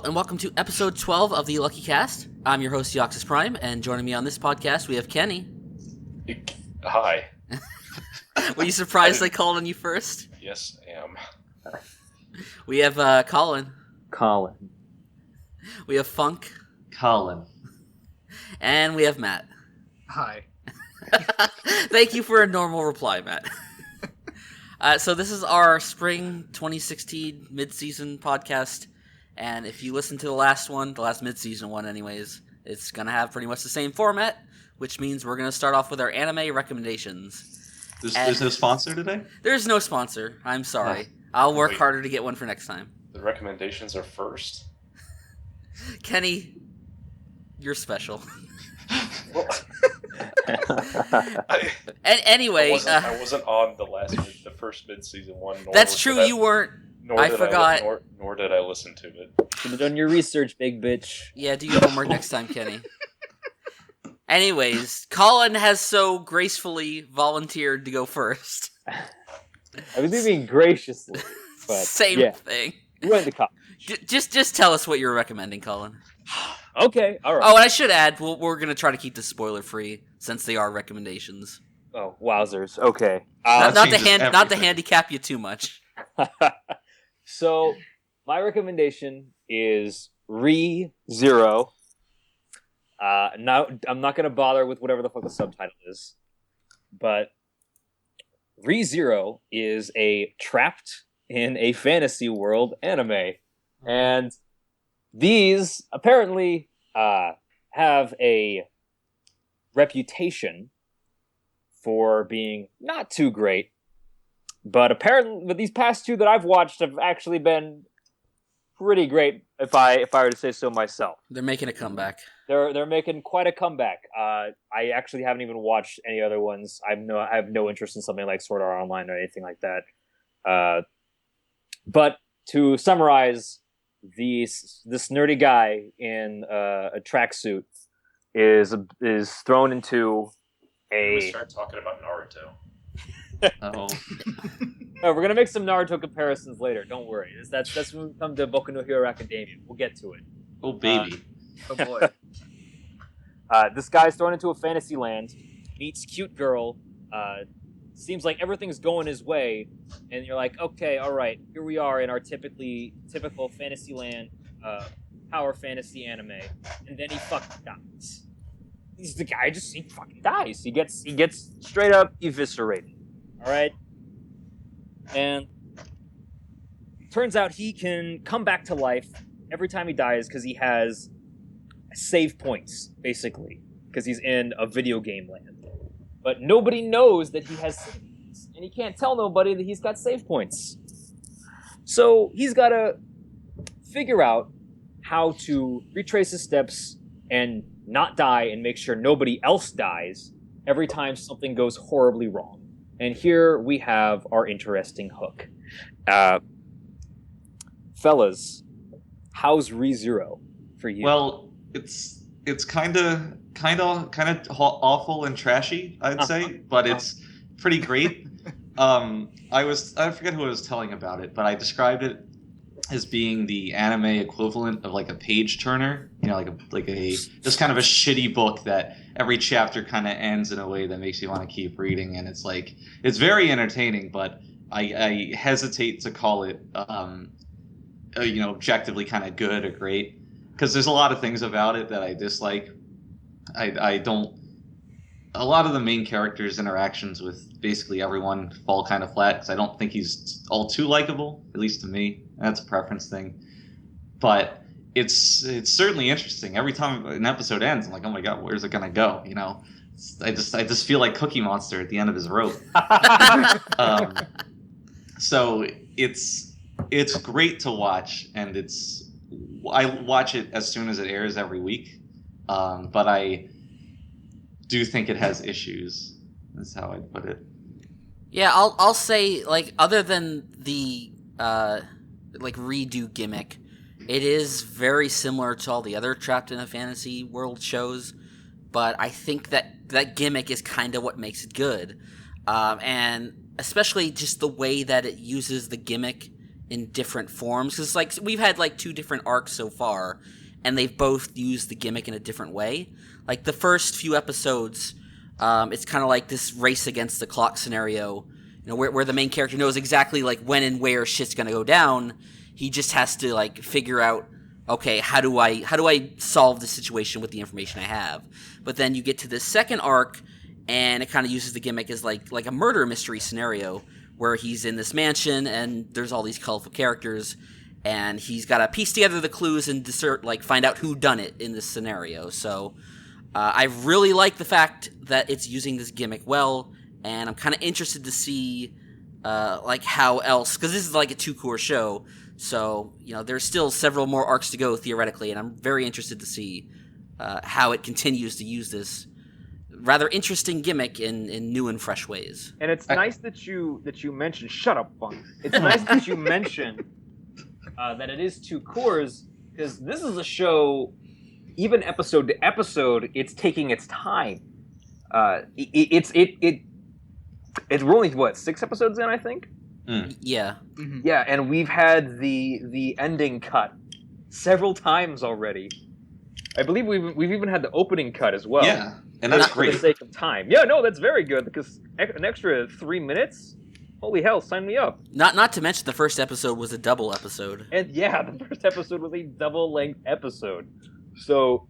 Hello, and welcome to episode 12 of the Luckycast. I'm your host, DeoxysPrime, and joining me on this podcast, we have Kenny. Hi. Were you surprised I called on you first? Yes, I am. We have Collin. Collin. We have Funk. Collin. And we have Matt. Hi. Thank you for a normal reply, Matt. So this is our spring 2016 mid-season podcast, and if you listen to the last mid-season one anyways, it's going to have pretty much the same format, which means we're going to start off with our anime recommendations. There's no sponsor today? There's no sponsor. I'm sorry. I'll work harder to get one for next time. The recommendations are first? Kenny, you're special. Anyway, I wasn't on the first mid-season one. That's true. You weren't. I forgot. Nor did I listen to it. Should have done your research, big bitch. Yeah, do your homework next time, Kenny. Anyways, Collin has so gracefully volunteered to go first. I was even graciously, but same thing. You went to college. Just tell us what you're recommending, Collin. Okay, all right. Oh, and I should add, we're gonna try to keep this spoiler free since they are recommendations. Oh, wowzers. Okay. Not to handicap you too much. So, my recommendation is Re:Zero. Now I'm not gonna bother with whatever the fuck the subtitle is, but Re:Zero is a trapped in a fantasy world anime, and these apparently have a reputation for being not too great, but these past two that I've watched have actually been pretty great. If I were to say so myself, they're making a comeback. They're making quite a comeback. I actually haven't even watched any other ones. I have no interest in something like Sword Art Online or anything like that. But to summarize, this nerdy guy in a tracksuit is thrown into We start talking about Naruto. Oh. No, we're gonna make some Naruto comparisons later. Don't worry. That's when we come to Boku no Hero Academia. We'll get to it. Oh, baby. Oh boy. This guy's thrown into a fantasy land, meets cute girl. Seems like everything's going his way, and you're like, okay, all right, here we are in our typical fantasy land, power fantasy anime, and then he fucking dies. He fucking dies. He gets straight up eviscerated. All right, and turns out he can come back to life every time he dies because he has save points, basically, because he's in a video game land. But nobody knows that he has save points, and he can't tell nobody that he's got save points. So he's got to figure out how to retrace his steps and not die and make sure nobody else dies every time something goes horribly wrong. And here we have our interesting hook. Fellas, how's Re:Zero for you? Well, it's kind of awful and trashy, I'd say, but it's pretty great. I forget who I was telling about it, but I described it as being the anime equivalent of like a page turner, like a just kind of a shitty book that every chapter kind of ends in a way that makes you want to keep reading, and it's very entertaining, but I hesitate to call it objectively kind of good or great, because there's a lot of things about it that I dislike. A lot of the main characters' interactions with basically everyone fall kind of flat, because I don't think he's all too likable, at least to me. That's a preference thing. But it's certainly interesting. Every time an episode ends, I'm like, oh my god, where's it gonna go? I just feel like Cookie Monster at the end of his rope. So it's great to watch, and I watch it as soon as it airs every week. But I do think it has issues. That's how I'd put it. Yeah, I'll say, like, other than the redo gimmick, it is very similar to all the other Trapped in a Fantasy World shows, but I think that gimmick is kind of what makes it good. And especially just the way that it uses the gimmick in different forms. Because, like, we've had, like, 2 different arcs so far, and they've both used the gimmick in a different way. Like, the first few episodes, it's kind of like this race against the clock scenario, where the main character knows exactly, like, when and where shit's gonna go down. He just has to, like, figure out, okay, how do I solve this situation with the information I have? But then you get to this second arc, and it kind of uses the gimmick as, like a murder mystery scenario, where he's in this mansion, and there's all these colorful characters, and he's got to piece together the clues and find out who done it in this scenario. So I really like the fact that it's using this gimmick well, and I'm kind of interested to see how else, because this is like a 2-cour show, so there's still several more arcs to go theoretically, and I'm very interested to see how it continues to use this rather interesting gimmick in new and fresh ways. And it's nice that you mentioned. Shut up, Funk. It's nice that you mentioned that it is 2 cours, because this is a show. Even episode to episode, it's taking its time. It's only what 6 episodes in, I think. Yeah. Mm-hmm. Yeah, and we've had the ending cut several times already. I believe we've even had the opening cut as well. Yeah, and that's great. For the sake of time. Yeah, no, that's very good, because an extra 3 minutes? Holy hell, sign me up. Not to mention the first episode was a double episode. And yeah, the first episode was a double-length episode. So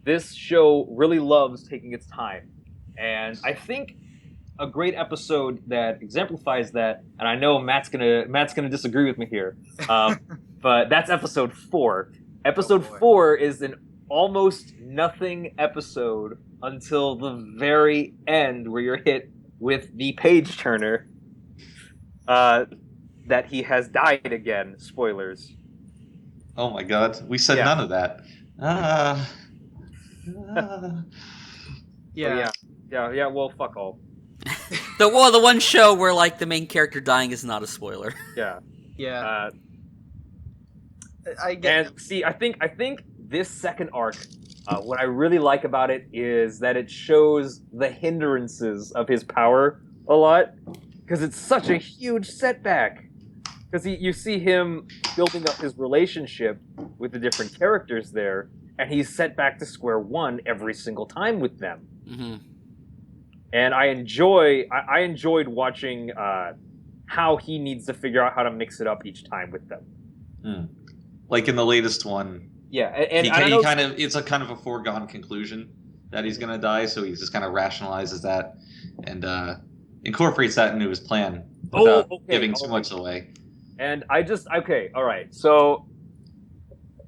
this show really loves taking its time. And I think a great episode that exemplifies that, and I know Matt's gonna disagree with me here, but that's episode 4. Episode 4 is an almost nothing episode until the very end, where you're hit with the page turner that he has died again. Spoilers. Oh my god, we said none of that. Yeah. Well, fuck all. The one show where like the main character dying is not a spoiler. Yeah. Yeah. I get. And see, I think this second arc, what I really like about it is that it shows the hindrances of his power a lot, because it's such a huge setback. Because you see him building up his relationship with the different characters there, and he's set back to square one every single time with them. Mm-hmm. And I enjoyed watching how he needs to figure out how to mix it up each time with them. Like in the latest one, yeah, and it's a kind of a foregone conclusion that he's gonna die, so he just kind of rationalizes that and incorporates that into his plan without giving too much away. And all right. So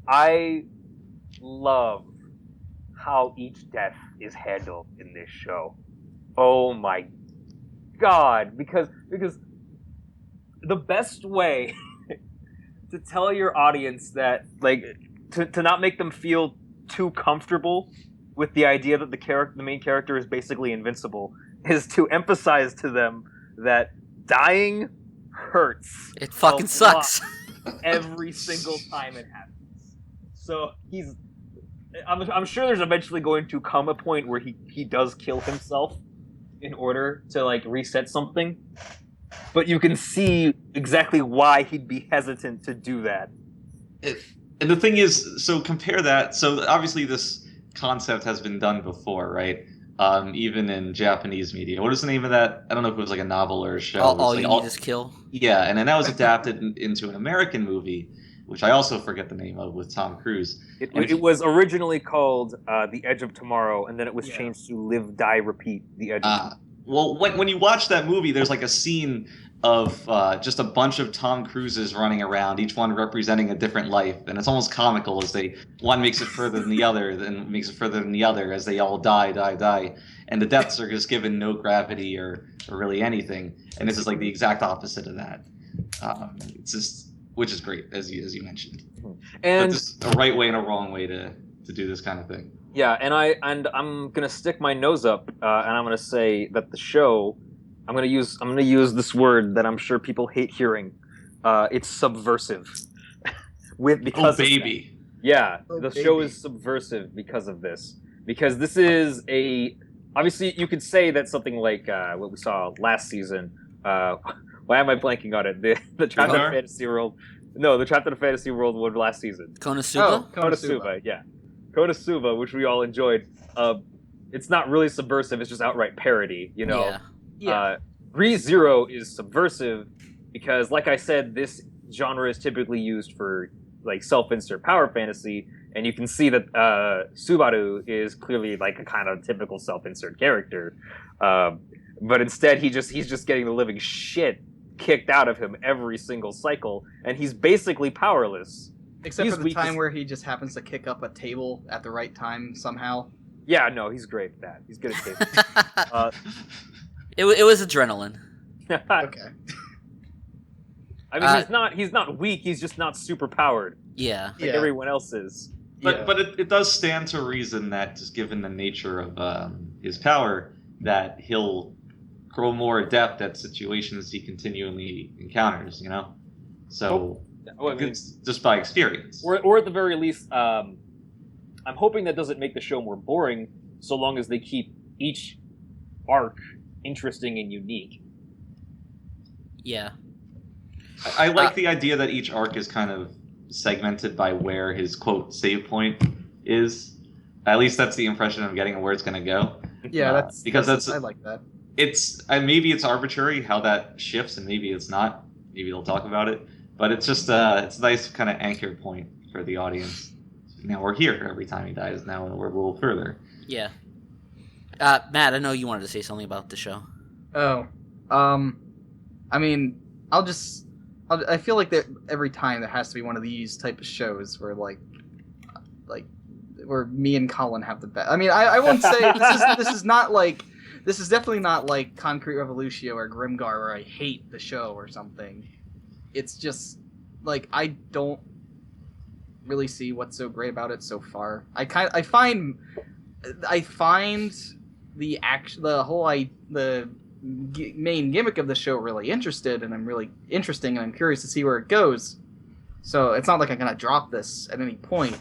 I love how each death is handled in this show. Oh my god, because the best way to tell your audience that, like, to not make them feel too comfortable with the idea that the main character is basically invincible, is to emphasize to them that dying hurts. It fucking sucks. Every single time it happens. So I'm sure there's eventually going to come a point where he does kill himself in order to, like, reset something. But you can see exactly why he'd be hesitant to do that. And the thing is, so compare that. So obviously this concept has been done before, right? Even in Japanese media. What is the name of that? I don't know if it was like a novel or a show. All you need is kill. Yeah, and then that was adapted into an American movie, which I also forget the name of, with Tom Cruise. It was originally called The Edge of Tomorrow, and then it was changed to Live, Die, Repeat, The Edge of Tomorrow. Well, when you watch that movie, there's like a scene of just a bunch of Tom Cruises running around, each one representing a different life, and it's almost comical as one makes it further than the other, then makes it further than the other, as they all die, and the deaths are just given no gravity or really anything, and this is like the exact opposite of that. It's just, which is great, as you mentioned, and but there's a right way and a wrong way to do this kind of thing. Yeah, and I'm gonna stick my nose up, and I'm gonna say that the show, I'm gonna use this word that I'm sure people hate hearing. It's subversive. Because baby. The show is subversive because of this. Because this is obviously you could say that something like what we saw last season Why am I blanking on it? The Chapter Ragnar? of Fantasy World. No, the Chapter of Fantasy World one last season. Konosuba? Konosuba, yeah. Konosuba, which we all enjoyed. It's not really subversive, it's just outright parody, you know? Yeah. Re:Zero is subversive because, like I said, this genre is typically used for like self-insert power fantasy, and you can see that Subaru is clearly like a kind of typical self-insert character. But instead, he's just getting the living shit kicked out of him every single cycle, and he's basically powerless. Except He's for the weak time as- where he just happens to kick up a table at the right time somehow. Yeah, no, he's great at that. He's good at tables. It was adrenaline. Okay. I mean, he's not weak. He's just not super powered Yeah. like everyone else is. But it does stand to reason that, just given the nature of his power, that he'll grow more adept at situations he continually encounters, you know? So, Well, I mean, it's just by experience. or at the very least, I'm hoping that doesn't make the show more boring, so long as they keep each arc interesting and unique. Yeah. I like the idea that each arc is kind of segmented by where his, quote, save point is. At least that's the impression I'm getting of where it's going to go. Yeah, Because I like that. Maybe it's arbitrary how that shifts, and maybe it's not. Maybe they'll talk about it. But it's just it's a nice kind of anchor point for the audience. Now we're here every time he dies. Now we're a little further. Yeah. Matt, I know you wanted to say something about the show. Oh, I mean, I feel like that every time there has to be one of these type of shows where like where me and Collin have the best. I mean, I won't say this is definitely not like Concrete Revolution or Grimgar where I hate the show or something. It's just like I don't really see what's so great about it so far. I find the main gimmick of the show really interesting, and I'm curious to see where it goes. So it's not like I'm gonna drop this at any point.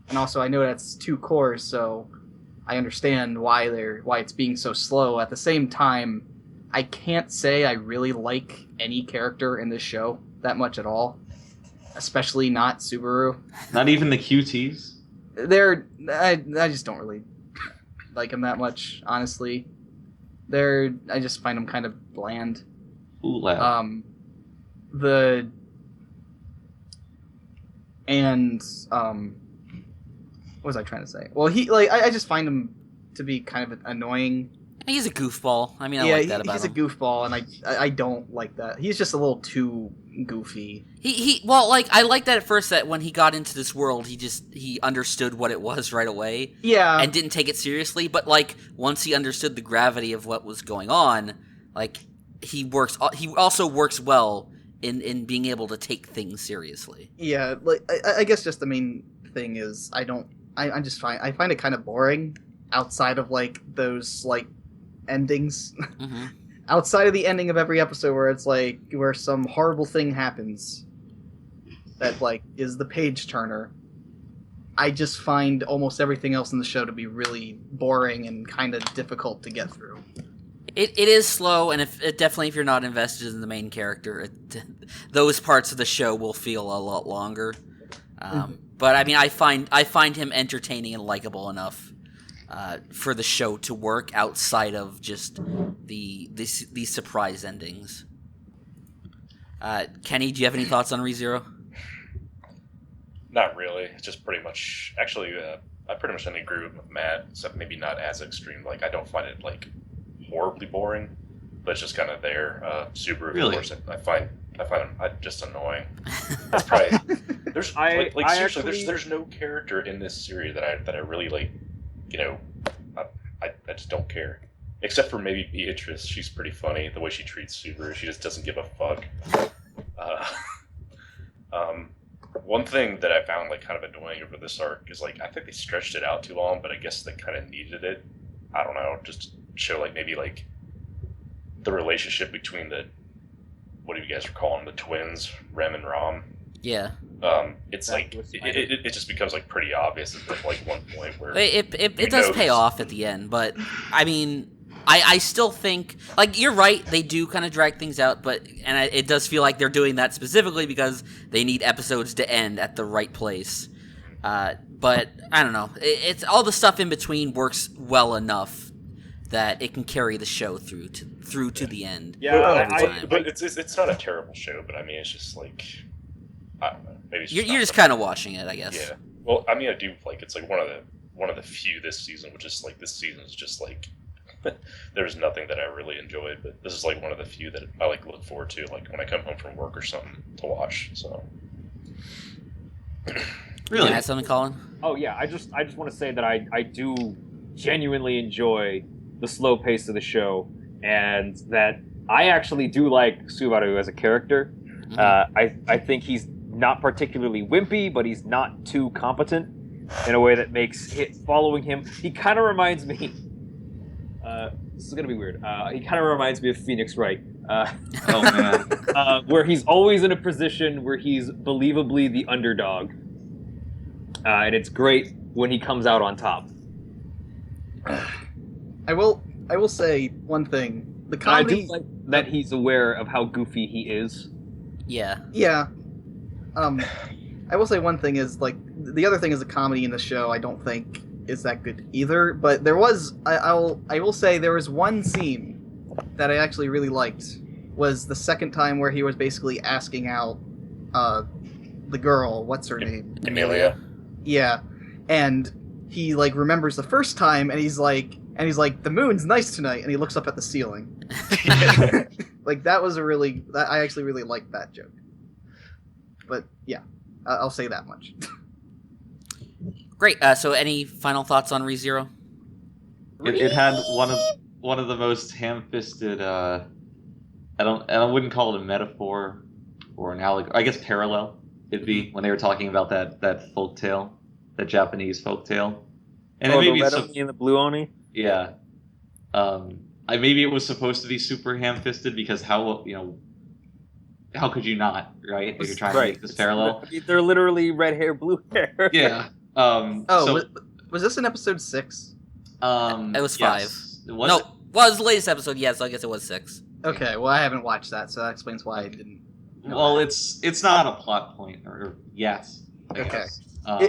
And also, I know that's 2 cores, so I understand why it's being so slow. At the same time, I can't say I really like any character in this show that much at all, especially not Subaru. Not even the QTs? I just don't really like them that much, honestly. I just find them kind of bland. Ooh, loud. What was I trying to say? Well, I just find him to be kind of annoying. He's a goofball. I mean, I like that about he's him. a goofball, and I don't like that. He's just a little too goofy. I like that at first, that when he got into this world, he understood what it was right away. Yeah. And didn't take it seriously, but like once he understood the gravity of what was going on, like he also works well in being able to take things seriously. Yeah, like I guess just the main thing is I'm just fine. I find it kind of boring outside of like those like endings. Mm-hmm. Outside of the ending of every episode where it's like where some horrible thing happens that like is the page turner, I just find almost everything else in the show to be really boring and kind of difficult to get through. It is slow, and definitely if you're not invested in the main character, those parts of the show will feel a lot longer. But I mean, I find him entertaining and likable enough for the show to work outside of just these surprise endings. Kenny, do you have any thoughts on Re:Zero? Not really. It's just pretty much. Actually, I pretty much agree with Matt, except maybe not as extreme. Like, I don't find it like horribly boring, but it's just kind of there. Subaru, Really? of course, I find him just annoying. That's probably. There's seriously, there's no character in this series that I really like. You know, I just don't care. Except for maybe Beatrice. She's pretty funny. The way she treats Subaru, she just doesn't give a fuck. One thing that I found like kind of annoying over this arc is like I think they stretched it out too long, but I guess they kind of needed it. I don't know, just to show like maybe like the relationship between what do you guys call them, the twins, Rem and Rom. Yeah. It's like it just becomes like pretty obvious at like one point where It does pay off at the end, but I mean, I still think, like, you're right, they do kind of drag things out, it does feel like they're doing that specifically because they need episodes to end at the right place. But I don't know, it's all the stuff in between works well enough that it can carry the show through to the end. Yeah, but it's not a terrible show. But I mean, it's just like, I don't know, maybe it's you're just kind of watching it, I guess. Yeah. Well, I mean, I do like it's like one of the few this season, which is like this season is just like there's nothing that I really enjoyed, but this is like one of the few that I like look forward to, like when I come home from work or something to watch. So. Really? Can I add something, Collin? Oh yeah, I just want to say that I do genuinely enjoy the slow pace of the show, and that I actually do like Subaru as a character. Mm-hmm. I think he's not particularly wimpy, but he's not too competent in a way that makes following him. He kind of reminds me. This is gonna be weird. He kind of reminds me of Phoenix Wright. Oh man. Where he's always in a position where he's believably the underdog. And it's great when he comes out on top. I will say one thing. The comedy... I do like that he's aware of how goofy he is. Yeah. Yeah. I will say one thing is, like, the other thing is the comedy in the show I don't think is that good either, but there was... I will say there was one scene that I actually really liked, was the second time where he was basically asking out the girl, what's her name? Amelia. Yeah, and he like remembers the first time, and he's like, the moon's nice tonight, and he looks up at the ceiling. Like that was I actually really liked that joke. But yeah, I'll say that much. Great. So, any final thoughts on ReZero? It had one of the most ham-fisted. I wouldn't call it a metaphor or an allegory. I guess parallel. It'd be when they were talking about that folktale, that Japanese folktale. And maybe the red oni and the blue oni? Yeah. Maybe it was supposed to be super ham-fisted because how could you not, right? If you're trying to make this parallel. They're literally red hair, blue hair. Yeah. Was this in episode 6? It was 5. Yes. Well, it was the latest episode, yes, so I guess it was 6. Okay, well, I haven't watched that, so that explains why I didn't. Well, it's not a plot point, or yes. Okay.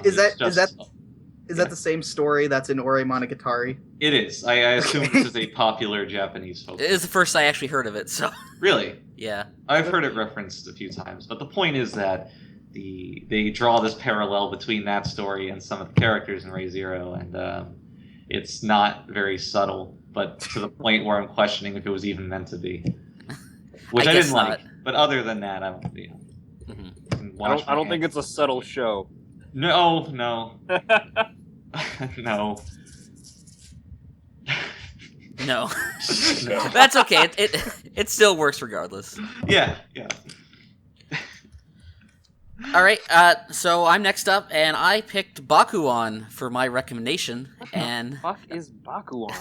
Is that the same story that's in Ore Monogatari? It is. I assume this is a popular Japanese folk. It is the first I actually heard of it, so. Really? Yeah. I've heard it referenced a few times, but the point is that they draw this parallel between that story and some of the characters in ReZero, and it's not very subtle, but to the point where I'm questioning if it was even meant to be. Which I didn't like. But other than that, I don't. Mm-hmm. I don't think it's a subtle show. No. No. No. That's okay. It still works regardless. Yeah. All right. So I'm next up, and I picked Bakuon for my recommendation. What the fuck is Bakuon?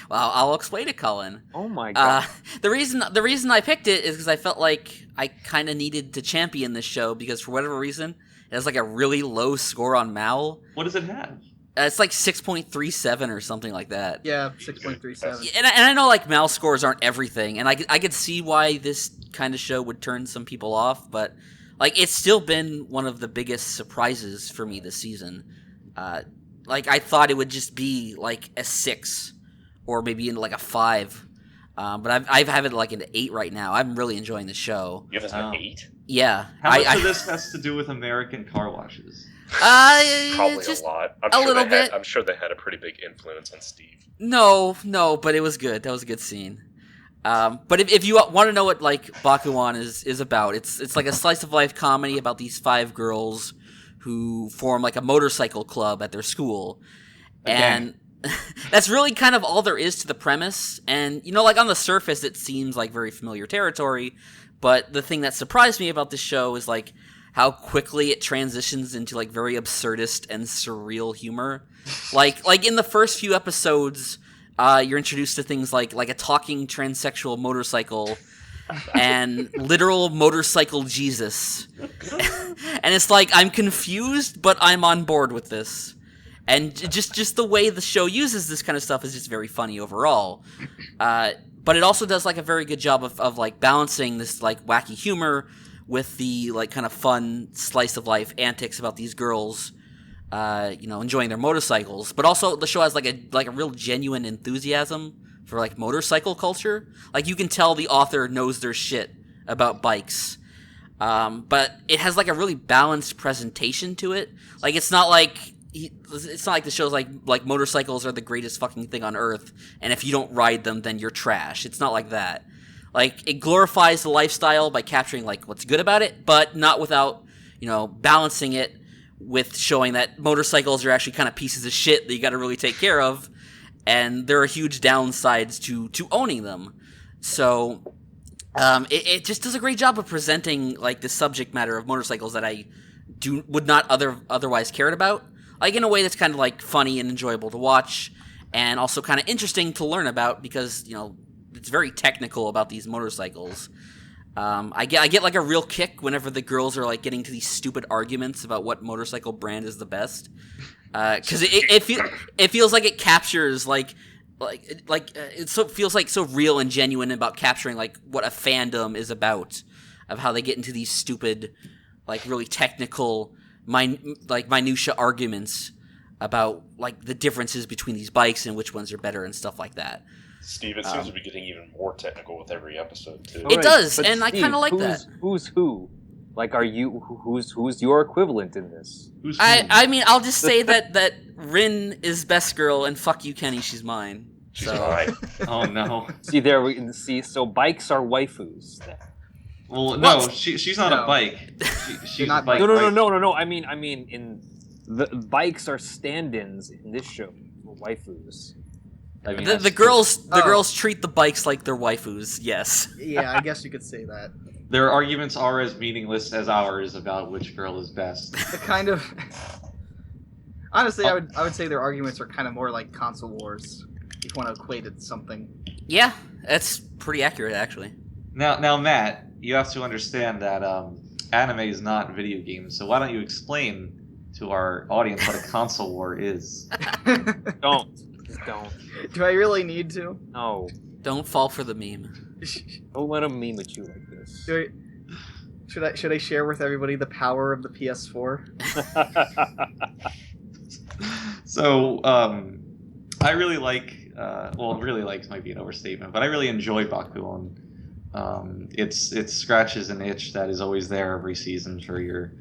Well, I'll explain it, Collin. Oh my god. The reason I picked it is because I felt like I kind of needed to champion this show because for whatever reason it has like a really low score on Mal. What does it have? It's like 6.37 or something like that. Yeah, 6.37. And I know like Mal scores aren't everything, and I could see why this kind of show would turn some people off, but like it's still been one of the biggest surprises for me this season. Like I thought it would just be like a 6 or maybe in like a 5. But I have it like an 8 right now. I'm really enjoying the show. You have an 8? Yeah. How much of this has to do with American car washes? Probably just a lot. I'm sure they had a pretty big influence on Steve. No, but it was good. That was a good scene. But if you want to know what like Bakuon is about, it's like a slice of life comedy about these 5 girls who form like a motorcycle club at their school, and that's really kind of all there is to the premise. And like on the surface, it seems like very familiar territory, but the thing that surprised me about this show is like how quickly it transitions into like very absurdist and surreal humor. Like in the first few episodes, you're introduced to things like a talking transsexual motorcycle and literal motorcycle Jesus. And it's like, I'm confused, but I'm on board with this. And just the way the show uses this kind of stuff is just very funny overall. But it also does like a very good job of like balancing this like wacky humor with the like kind of fun slice of life antics about these girls, enjoying their motorcycles. But also the show has like a real genuine enthusiasm for like motorcycle culture. Like you can tell the author knows their shit about bikes. But it has like a really balanced presentation to it. Like it's not like the show's like motorcycles are the greatest fucking thing on earth, and if you don't ride them, then you're trash. It's not like that. Like it glorifies the lifestyle by capturing like what's good about it, but not without balancing it with showing that motorcycles are actually kind of pieces of shit that you got to really take care of, and there are huge downsides to owning them. So it just does a great job of presenting like the subject matter of motorcycles that I would not otherwise cared about. Like in a way that's kind of like funny and enjoyable to watch, and also kind of interesting to learn about because it's very technical about these motorcycles. I get like a real kick whenever the girls are like getting to these stupid arguments about what motorcycle brand is the best, because it feels like it captures it feels like so real and genuine about capturing like what a fandom is about, of how they get into these stupid like really technical minutia arguments about like the differences between these bikes and which ones are better and stuff like that. Steve, it seems to be getting even more technical with every episode too. It does, and Steve, I kind of like that. Who's who? Like, are you who's your equivalent in this? I mean, I'll just say that Rin is best girl, and fuck you, Kenny, she's mine. She's mine. Oh no. See, so bikes are waifus then. Well, no, she's not a bike. She's not a bike. No. I mean, in the bikes are stand-ins in this show for waifus. I mean, The girls treat the bikes like they're waifus. Yes. Yeah, I guess you could say that. Their arguments are as meaningless as ours about which girl is best. The kind of honestly, I would say their arguments are kind of more like console wars. If you want to equate it to something. Yeah, that's pretty accurate, actually. Now, Matt, you have to understand that anime is not video games. So why don't you explain to our audience what a console war is? Don't. Do I really need to? No. Don't fall for the meme. Don't let them meme at you like this. Should I share with everybody the power of the PS4? So, I really like. Really like might be an overstatement, but I really enjoy Bakuon. It scratches an itch that is always there every season for your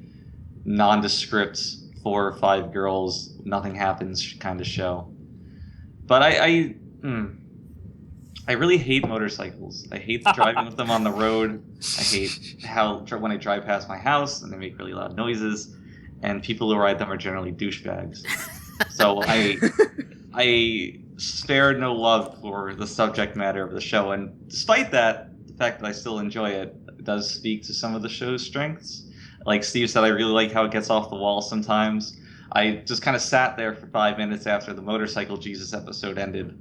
nondescript 4 or 5 girls, nothing happens kind of show. But I really hate motorcycles. I hate driving with them on the road. I hate when I drive past my house and they make really loud noises, and people who ride them are generally douchebags. So I spared no love for the subject matter of the show, and despite that, the fact that I still enjoy it does speak to some of the show's strengths. Like Steve said, I really like how it gets off the wall sometimes. I just kind of sat there for 5 minutes after the Motorcycle Jesus episode ended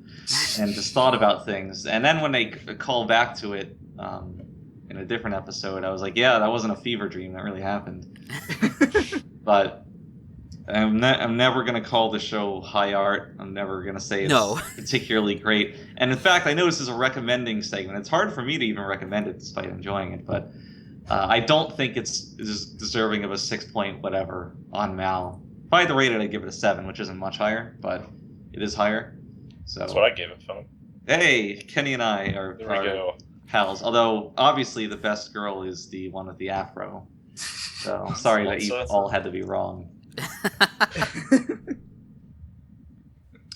and just thought about things. And then when they call back to it in a different episode, I was like, yeah, that wasn't a fever dream. That really happened. But I'm never going to call the show high art. I'm never going to say it's particularly great. And in fact, I know this is a recommending segment. It's hard for me to even recommend it despite enjoying it. But I don't think it's deserving of a 6 point whatever on Mal. If I had to rate it, I'd give it a 7, which isn't much higher, but it is higher. So that's what I gave it, Phil. Hey, Kenny and I are pals. Although, obviously, the best girl is the one with the afro. So I'm sorry that you all had to be wrong.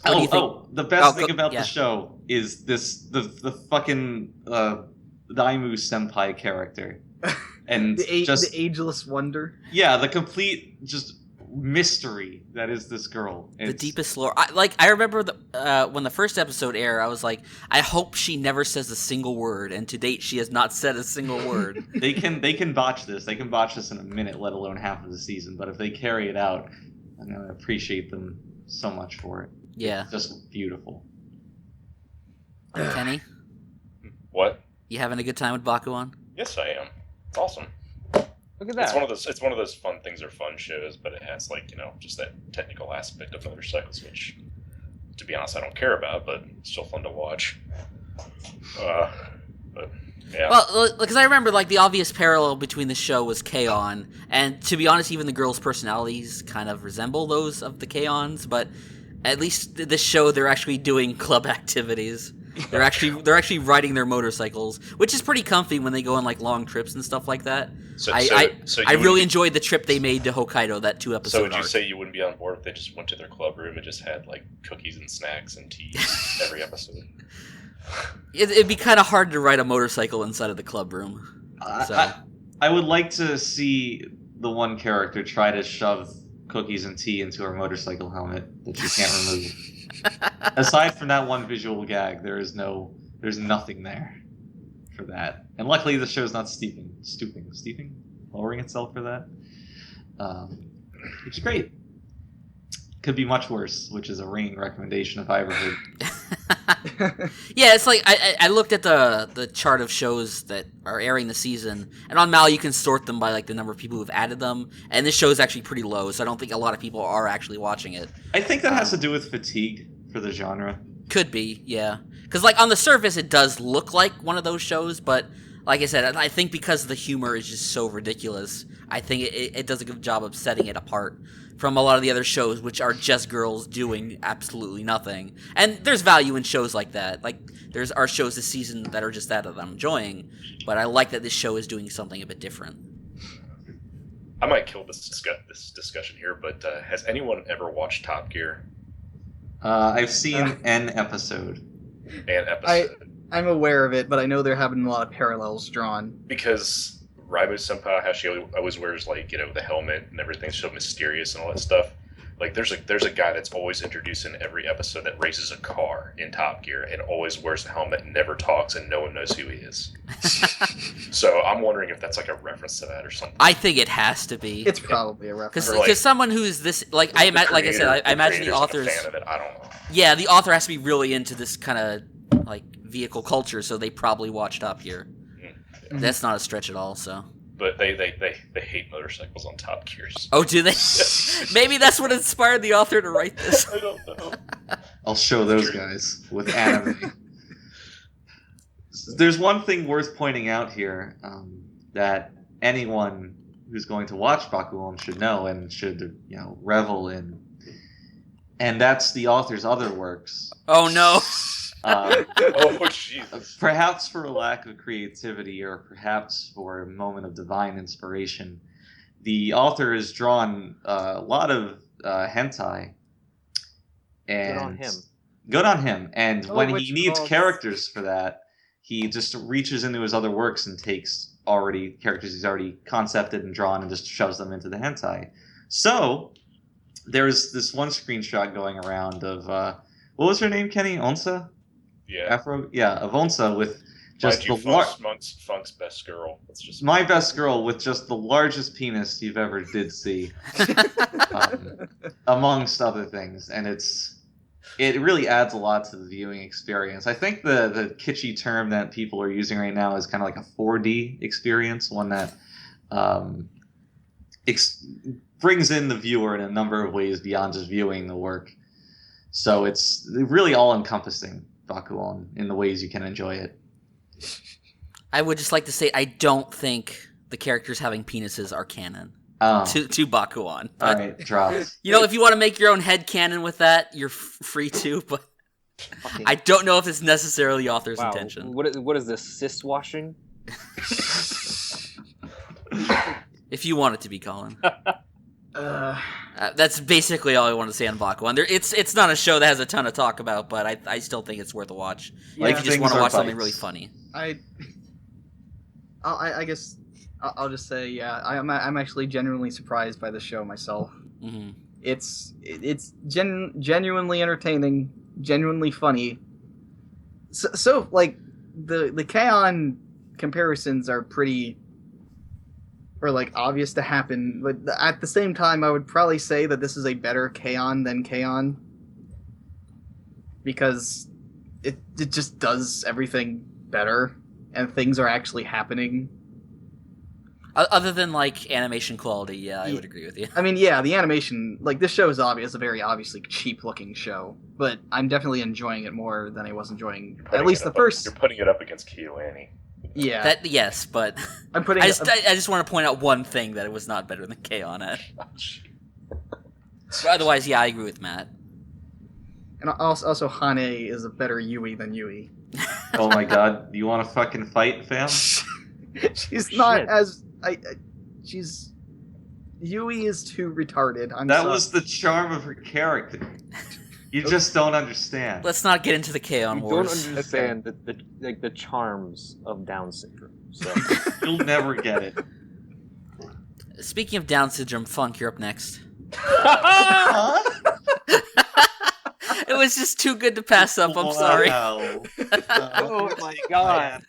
The best thing about the show is the fucking Daimu Senpai character. And the ageless wonder. Yeah, the complete just mystery that is this girl. The deepest lore. I remember when the first episode aired, I was like, I hope she never says a single word, and to date she has not said a single word. They can botch this. They can botch this in a minute, let alone half of the season. But if they carry it out, I'm gonna appreciate them so much for it. Yeah. It's just beautiful. Kenny? What? You having a good time with Bakuon? Yes, I am. It's awesome. Look at that. It's one of those fun things or fun shows, but it has like just that technical aspect of motorcycles, which, to be honest, I don't care about, but it's still fun to watch. But yeah. Well, because I remember like the obvious parallel between the show was K-On, and to be honest, even the girls' personalities kind of resemble those of the K-Ons, but at least this show they're actually doing club activities. They're actually riding their motorcycles, which is pretty comfy when they go on like long trips and stuff like that. I really enjoyed the trip they made to Hokkaido, that 2-episode So would you arc. say you wouldn't be on board if they just went to their club room and just had like cookies and snacks and tea every episode? It'd be kind of hard to ride a motorcycle inside of the club room. So. I would like to see the one character try to shove cookies and tea into her motorcycle helmet that she can't remove. Aside from that one visual gag, there's nothing there for that. And luckily the show's not lowering itself for that. Which is great. Could be much worse, which is a ringing recommendation if I ever heard. Yeah, it's like I looked at the chart of shows that are airing this season, and on Mal you can sort them by like the number of people who've added them, and this show is actually pretty low, so I don't think a lot of people are actually watching it. I think that has to do with fatigue for the genre. Could be, yeah. Because like on the surface it does look like one of those shows, but like I said, I think because the humor is just so ridiculous, I think it does a good job of setting it apart from a lot of the other shows, which are just girls doing absolutely nothing. And there's value in shows like that. Like, there's our shows this season that are just that I'm enjoying, but I like that this show is doing something a bit different. I might kill this discussion here, but has anyone ever watched Top Gear? I've seen an episode. I'm aware of it, but I know they're having a lot of parallels drawn. Because Raibu Senpai, how she always wears like the helmet and everything's so mysterious and all that stuff. Like there's a guy that's always introduced in every episode that races a car in Top Gear and always wears the helmet and never talks and no one knows who he is. So I'm wondering if that's like a reference to that or something. I think it has to be. It's probably a reference. Because someone who's this like I imagine the author's fan of it. I don't know. Yeah, the author has to be really into this kind of like vehicle culture, so they probably watch Top Gear. Mm-hmm. That's not a stretch at all, so. But they hate motorcycles on Top Gears. Oh, do they? Maybe that's what inspired the author to write this. I don't know. I'll show those guys with anime. There's one thing worth pointing out here that anyone who's going to watch Bakuon should know and should revel in, and that's the author's other works. Oh no. Oh, jeez. Perhaps for a lack of creativity, or perhaps for a moment of divine inspiration, the author has drawn a lot of hentai. And good on him. And when he needs characters for that, he just reaches into his other works and takes characters he's already concepted and drawn and just shoves them into the hentai. So there's this one screenshot going around of what was her name, Kenny? Onsa? Yeah. Of Onsa with just Funk's best girl. That's just my best girl with just the largest penis you've ever did see, amongst other things, and it really adds a lot to the viewing experience. I think the kitschy term that people are using right now is kind of like a 4D experience, one that brings in the viewer in a number of ways beyond just viewing the work. So it's really all-encompassing, Bakuon, in the ways you can enjoy it. I would just like to say I don't think the characters having penises are canon to Bakuon. All right, dropped. If you want to make your own head canon with that, you're free to, but I don't know if it's necessarily the author's intention. What is this, cis washing? If you want it to be, Collin. That's basically all I want to say on Bakuon. It's not a show that has a ton to talk about, but I still think it's worth a watch. Yeah, if you just want to watch something really funny. I guess I'll just say, yeah, I'm actually genuinely surprised by the show myself. Mm-hmm. It's genuinely entertaining, genuinely funny. So like the K-On comparisons are pretty, or like obvious to happen, but at the same time, I would probably say that this is a better K-On than K-On, because it just does everything better and things are actually happening. Other than like animation quality, yeah, I would agree with you. I mean, yeah, the animation, like this show is a very obviously cheap looking show, but I'm definitely enjoying it more than I was enjoying at least the first. You're putting it up against KyoAni. Yeah, Yes, but I'm putting. I just want to point out one thing that it was not better than K on it. But otherwise, yeah, I agree with Matt. And also, Hane is a better Yui than Yui. Oh my god, you want to fucking fight, fam? She's not as she's Yui is too retarded. That was the charm of her character. You just don't understand. Let's not get into the K-On! Wars. You don't understand the charms of Down syndrome. So. You'll never get it. Speaking of Down syndrome, Funk, you're up next. It was just too good to pass up. I'm sorry. Oh my god!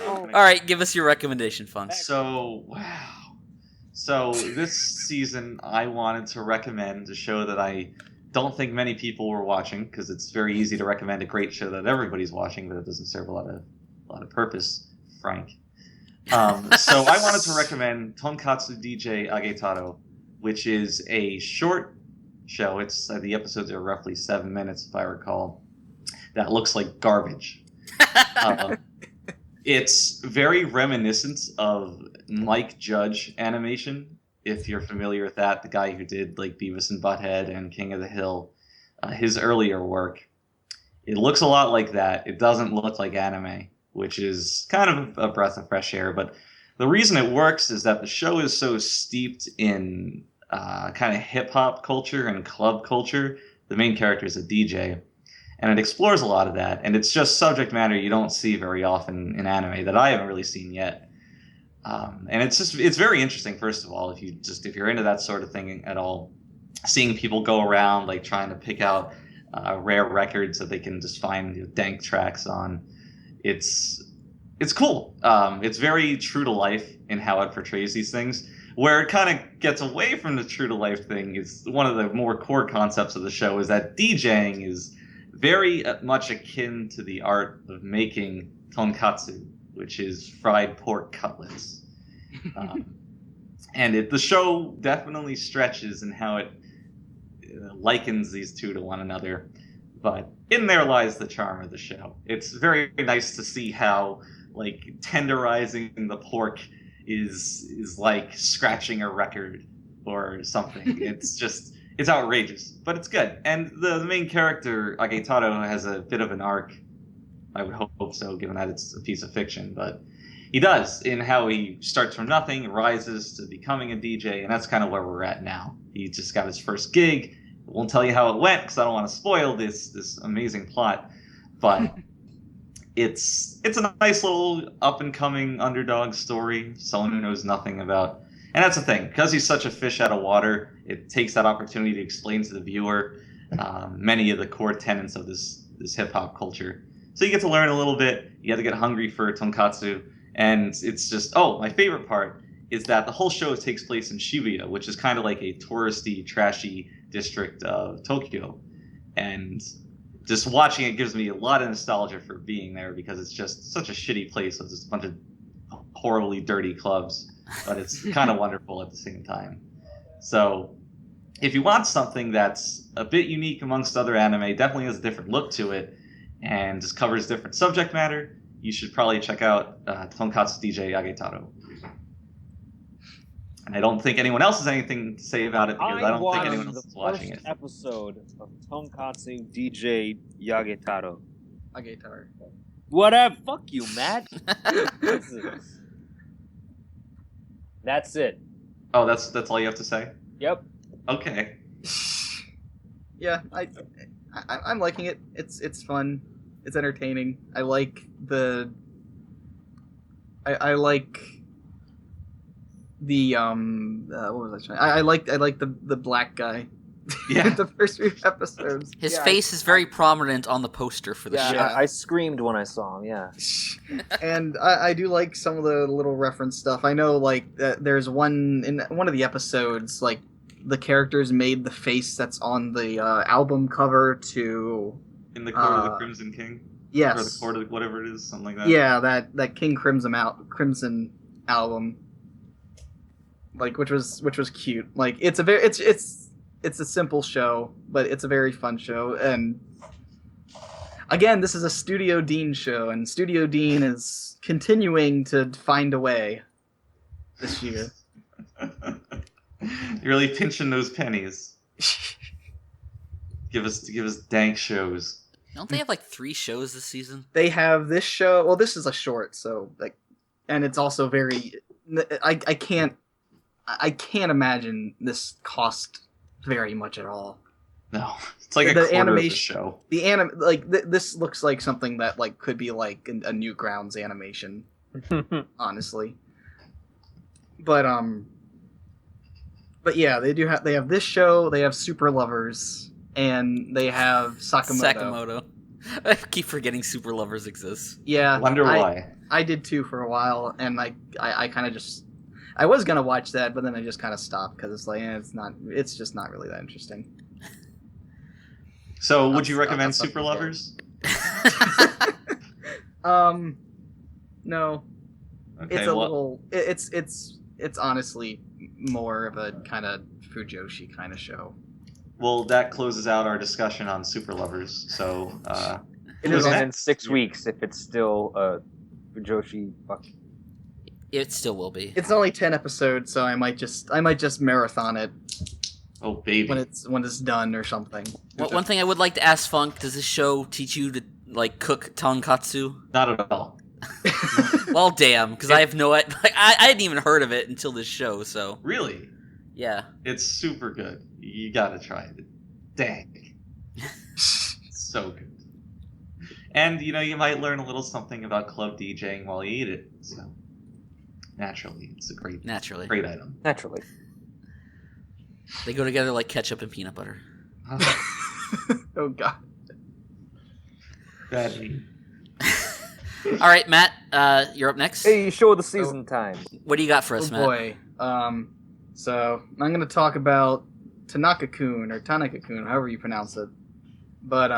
All right, give us your recommendation, Funk. So this season, I wanted to recommend a show that I don't think many people were watching, because it's very easy to recommend a great show that everybody's watching, but it doesn't serve a lot of purpose, Frank. So I wanted to recommend Tonkatsu DJ Agetarou, which is a short show. It's the episodes are roughly 7 minutes, if I recall. That looks like garbage. It's very reminiscent of Mike Judge animation. If you're familiar with that, the guy who did like Beavis and Butthead and King of the Hill, his earlier work. It looks a lot like that. It doesn't look like anime, which is kind of a breath of fresh air. But the reason it works is that the show is so steeped in kind of hip-hop culture and club culture. The main character is a DJ, and it explores a lot of that. And it's just subject matter you don't see very often in anime that I haven't really seen yet. And it's very interesting, first of all, if you're into that sort of thing at all, seeing people go around like trying to pick out rare records that they can just find dank tracks on. It's cool. It's very true to life in how it portrays these things. Where it kind of gets away from the true to life thing is one of the more core concepts of the show is that DJing is very much akin to the art of making tonkatsu, which is fried pork cutlets. And the show definitely stretches in how it likens these two to one another. But in there lies the charm of the show. It's very nice to see how like tenderizing the pork is like scratching a record or something. It's outrageous, but it's good. And the main character, Agetarou, has a bit of an arc. I would hope so, given that it's a piece of fiction, but he does, in how he starts from nothing, rises to becoming a DJ, and that's kind of where we're at now. He just got his first gig. I won't tell you how it went, because I don't want to spoil this amazing plot, but it's a nice little up-and-coming underdog story, someone who knows nothing about. And that's the thing, because he's such a fish out of water, it takes that opportunity to explain to the viewer many of the core tenets of this hip-hop culture. So you get to learn a little bit, you get to get hungry for tonkatsu, and it's just, my favorite part is that the whole show takes place in Shibuya, which is kind of like a touristy, trashy district of Tokyo. And just watching it gives me a lot of nostalgia for being there, because it's just such a shitty place with just a bunch of horribly dirty clubs, but it's kind of wonderful at the same time. So if you want something that's a bit unique amongst other anime, definitely has a different look to it, and just covers different subject matter, you should probably check out Tonkatsu DJ Agetarou. And I don't think anyone else has anything to say about it, because I don't think anyone else is watching it. Episode of Tonkatsu DJ Agetarou. Agetarou. Whatever. Fuck you, Matt. That's it. Oh, that's all you have to say? Yep. Okay. Yeah, I'm liking it. It's fun. It's entertaining. I like the what was I trying? I like the black guy. Yeah. The first few episodes. His face is very prominent on the poster for the show. I screamed when I saw him. Yeah. And I do like some of the little reference stuff. I know, like, there's in one of the episodes, like, the characters made the face that's on the album cover to... In the Court of the Crimson King? Yes. Or the Court of whatever it is, something like that. Yeah, that King Crimson album. like which was cute. Like it's a simple show, but it's a very fun show. And again, this is a Studio Dean show, and Studio Dean is continuing to find a way this year. You're really pinching those pennies. Give us dank shows. Don't they have like 3 shows this season? They have this show. Well, this is a short, so like, and it's also very. I can't imagine this cost very much at all. No, it's like a quarter animation, of the show. This looks like something that like could be like a Newgrounds animation, honestly. But yeah, they have this show. They have Super Lovers, and they have Sakamoto. I keep forgetting Super Lovers exists. Yeah, wonder why. I did too for a while, and I kind of just. I was gonna watch that, but then I just kind of stopped because it's like it's just not really that interesting. So, would you recommend Super Lovers? No. Okay, it's a little. It's honestly more of a kind of Fujoshi kind of show. Well, that closes out our discussion on Super Lovers. So, it is in 6 weeks if it's still Fujoshi. Fuck. It still will be. It's only 10 episodes, so I might just marathon it. Oh baby! When it's done or something. Well, one thing I would like to ask Funk: does this show teach you to like cook tonkatsu? Not at all. Well, damn, because I have no. I hadn't even heard of it until this show. So really, yeah, it's super good. You gotta try it. Dang, so good. And you might learn a little something about club DJing while you eat it. So naturally, it's a great item. Naturally. They go together like ketchup and peanut butter. Oh, God. Badly. All right, Matt, you're up next. Hey, show of the season time. What do you got for us, Matt? Oh, boy. So, I'm going to talk about Tanaka-kun, or Tanaka-kun, however you pronounce it. But,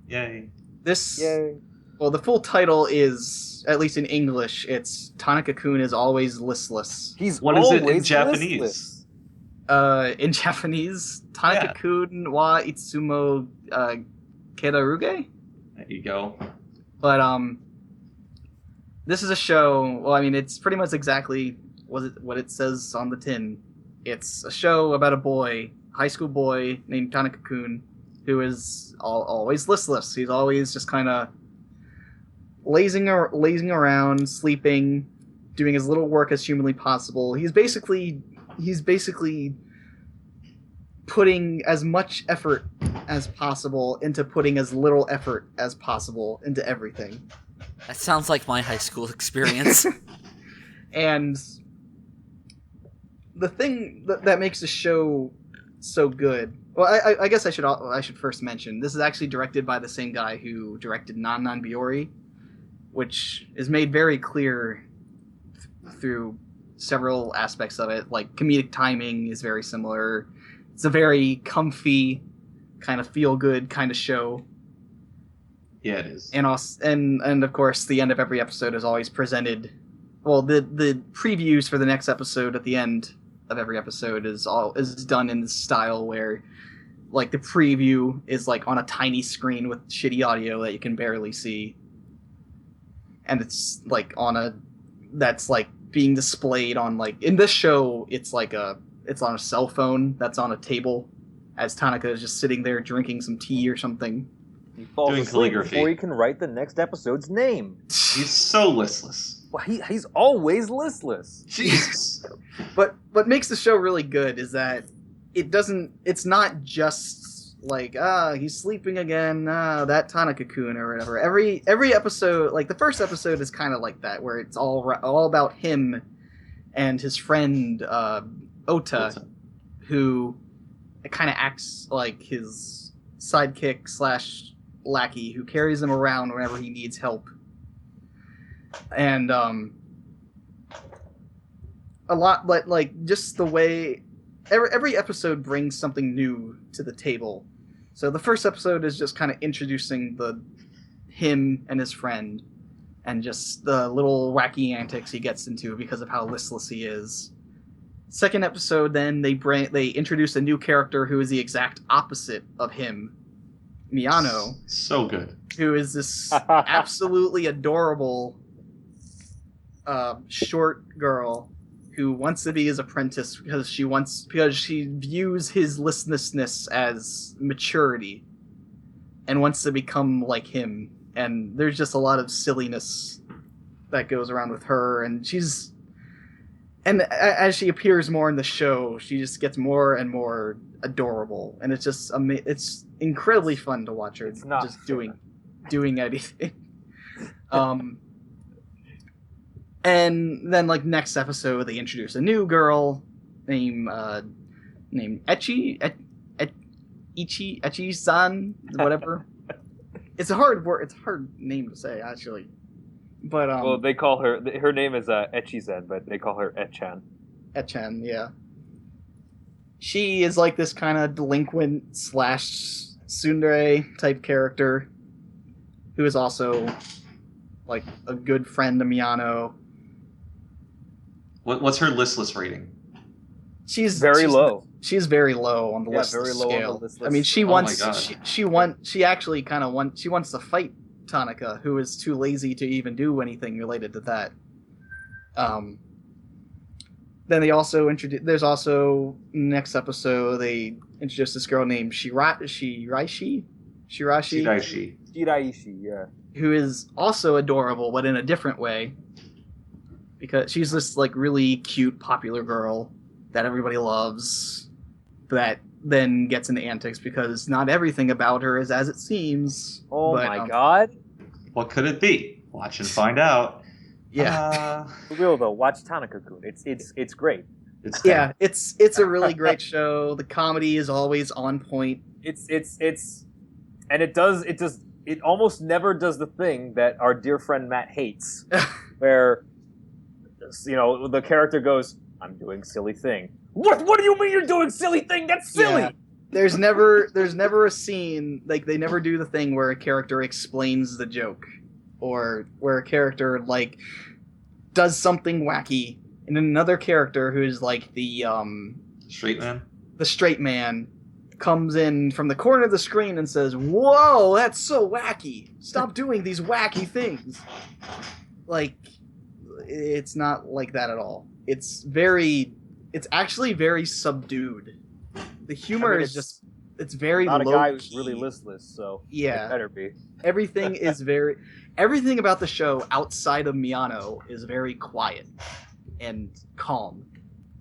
Yay. Yay. Well, the full title is, at least in English, it's Tanaka-kun is always listless. What is it in Japanese? Listless. In Japanese, Tanaka-kun wa Itsumo Kedaruge? There you go. But, this is a show, well, I mean, it's pretty much exactly what it says on the tin. It's a show about a boy, high school boy named Tanaka-kun, who is always listless. He's always just kind of lazing around, sleeping, doing as little work as humanly possible. He's basically putting as much effort as possible into putting as little effort as possible into everything. That sounds like my high school experience. And the thing that makes the show so good, well, I guess I should first mention, this is actually directed by the same guy who directed Nan Nan Biori, which is made very clear through several aspects of it. Like, comedic timing is very similar. It's a very comfy, kind of feel-good kind of show. Yeah, it is. And of course, the end of every episode is always presented. Well, the previews for the next episode at the end of every episode is done in this style where, like, the preview is like on a tiny screen with shitty audio that you can barely see, and it's like that's like being displayed on, like, in this show it's on a cell phone that's on a table as Tanaka is just sitting there drinking some tea or something. He falls doing asleep calligraphy before he can write the next episode's name. He's so listless. Well, he's always listless. Jesus. But what makes the show really good is that it's not just like, he's sleeping again, that Tanaka-kun or whatever. Every episode, like the first episode is kind of like that, where it's all about him and his friend Ota, who kind of acts like his sidekick / lackey who carries him around whenever he needs help. And a lot, like just the way every episode brings something new to the table. So the first episode is just kind of introducing him and his friend, and just the little wacky antics he gets into because of how listless he is. Second episode, then they introduce a new character who is the exact opposite of him, Miyano. So good. Who is this absolutely adorable short girl who wants to be his apprentice because she views his listlessness as maturity and wants to become like him. And there's just a lot of silliness that goes around with her, and as she appears more in the show, she just gets more and more adorable, and it's just it's incredibly fun to watch her just doing anything. And then like next episode, they introduce a new girl named Ichi-san, whatever. It's a hard word. It's a hard name to say, actually. But well, they call her name is Echi-zen, but they call her Etchan. Etchan, yeah. She is like this kind of delinquent / tsundere type character who is also like a good friend to Miyano. What's her listless rating? She's very low. She's very low on the listless scale. On the listless. I mean, she wants to fight Tanaka, who is too lazy to even do anything related to that. Then they also introduce. There's also next episode they introduce this girl named Shiraishi, yeah. Who is also adorable, but in a different way. Because she's this like really cute, popular girl that everybody loves, that then gets into antics because not everything about her is as it seems. Oh my god! What could it be? Watch and find out. Yeah. For real though, watch Tanaka-kun. It's great. It's a really great show. The comedy is always on point. It almost never does the thing that our dear friend Matt hates, where the character goes, "I'm doing silly thing." What do you mean you're doing silly thing? That's silly. Yeah. There's never a scene, like they never do the thing where a character explains the joke, or where a character like does something wacky, and another character who's like the straight man comes in from the corner of the screen and says, "Whoa, that's so wacky! Stop doing these wacky things." Like, it's not like that at all. It's actually very subdued. The humor it's very low. Not a guy who's really listless, so yeah, it better be. Everything about the show outside of Miyano is very quiet and calm.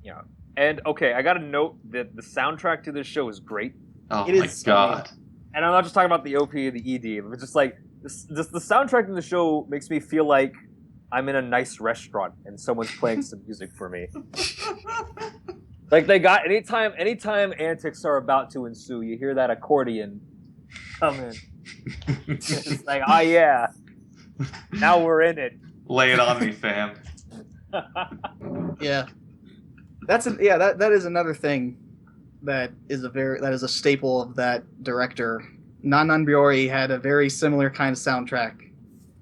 Yeah. And okay, I gotta note that the soundtrack to this show is great. Oh my god! And I'm not just talking about the OP or the ED, but just like the soundtrack in the show makes me feel like I'm in a nice restaurant and someone's playing some music for me. Like they got anytime antics are about to ensue, you hear that accordion come in. It's like, oh yeah, now we're in it. Lay it on me, fam. Yeah, that is another thing that is a staple of that director. Nan-nan-Byorei had a very similar kind of soundtrack.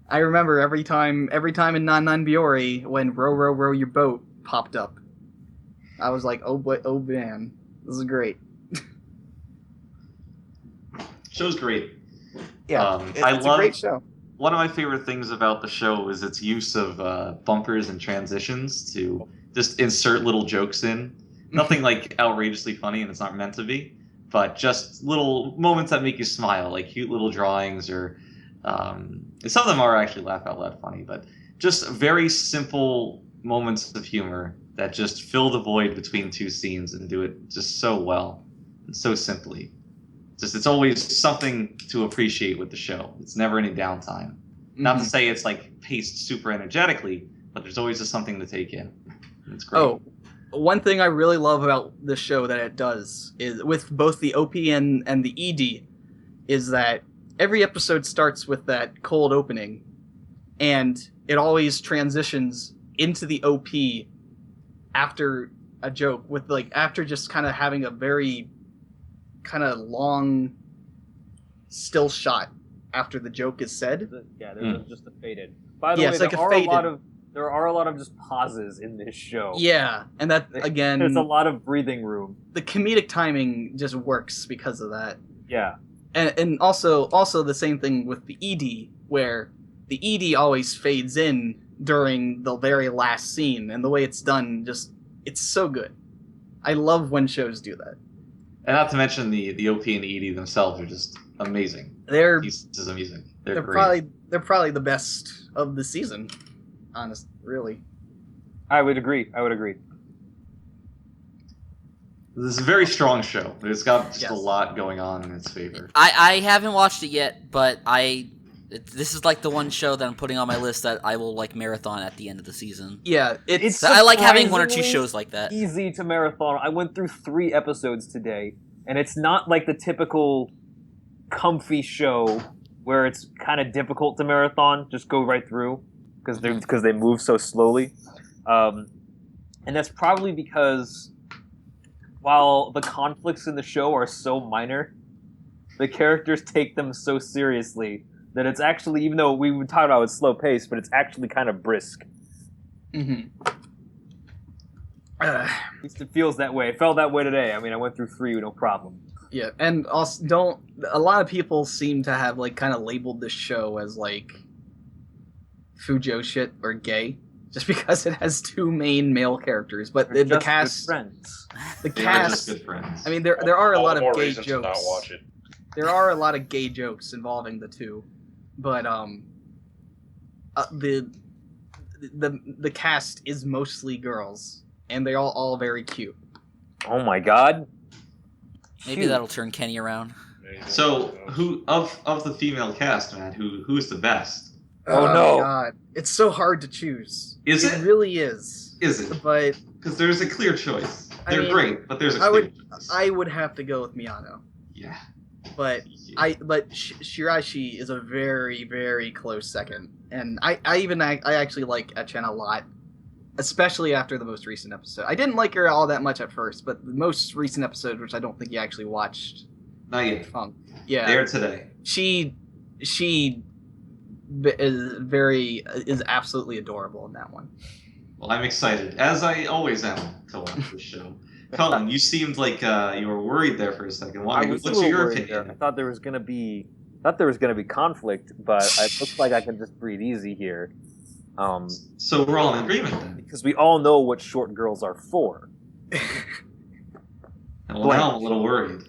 I remember every time in Nan-nan-Byorei when Row Row Row Your Boat popped up, I was like, oh boy, oh man, this is great. Show's great. Yeah, it's a great show. One of my favorite things about the show is its use of bumpers and transitions to just insert little jokes in. Nothing like outrageously funny, and it's not meant to be, but just little moments that make you smile, like cute little drawings, or some of them are actually laugh out loud funny, but just very simple moments of humor that just fill the void between two scenes and do it just so well and so simply. It's always something to appreciate with the show. It's never any downtime. Mm-hmm. Not to say it's like paced super energetically, but there's always just something to take in. It's great. Oh, one thing I really love about this show that it does is with both the OP and the ED is that every episode starts with that cold opening, and it always transitions into the OP after a joke after just kind of having a very kind of long still shot after the joke is said. Yeah, there's just a faded. By the way, there are there are a lot of just pauses in this show. Yeah, and that again, there's a lot of breathing room. The comedic timing just works because of that. Yeah, and also the same thing with the ED, where the ED always fades in during the very last scene, and the way it's done, it's so good. I love when shows do that. And not to mention the OP and the ED themselves are just amazing. They're pieces of music. They're great. probably the best of the season. Honest, really. I would agree. This is a very strong show. It's got just a lot going on in its favor. I haven't watched it yet, but this is like the one show that I'm putting on my list that I will like marathon at the end of the season. Yeah, it's I like having one or two shows like that. Easy to marathon. I went through 3 episodes today, and it's not like the typical comfy show where it's kind of difficult to marathon. Just go right through because they move so slowly, and that's probably because while the conflicts in the show are so minor, the characters take them so seriously that it's actually, even though we would talk about it's slow paced, but it's actually kind of brisk. Mm-hmm. At least it feels that way. It felt that way today. I mean, I went through 3 with no problem. Yeah, and also a lot of people seem to have like kind of labeled this show as like Fujo shit or gay, just because it has 2 main male characters. But the cast, friends. The cast, just good friends. I mean, there are a lot of gay jokes. To not watch it. There are a lot of gay jokes involving the 2, but the cast is mostly girls, and they're all very cute. Oh my god! Maybe that'll turn Kenny around. So, who of the female cast, man? Who's the best? Oh no! My god, it's so hard to choose. Is it? It really is. Is it? But because there's a clear choice. They're great, but there's a clear choice. I would have to go with Miyano. Yeah. But Shirashi is a very, very close second, and I actually like Echen a lot, especially after the most recent episode. I didn't like her all that much at first, but the most recent episode, which I don't think you actually watched, not yet. Yeah, there today. She is absolutely adorable in that one. Well, I'm excited, as I always am, to watch this show. Collin, you seemed like you were worried there for a second. What's your opinion? I thought there was gonna be conflict, but it looks like I can just breathe easy here. So we're all in agreement then, because we all know what short girls are for. Well, now I'm a little worried.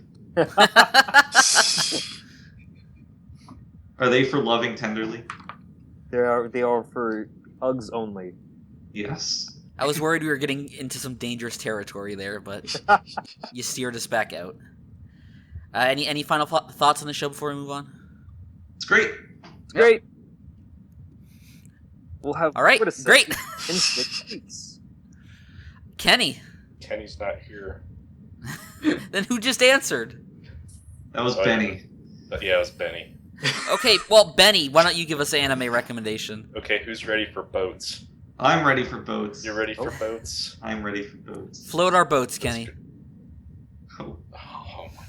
Are they for loving tenderly? They are for hugs only. Yes. I was worried we were getting into some dangerous territory there, but you steered us back out. Any final thoughts on the show before we move on? It's great. It's great. We'll have all right. Great. In 6 weeks. Kenny's not here. Then who just answered? That was Benny. Yeah, it was Benny. Okay, well, Benny, why don't you give us an anime recommendation? Okay, who's ready for boats? I'm ready for boats. You're ready for boats? I'm ready for boats. Float our boats, Kenny. Oh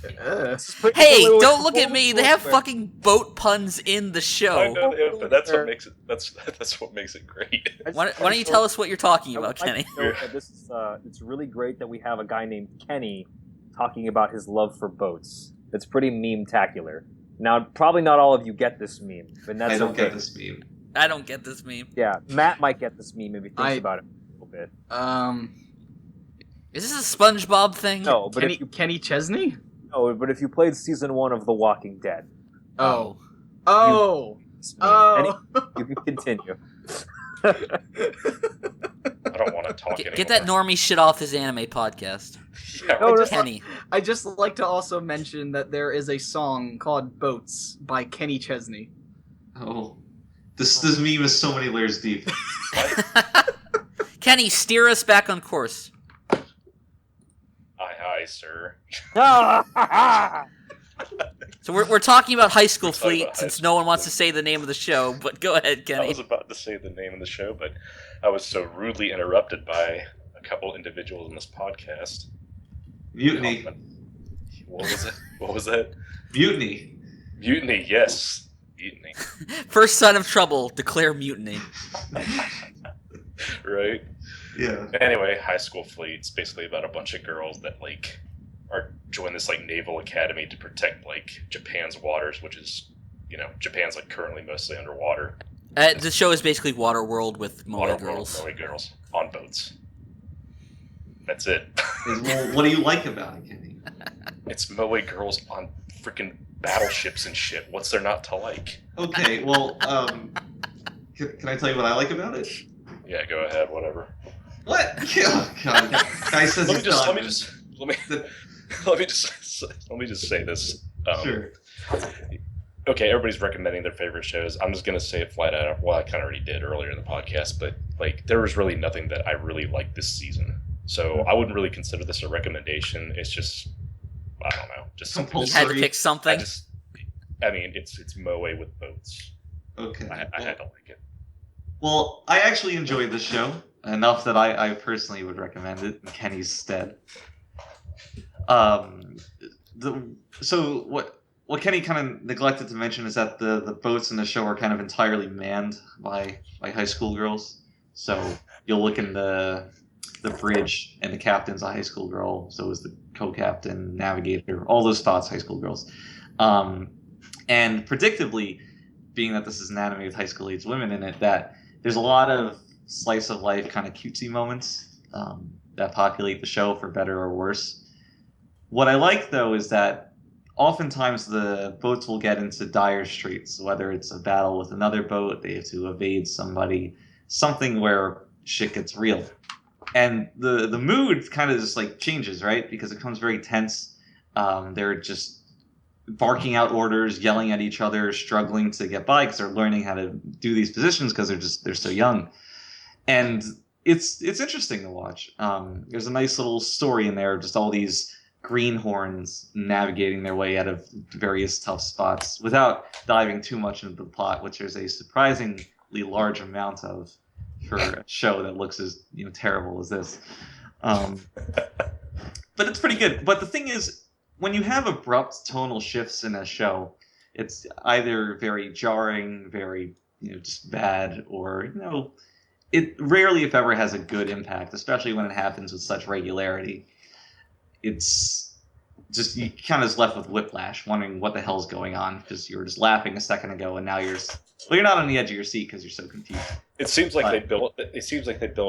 my god. Hey, don't look at me. They have fucking boat puns in the show. I know, but that's what makes it. That's what makes it great. Why don't you tell us what you're talking about, Kenny? It's really great that we have a guy named Kenny talking about his love for boats. It's pretty meme-tacular. Now, probably not all of you get this meme, but that's I don't get this meme. I don't get this meme. Yeah, Matt might get this meme if he thinks about it a little bit. Is this a SpongeBob thing? No, but Kenny Chesney? No, but if you played season 1 of The Walking Dead. Oh. You can continue. I don't want to talk anymore. Get that normie shit off his anime podcast. Yeah, Kenny. I just like to also mention that there is a song called Boats by Kenny Chesney. Oh. This meme is so many layers deep. Kenny, steer us back on course. Aye, sir. So we're talking about High School Fleet since no one wants to say the name of the show, but go ahead, Kenny. I was about to say the name of the show, but I was so rudely interrupted by a couple individuals in this podcast. Mutiny. What was that? Mutiny. Mutiny, yes. Mutiny. First sign of trouble, declare mutiny. Right? Yeah. Anyway, High School Fleet. It's basically about a bunch of girls that like are join this like naval academy to protect like Japan's waters, which is Japan's like currently mostly underwater. The show is basically Waterworld with Moe girls. Moe girls on boats. That's it. Well, what do you like about it, Kenny? It's Moe girls on freaking battleships and shit. What's there not to like? Okay, well, can I tell you what I like about it? Yeah, go ahead. Whatever. What? Oh, God. Guy says let me just say this. Sure. Okay, everybody's recommending their favorite shows. I'm just gonna say it flat out. Well, I kind of already did earlier in the podcast, but like there was really nothing that I really liked this season. So I wouldn't really consider this a recommendation. It's just I don't know, just something. You had to pick something. I mean, it's Moe with boats. Okay. I had to like it. Well, I actually enjoyed the show enough that I personally would recommend it in Kenny's stead. So what Kenny kind of neglected to mention is that the boats in the show are kind of entirely manned by high school girls. So you'll look in the bridge, and the captain's a high school girl. So is the co-captain, navigator, all those spots, high school girls. And predictably, being that this is an anime with high school age women in it, that there's a lot of slice of life kind of cutesy moments that populate the show for better or worse. What I like, though, is that oftentimes the boats will get into dire straits, whether it's a battle with another boat, they have to evade somebody, something where shit gets real. And the mood kind of just like changes, right? Because it becomes very tense. They're just barking out orders, yelling at each other, struggling to get by because they're learning how to do these positions because they're so young. And it's interesting to watch. There's a nice little story in there, just all these greenhorns navigating their way out of various tough spots without diving too much into the plot, which there's a surprisingly large amount of for a show that looks as terrible as this. But it's pretty good. But the thing is, when you have abrupt tonal shifts in a show, it's either very jarring, very just bad, or it rarely, if ever, has a good impact, especially when it happens with such regularity. It's just, you kind of is left with whiplash, wondering what the hell's going on, because you were just laughing a second ago, and now you're not on the edge of your seat because you're so confused. It seems like they build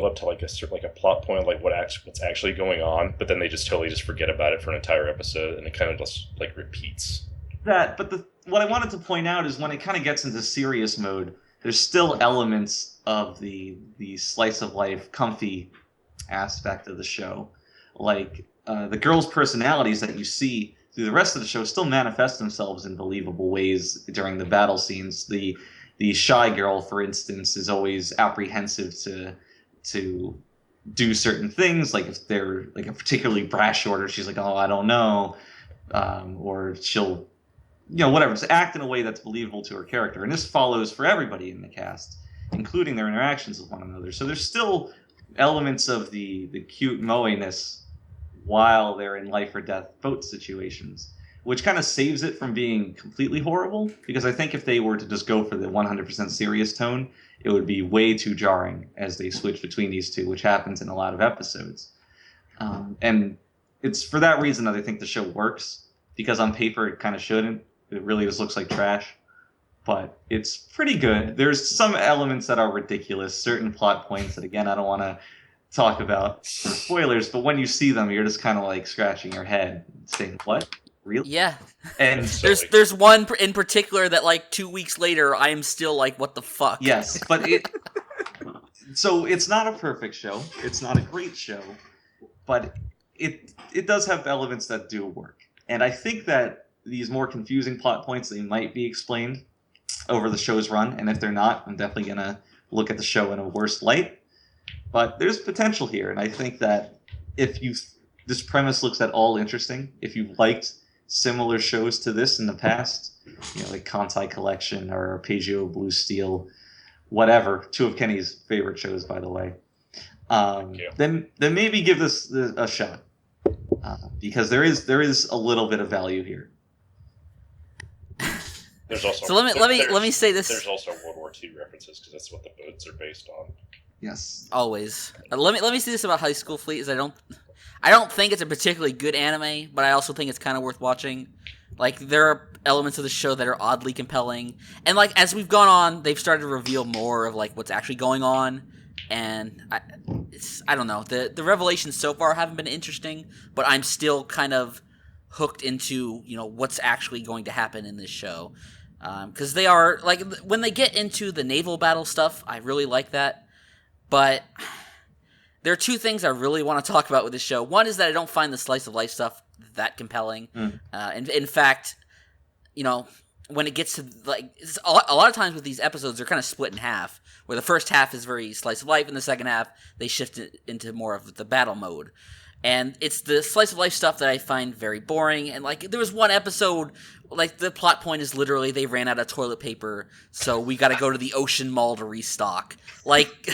up to like a plot point, like what's actually going on, but then they just totally just forget about it for an entire episode, and it kind of just like repeats. But what I wanted to point out is when it kind of gets into serious mode, there's still elements of the slice of life, comfy aspect of the show, like the girls' personalities that you see through the rest of the show still manifest themselves in believable ways during the battle scenes. The shy girl, for instance, is always apprehensive to do certain things. Like if they're like a particularly brash order, she's like, "Oh, I don't know," or she'll, whatever, just act in a way that's believable to her character. And this follows for everybody in the cast, including their interactions with one another. So there's still elements of the cute moe-ness while they're in life or death boat situations, which kind of saves it from being completely horrible, because I think if they were to just go for the 100% serious tone, it would be way too jarring as they switch between these two, which happens in a lot of episodes. And it's for that reason that I think the show works, because on paper it kind of shouldn't. It really just looks like trash. But it's pretty good. There's some elements that are ridiculous, certain plot points that, again, I don't want to talk about for spoilers, but when you see them, you're just kind of like scratching your head saying, what? Really? Yeah. And there's one in particular that like 2 weeks later I am still like, what the fuck? Yes, but so it's not a perfect show. It's not a great show, but it does have elements that do work. And I think that these more confusing plot points, they might be explained over the show's run, and if they're not, I'm definitely gonna look at the show in a worse light. But there's potential here, and I think that if this premise looks at all interesting, if you've liked similar shows to this in the past, like Kantai Collection or Arpeggio Blue Steel, whatever, two of Kenny's favorite shows, by the way, then maybe give this a shot, because there is a little bit of value here. There's also let me say this. There's also World War II references because that's what the boats are based on. Yes. Always. Let me see this about High School Fleet. I don't think it's a particularly good anime, but I also think it's kind of worth watching. Like, there are elements of the show that are oddly compelling, and like as we've gone on, they've started to reveal more of like what's actually going on. And I don't know. The revelations so far haven't been interesting, but I'm still kind of hooked into what's actually going to happen in this show. Because they are like when they get into the naval battle stuff, I really like that. But there are two things I really want to talk about with this show. One is that I don't find the slice of life stuff that compelling. In fact, when it gets to like a lot of times with these episodes, they're kind of split in half. Where the first half is very slice of life, and the second half they shift it into more of the battle mode. And it's the slice of life stuff that I find very boring. And like there was one episode, like the plot point is literally they ran out of toilet paper, so we got to go to the ocean mall to restock. Like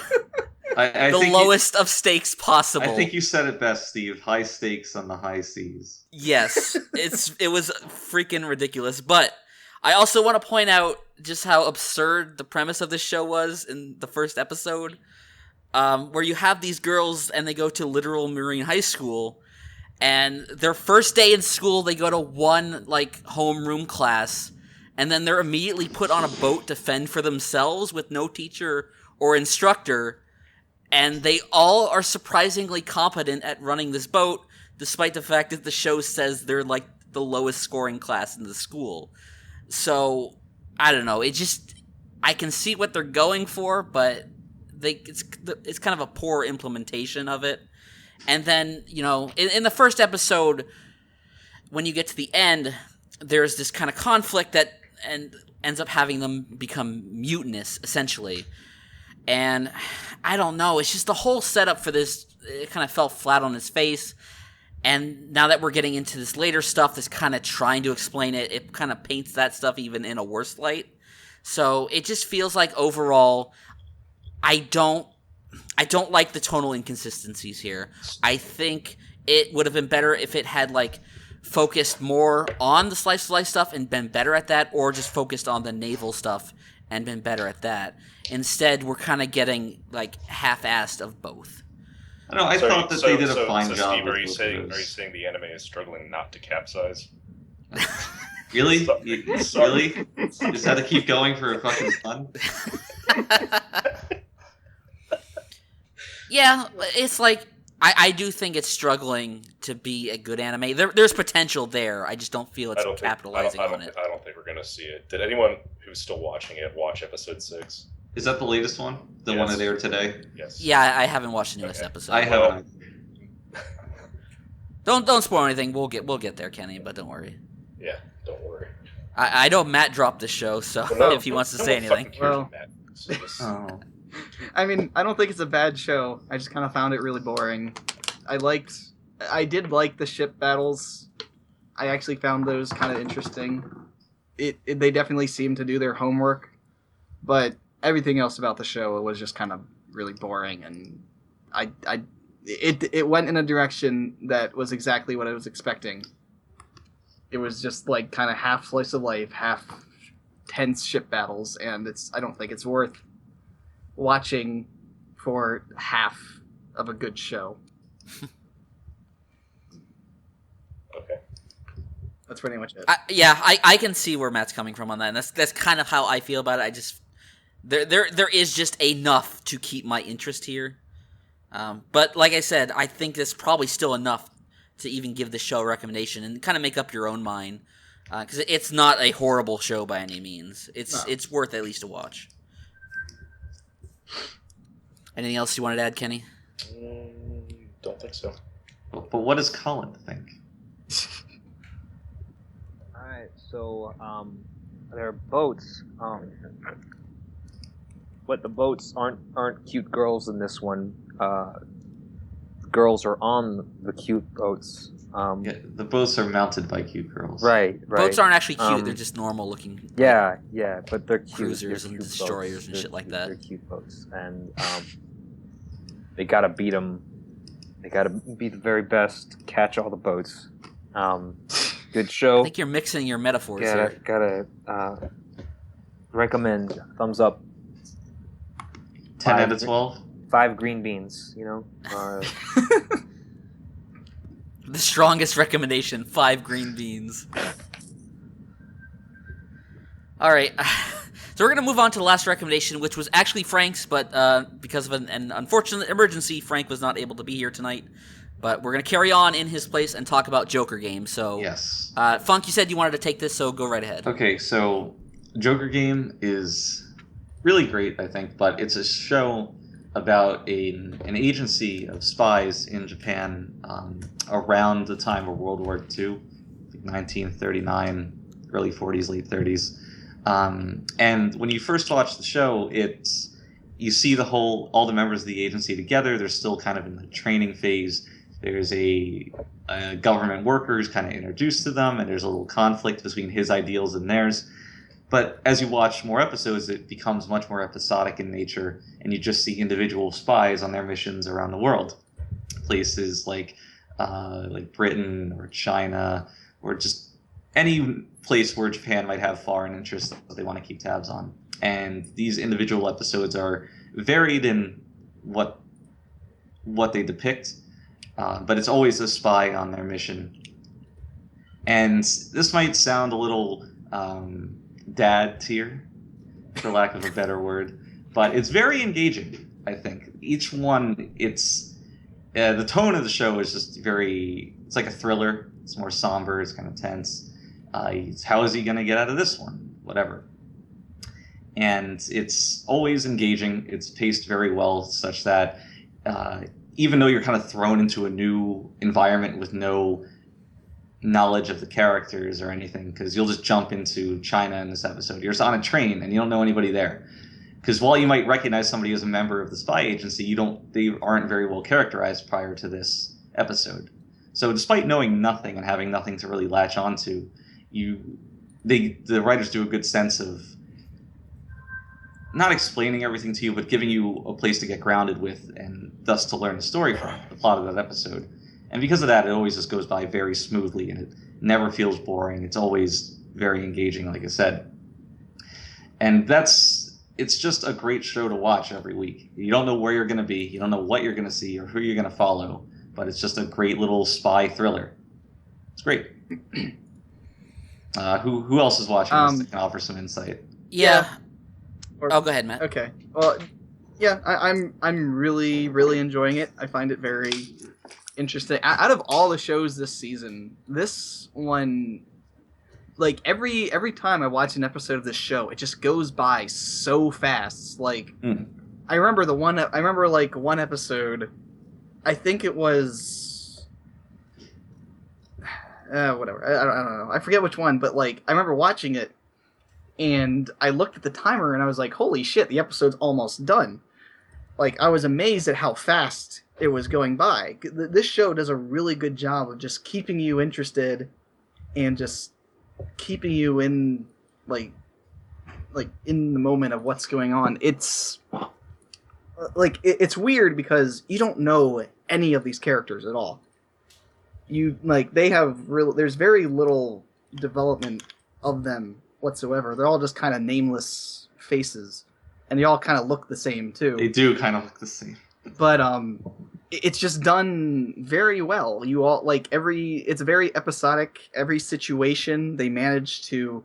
I the think lowest of stakes possible. I think you said it best, Steve. High stakes on the high seas. Yes, it was freaking ridiculous. But I also want to point out just how absurd the premise of this show was in the first episode, where you have these girls and they go to literal Marine high school, and their first day in school they go to one like homeroom class, and then they're immediately put on a boat to fend for themselves with no teacher or instructor, and they all are surprisingly competent at running this boat, despite the fact that the show says they're like the lowest scoring class in the school. So, I don't know. I can see what they're going for, but it's kind of a poor implementation of it. And then, in the first episode, when you get to the end, there's this kind of conflict that ends up having them become mutinous, essentially. And I don't know. It's just the whole setup for this, it kind of fell flat on its face. And now that we're getting into this later stuff that's kind of trying to explain it, it kind of paints that stuff even in a worse light. So it just feels like overall, I don't like the tonal inconsistencies here. I think it would have been better if it had like focused more on the slice of life stuff and been better at that, or just focused on the naval stuff and been better at that. Instead, we're kind of getting like half-assed of both. I don't know. I thought that they did a fine job. Steve, are you saying the anime is struggling not to capsize? Really? Really? Just had to keep going for a fucking fun? Yeah, it's like I do think it's struggling to be a good anime. There's potential there. I just don't feel it's capitalizing on it. I don't think we're gonna see it. Did anyone who's still watching it watch episode 6? Is that the latest one? The one that aired today? Yes. Yeah, I haven't watched the newest episode. I haven't. Don't spoil anything. We'll get there, Kenny. But don't worry. Yeah, don't worry. I know Matt dropped the show, so if he wants to say anything. Well, I mean, I don't think it's a bad show. I just kind of found it really boring. I did like the ship battles. I actually found those kind of interesting. They definitely seemed to do their homework, but everything else about the show was just kind of really boring, and it went in a direction that was exactly what I was expecting. It was just like kind of half slice of life, half tense ship battles, and I don't think it's worth watching for half of a good show. Okay. That's pretty much it. I can see where Matt's coming from on that, and that's kind of how I feel about it. I just there is just enough to keep my interest here. But like I said, I think that's probably still enough to even give the show a recommendation and kind of make up your own mind. Because it's not a horrible show by any means. It's worth at least a watch. Anything else you wanted to add, Kenny? Don't think so. But what does Collin think? Alright, so there are boats. But the boats aren't cute girls in this one. Girls are on the cute boats. Yeah, the boats are mounted by cute girls. Right. Boats aren't actually cute; they're just normal looking. Yeah, but they're cute. Cruisers they're and cute destroyers boats. and shit like that. They're cute boats, and they gotta beat them. They gotta be the very best, catch all the boats. Good show. I think you're mixing your metaphors here. Gotta recommend. Thumbs up. 10 out of 12? 5 green beans, you know? The strongest recommendation, 5 green beans. All right. So we're going to move on to the last recommendation, which was actually Frank's, but because of an unfortunate emergency, Frank was not able to be here tonight. But we're going to carry on in his place and talk about Joker Game. So, yes. Funk, you said you wanted to take this, so go right ahead. Okay, so Joker Game is really great, I think, but it's a show about an agency of spies in Japan around the time of World War II, 1939, early 40s, late 30s. And when you first watch the show, you see all the members of the agency together. They're still kind of in the training phase. There's a government worker who's kind of introduced to them, and there's a little conflict between his ideals and theirs. But as you watch more episodes, it becomes much more episodic in nature, and you just see individual spies on their missions around the world. Places like Britain or China, or just any place where Japan might have foreign interests that they want to keep tabs on. And these individual episodes are varied in what they depict, but it's always a spy on their mission. And this might sound a little dad tier, for lack of a better word, but it's very engaging, I think. Each one, the tone of the show is just it's like a thriller. It's more somber, it's kind of tense. How is he going to get out of this one? Whatever. And it's always engaging. It's paced very well, such that even though you're kind of thrown into a new environment with no knowledge of the characters or anything, because you'll just jump into China in this episode. You're just on a train and you don't know anybody there. Because while you might recognize somebody as a member of the spy agency, they aren't very well characterized prior to this episode. So despite knowing nothing and having nothing to really latch onto, the writers do a good sense of not explaining everything to you, but giving you a place to get grounded with and thus to learn the story from, the plot of that episode. And because of that, it always just goes by very smoothly, and it never feels boring. It's always very engaging, like I said. And it's just a great show to watch every week. You don't know where you're going to be, you don't know what you're going to see or who you're going to follow, but it's just a great little spy thriller. It's great. Who else is watching this that can offer some insight? Yeah. Go ahead, Matt. Okay. Well, yeah, I'm really, really enjoying it. I find it very interesting. Out of all the shows this season, this one, like every time I watch an episode of this show, it just goes by so fast. Like I remember one episode. I think it was whatever. I don't know. I forget which one, but like I remember watching it, and I looked at the timer and I was like, "Holy shit! The episode's almost done." Like I was amazed at how fast it was going by. This show does a really good job of just keeping you interested and just keeping you in like in the moment of what's going on. It's like it's weird because you don't know any of these characters at all. There's very little development of them whatsoever. They're all just kind of nameless faces, and they all kind of look the same too. They do kind of look the same. But it's just done very well. It's very episodic. Every situation they manage to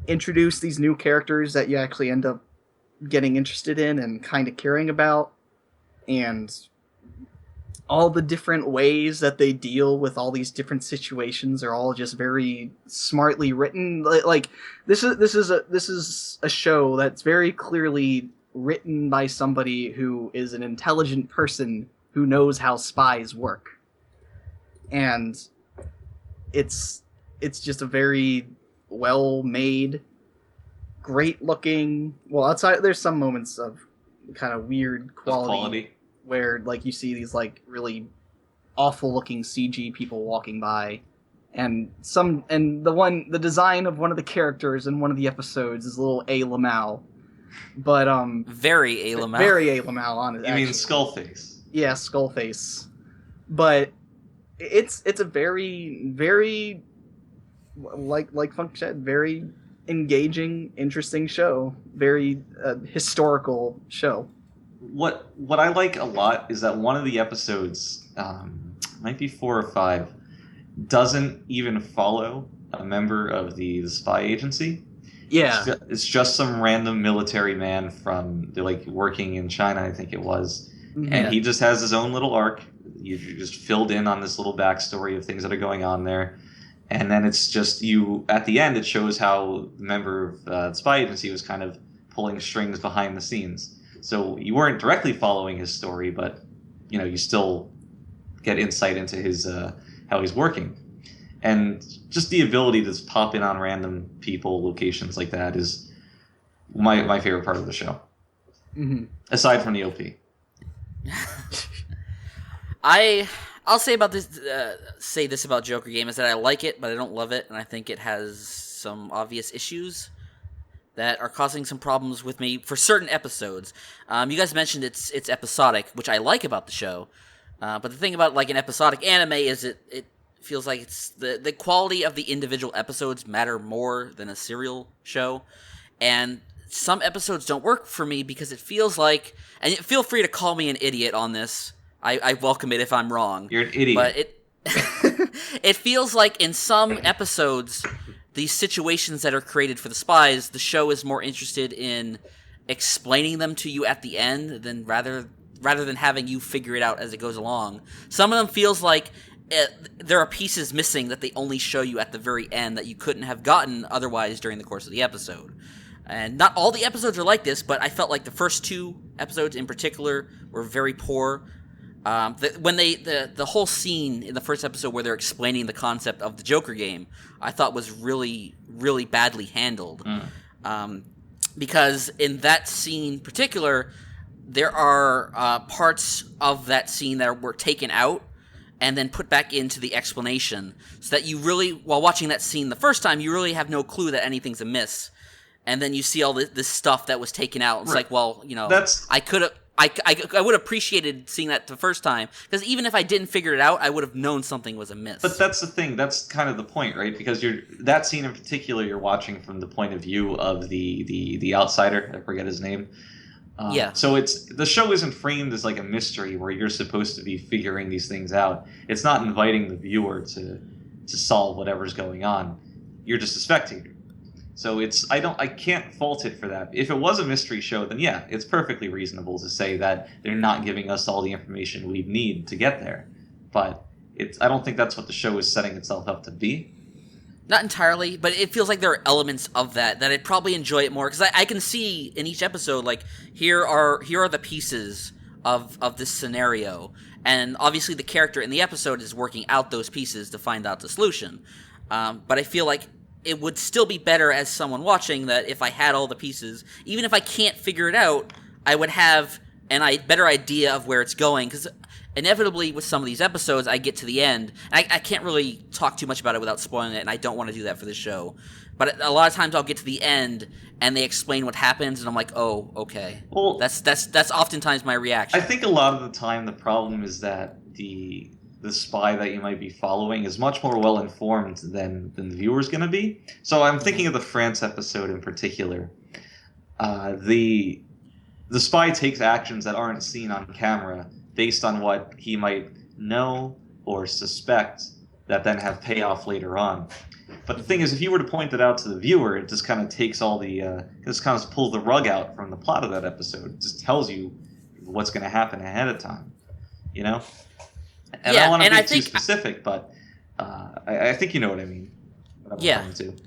introduce these new characters that you actually end up getting interested in and kind of caring about, and all the different ways that they deal with all these different situations are all just very smartly written. Like this is a show that's very clearly written by somebody who is an intelligent person who knows how spies work, and it's just a very well made, great looking. Well, outside there's some moments of kind of weird quality where like you see these like really awful looking CG people walking by, and the design of one of the characters in one of the episodes is a little A. Lamau. But very A. Lamau. Very A. Lamau on it. You mean Skullface? Yeah, Skullface. But it's a very, very like Funk said, very engaging, interesting show. Very historical show. what I like a lot is that one of the episodes, might be 4 or 5, doesn't even follow a member of the spy agency. Yeah. It's just some random military man from working in China, I think it was, and he just has his own little arc. You just filled in on this little backstory of things that are going on there, and then it's just you. At the end, it shows how the member of the spy agency was kind of pulling strings behind the scenes. So you weren't directly following his story, but you still get insight into his how he's working. And just the ability to just pop in on random people, locations like that is my favorite part of the show. Mm-hmm. Aside from the OP. I'll say about this. Say this about Joker Game is that I like it, but I don't love it, and I think it has some obvious issues that are causing some problems with me for certain episodes. You guys mentioned it's episodic, which I like about the show. But the thing about an episodic anime is it feels like it's the quality of the individual episodes matter more than a serial show. And some episodes don't work for me because it feels like, and feel free to call me an idiot on this. I welcome it if I'm wrong. You're an idiot. But it feels like in some episodes, these situations that are created for the spies, the show is more interested in explaining them to you at the end than rather than having you figure it out as it goes along. Some of them feels like there are pieces missing that they only show you at the very end that you couldn't have gotten otherwise during the course of the episode. And not all the episodes are like this, but I felt like the first 2 episodes in particular were very poor. The whole scene in the first episode where they're explaining the concept of the Joker game, I thought was really, really badly handled. Because in that scene in particular, there are parts of that scene that were taken out and then put back into the explanation, so that you really, while watching that scene the first time, you really have no clue that anything's amiss. And then you see all this stuff that was taken out. It's like, well, I could have... I would have appreciated seeing that the first time, because even if I didn't figure it out, I would have known something was amiss. But that's the thing. That's kind of the point, right? Because that scene in particular, you're watching from the point of view of the outsider. I forget his name. Yeah. So the show isn't framed as like a mystery where you're supposed to be figuring these things out. It's not inviting the viewer to solve whatever's going on. You're just a spectator. So I can't fault it for that. If it was a mystery show, then yeah, it's perfectly reasonable to say that they're not giving us all the information we need to get there. But I don't think that's what the show is setting itself up to be. Not entirely, but it feels like there are elements of that I'd probably enjoy it more, because I can see in each episode, here are the pieces of this scenario, and obviously the character in the episode is working out those pieces to find out the solution. But I feel like it would still be better as someone watching that if I had all the pieces, even if I can't figure it out, I would have a better idea of where it's going, because inevitably with some of these episodes, I get to the end, and I can't really talk too much about it without spoiling it, and I don't want to do that for this show. But a lot of times I'll get to the end, and they explain what happens, and I'm like, oh, okay. Well, that's oftentimes my reaction. I think a lot of the time the problem is that the spy that you might be following is much more well-informed than the viewer's going to be. So I'm thinking of the France episode in particular. The spy takes actions that aren't seen on camera based on what he might know or suspect that then have payoff later on. But the thing is, if you were to point it out to the viewer, it just kind of takes all just kind of pulls the rug out from the plot of that episode. It just tells you what's going to happen ahead of time, And I don't want to be too specific, but I think you know what I mean. What I'm referring to.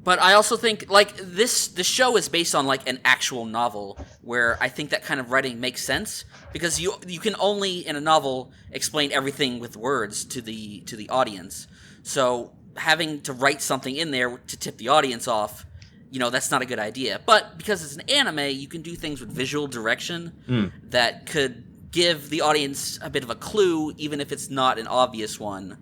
But I also think, the show is based on, an actual novel, where I think that kind of writing makes sense, because you can only, in a novel, explain everything with words to the audience. So having to write something in there to tip the audience off, that's not a good idea. But because it's an anime, you can do things with visual direction that could give the audience a bit of a clue, even if it's not an obvious one.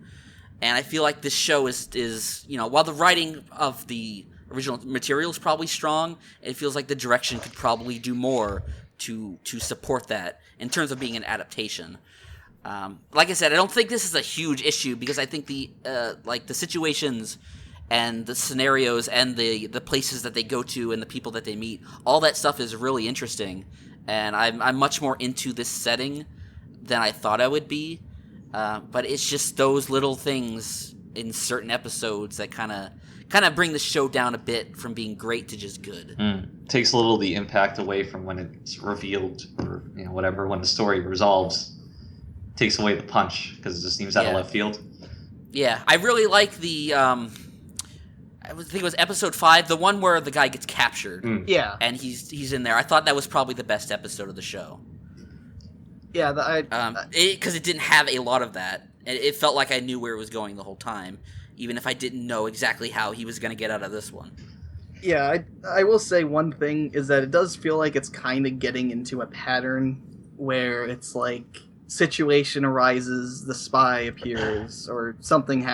And I feel like this show is while the writing of the original material is probably strong, it feels like the direction could probably do more to support that in terms of being an adaptation. Like I said, I don't think this is a huge issue, because I think the situations and the scenarios and the places that they go to and the people that they meet. All that stuff is really interesting, and I'm much more into this setting than I thought I would be. But it's just those little things in certain episodes that kind of bring the show down a bit from being great to just good. Takes a little the impact away from when it's revealed, or whatever, when the story resolves. Takes away the punch because it just seems out of left field. Yeah, I really like the I think it was episode 5, the one where the guy gets captured. Yeah, and he's in there. I thought that was probably the best episode of the show. Yeah, because it didn't have a lot of that. It felt like I knew where it was going the whole time, even if I didn't know exactly how he was going to get out of this one. Yeah, I will say one thing is that it does feel like it's kind of getting into a pattern where it's like situation arises, the spy appears, or something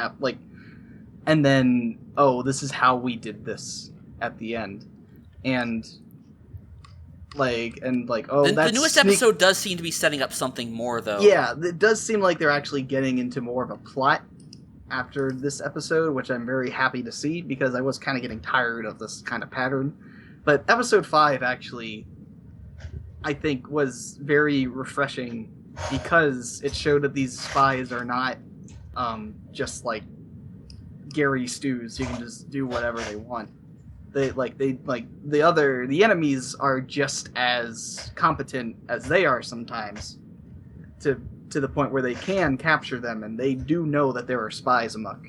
and then, oh, this is how we did this at the end. And the newest episode does seem to be setting up something more, though. Yeah, it does seem like they're actually getting into more of a plot after this episode, which I'm very happy to see, because I was kind of getting tired of this kind of pattern. But episode 5 actually, I think, was very refreshing, because it showed that these spies are not just like Gary Stews who can just do whatever they want. The enemies are just as competent as they are sometimes, to the point where they can capture them, and they do know that there are spies amok.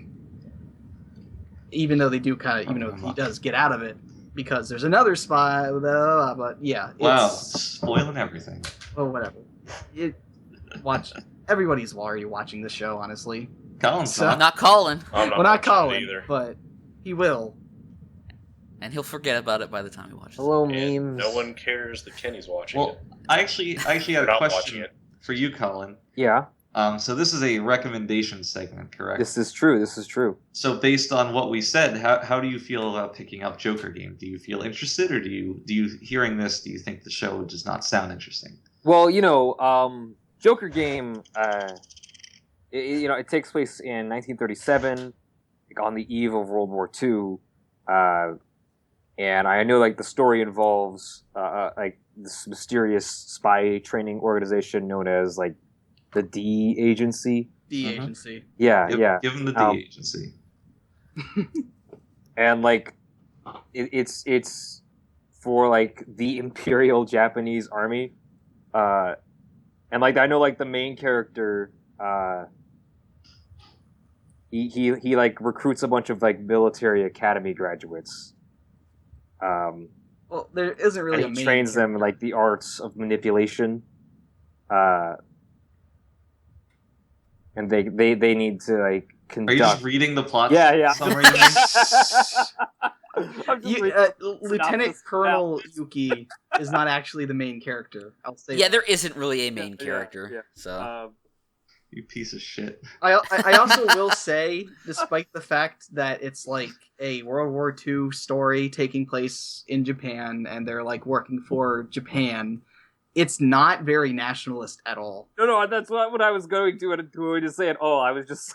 Even though he does get out of it, because there's another spy, but yeah. Wow, spoiling everything. Well, whatever. Everybody's already watching the show, honestly. Colin's not Collin. Not Collin either, but he will. And he'll forget about it by the time he watches Hello, it. And no one cares that Kenny's watching it. I actually had a question for you, Collin. Yeah. So this is a recommendation segment, correct? This is true. So based on what we said, how do you feel about picking up Joker Game? Do you feel interested, or do you hearing this, do you think the show does not sound interesting? Well, Joker Game, it takes place in 1937, on the eve of World War II, and I know the story involves this mysterious spy training organization known as the D Agency. D Agency. Yeah. Give them the D Agency. And it's for the Imperial Japanese Army, and I know the main character, he recruits a bunch of military academy graduates. Well, there isn't really. And he trains them in the arts of manipulation, and they need to conduct. Are you just reading the plot? Yeah. Summary? Lieutenant Colonel Yuki is not actually the main character. I'll say. Yeah, there isn't really a main character. Yeah. So. You piece of shit. I also will say, despite the fact that it's a World War II story taking place in Japan, and they're working for Japan, it's not very nationalist at all. No, that's what I was going to say at all. I was just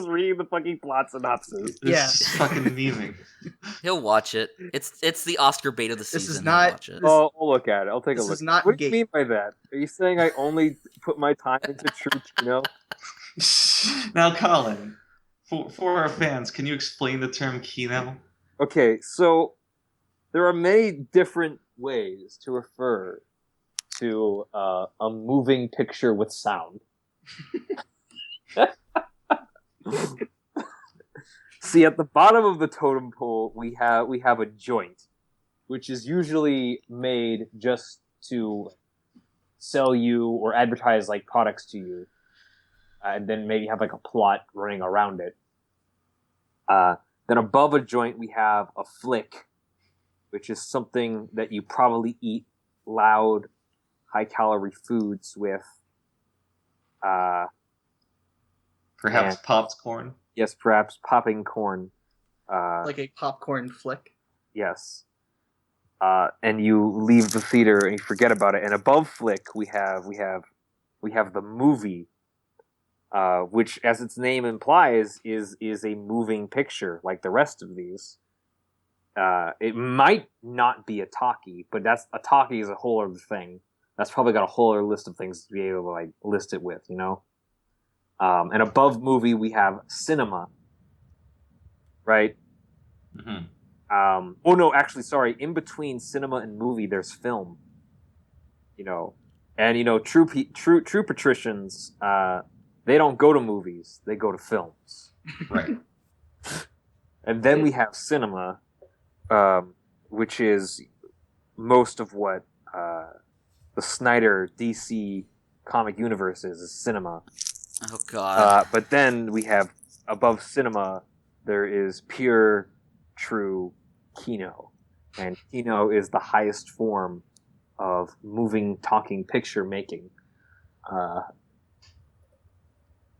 reading the fucking plot synopsis. It's fucking memeing. He'll watch it. It's the Oscar bait of the season. This is not. Watch it. I'll look at it. I'll take a look. This is not. What do you mean by that? Are you saying I only put my time into true Kino? Now, Collin, for our fans, can you explain the term Kino? Okay, so there are many different ways to refer to a moving picture with sound. See, at the bottom of the totem pole, we have a joint, which is usually made just to sell you or advertise products to you, and then maybe have a plot running around it. Then above a joint, we have a flick, which is something that you probably eat loud, high-calorie foods with. Perhaps popcorn? Yes, perhaps popping corn. Like a popcorn flick? Yes. And you leave the theater and you forget about it. And above flick, we have the movie, which, as its name implies, is a moving picture like the rest of these. It might not be a talkie, but a talkie is a whole other thing. That's probably got a whole other list of things to be able to like list it with, you know. And above movie we have cinema, right? Mm-hmm. Oh no, actually, sorry. In between cinema and movie, there's film. You know, and you know, true patricians, they don't go to movies; they go to films. Right. And then we have cinema, which is most of what the Snyder DC comic universe is cinema. Oh God! But then we have above cinema, there is pure, true Kino, and Kino is the highest form of moving, talking picture making.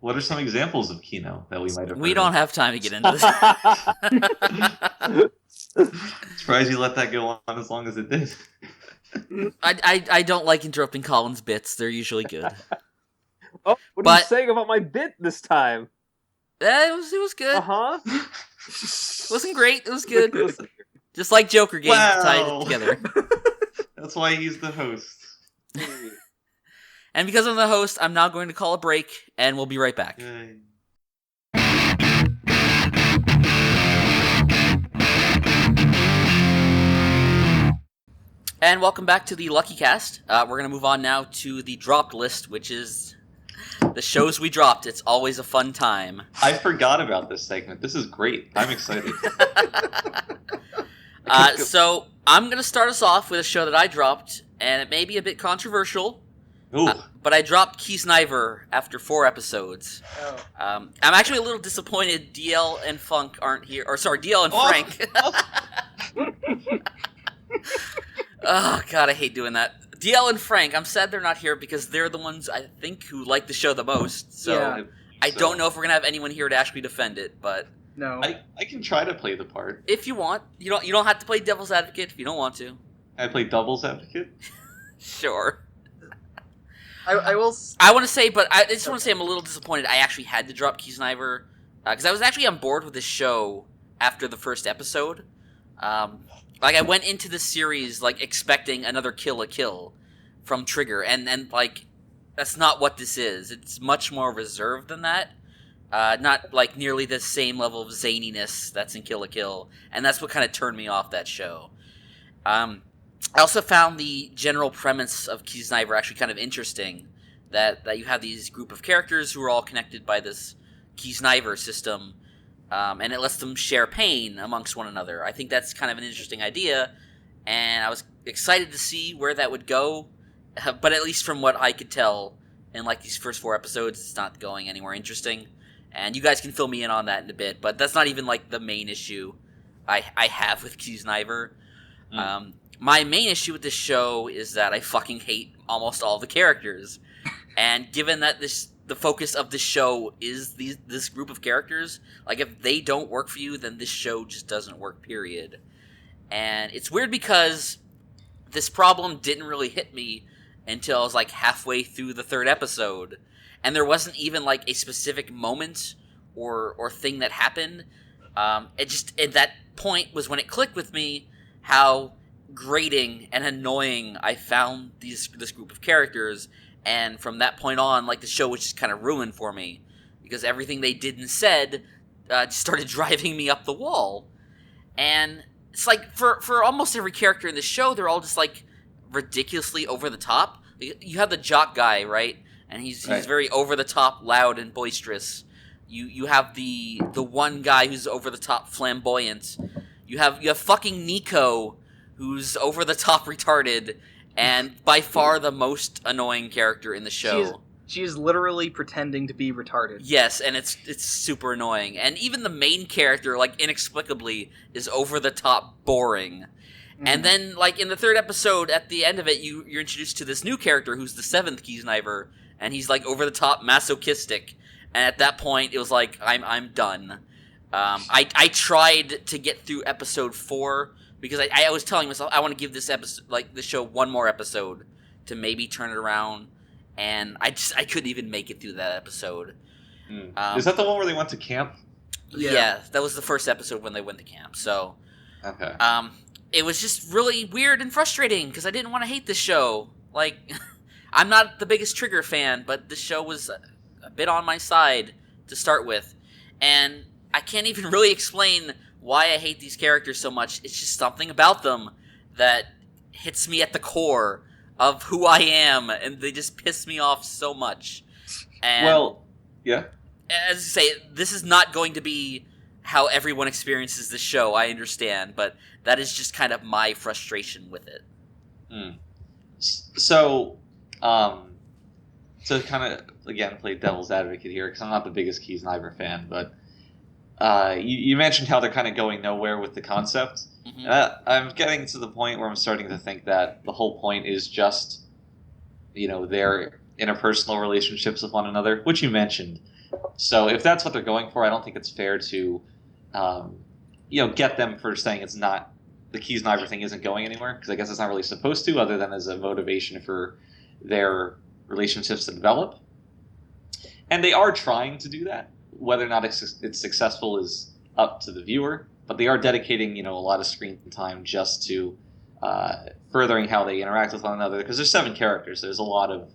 What are some examples of Kino that we might have? We don't have time to get into this. Surprised you let that go on as long as it did. I don't like interrupting Collin's bits. They're usually good. Oh, what are you saying about my bit this time? It was good. Uh-huh. It wasn't great. It was good. Just like Joker game, tied it together. That's why he's the host. And because I'm the host, I'm now going to call a break, and we'll be right back. Yay. And welcome back to the Luckycast. We're going to move on now to the dropped list, which is the shows we dropped. It's always a fun time. I forgot about this segment. This is great. I'm excited. So I'm going to start us off with a show that I dropped, and it may be a bit controversial. Ooh. But I dropped Kiznaiver after 4 episodes. Oh. I'm actually a little disappointed DL and Funk aren't here. Or sorry, DL and Frank. Oh God, I hate doing that. DL and Frank, I'm sad they're not here because they're the ones I think who like the show the most. So Yeah. I don't know if we're gonna have anyone here to actually defend it, but No. I can try to play the part. if you want, you don't have to play devil's advocate if you don't want to. I play Devil's Advocate. Sure. I will. I want to say, but I just want to say I'm a little disappointed. I actually had to drop Kiznaiver because I was actually on board with this show after the first episode. Like I went into the series like expecting another Kill la Kill from Trigger, and like that's not what this is. It's much more reserved than that. Not like nearly the same level of zaniness that's in Kill la Kill, and that's what kind of turned me off that show. I also found the general premise of Kiznaiver actually kind of interesting, that you have these group of characters who are all connected by this Kiznaiver system, and it lets them share pain amongst one another. I think that's kind of an interesting idea, and I was excited to see where that would go, but at least from what I could tell in like these first 4 episodes, it's not going anywhere interesting, and you guys can fill me in on that in a bit, but that's not even like the main issue I have with Kiznaiver. My main issue with this show is that I fucking hate almost all the characters. And given that the focus of this show is this group of characters, like if they don't work for you, then this show just doesn't work, period. And it's weird because this problem didn't really hit me until I was like halfway through the 3rd episode. And there wasn't even like a specific moment or thing that happened. It just, at that point was when it clicked with me how grating and annoying I found this group of characters, and from that point on, like the show was just kind of ruined for me because everything they did and said just started driving me up the wall. And it's like for almost every character in the show, they're all just like ridiculously over the top. You have the jock guy, right? And he's very over the top, loud and boisterous. You have the one guy who's over the top, flamboyant. You have fucking Nico, who's over the top retarded, and by far the most annoying character in the show. She is literally pretending to be retarded. Yes, and it's super annoying. And even the main character, like, inexplicably, is over the top boring. Mm-hmm. And then, like, in the 3rd episode, at the end of it, you're introduced to this new character who's the 7th Kiznaiver, and he's, like, over the top masochistic. And at that point, it was like, I'm done. I tried to get through episode 4, because I was telling myself I want to give this episode, like the show, one more episode to maybe turn it around, and I couldn't even make it through that episode. Is that the one where they went to camp? Yeah, that was the first episode when they went to camp. So, okay. It was just really weird and frustrating because I didn't want to hate this show. Like, I'm not the biggest Trigger fan, but this show was a bit on my side to start with, and I can't even really explain why I hate these characters so much. It's just something about them that hits me at the core of who I am, and they just piss me off so much. And well, yeah. As I say, this is not going to be how everyone experiences the show, I understand, but that is just kind of my frustration with it. So, to kind of, again, play devil's advocate here, because I'm not the biggest Kiznaiver fan, but you mentioned how they're kind of going nowhere with the concept. Mm-hmm. I'm getting to the point where I'm starting to think that the whole point is just, their interpersonal relationships with one another, which you mentioned. So if that's what they're going for, I don't think it's fair to, get them for saying it's not, the Kiznaiver thing isn't going anywhere, because I guess it's not really supposed to, other than as a motivation for their relationships to develop. And they are trying to do that. Whether or not it's successful is up to the viewer, but they are dedicating, a lot of screen time just to furthering how they interact with one another, because there's 7 characters. There's a lot of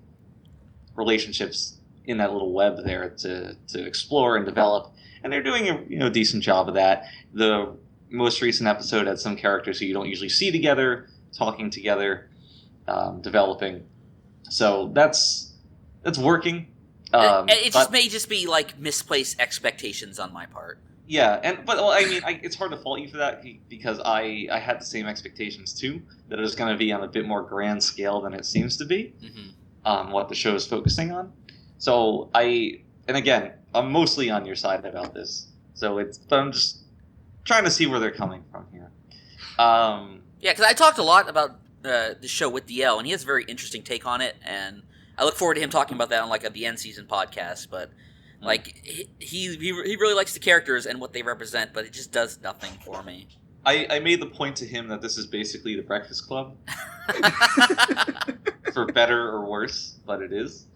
relationships in that little web there to explore and develop, and they're doing a decent job of that. The most recent episode had some characters who you don't usually see together, talking together, developing. So that's working. It just may just be like misplaced expectations on my part. Yeah, it's hard to fault you for that, because I had the same expectations too, that it was going to be on a bit more grand scale than it seems to be. Mm-hmm. What the show is focusing on. So I'm mostly on your side about this. But I'm just trying to see where they're coming from here. Yeah, because I talked a lot about the show with DL, and he has a very interesting take on it, and I look forward to him talking about that on the end season podcast. But he really likes the characters and what they represent, but it just does nothing for me. I made the point to him that this is basically the Breakfast Club, for better or worse, but it is.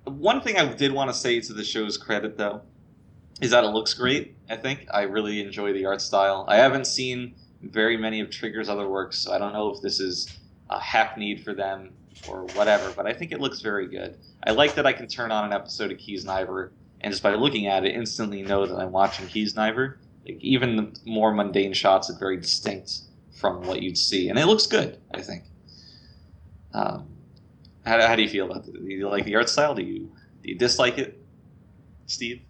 One thing I did want to say to the show's credit, though, is that it looks great. I think I really enjoy the art style. I haven't seen very many of Trigger's other works, so I don't know if this is a hackneyed for them or whatever, but I think it looks very good. I like that I can turn on an episode of Kiznaiver and just by looking at it instantly know that I'm watching Kiznaiver. Even the more mundane shots are very distinct from what you'd see, and it looks good, I think. How do you feel about it? Do you like the art style? Do you dislike it, Steve?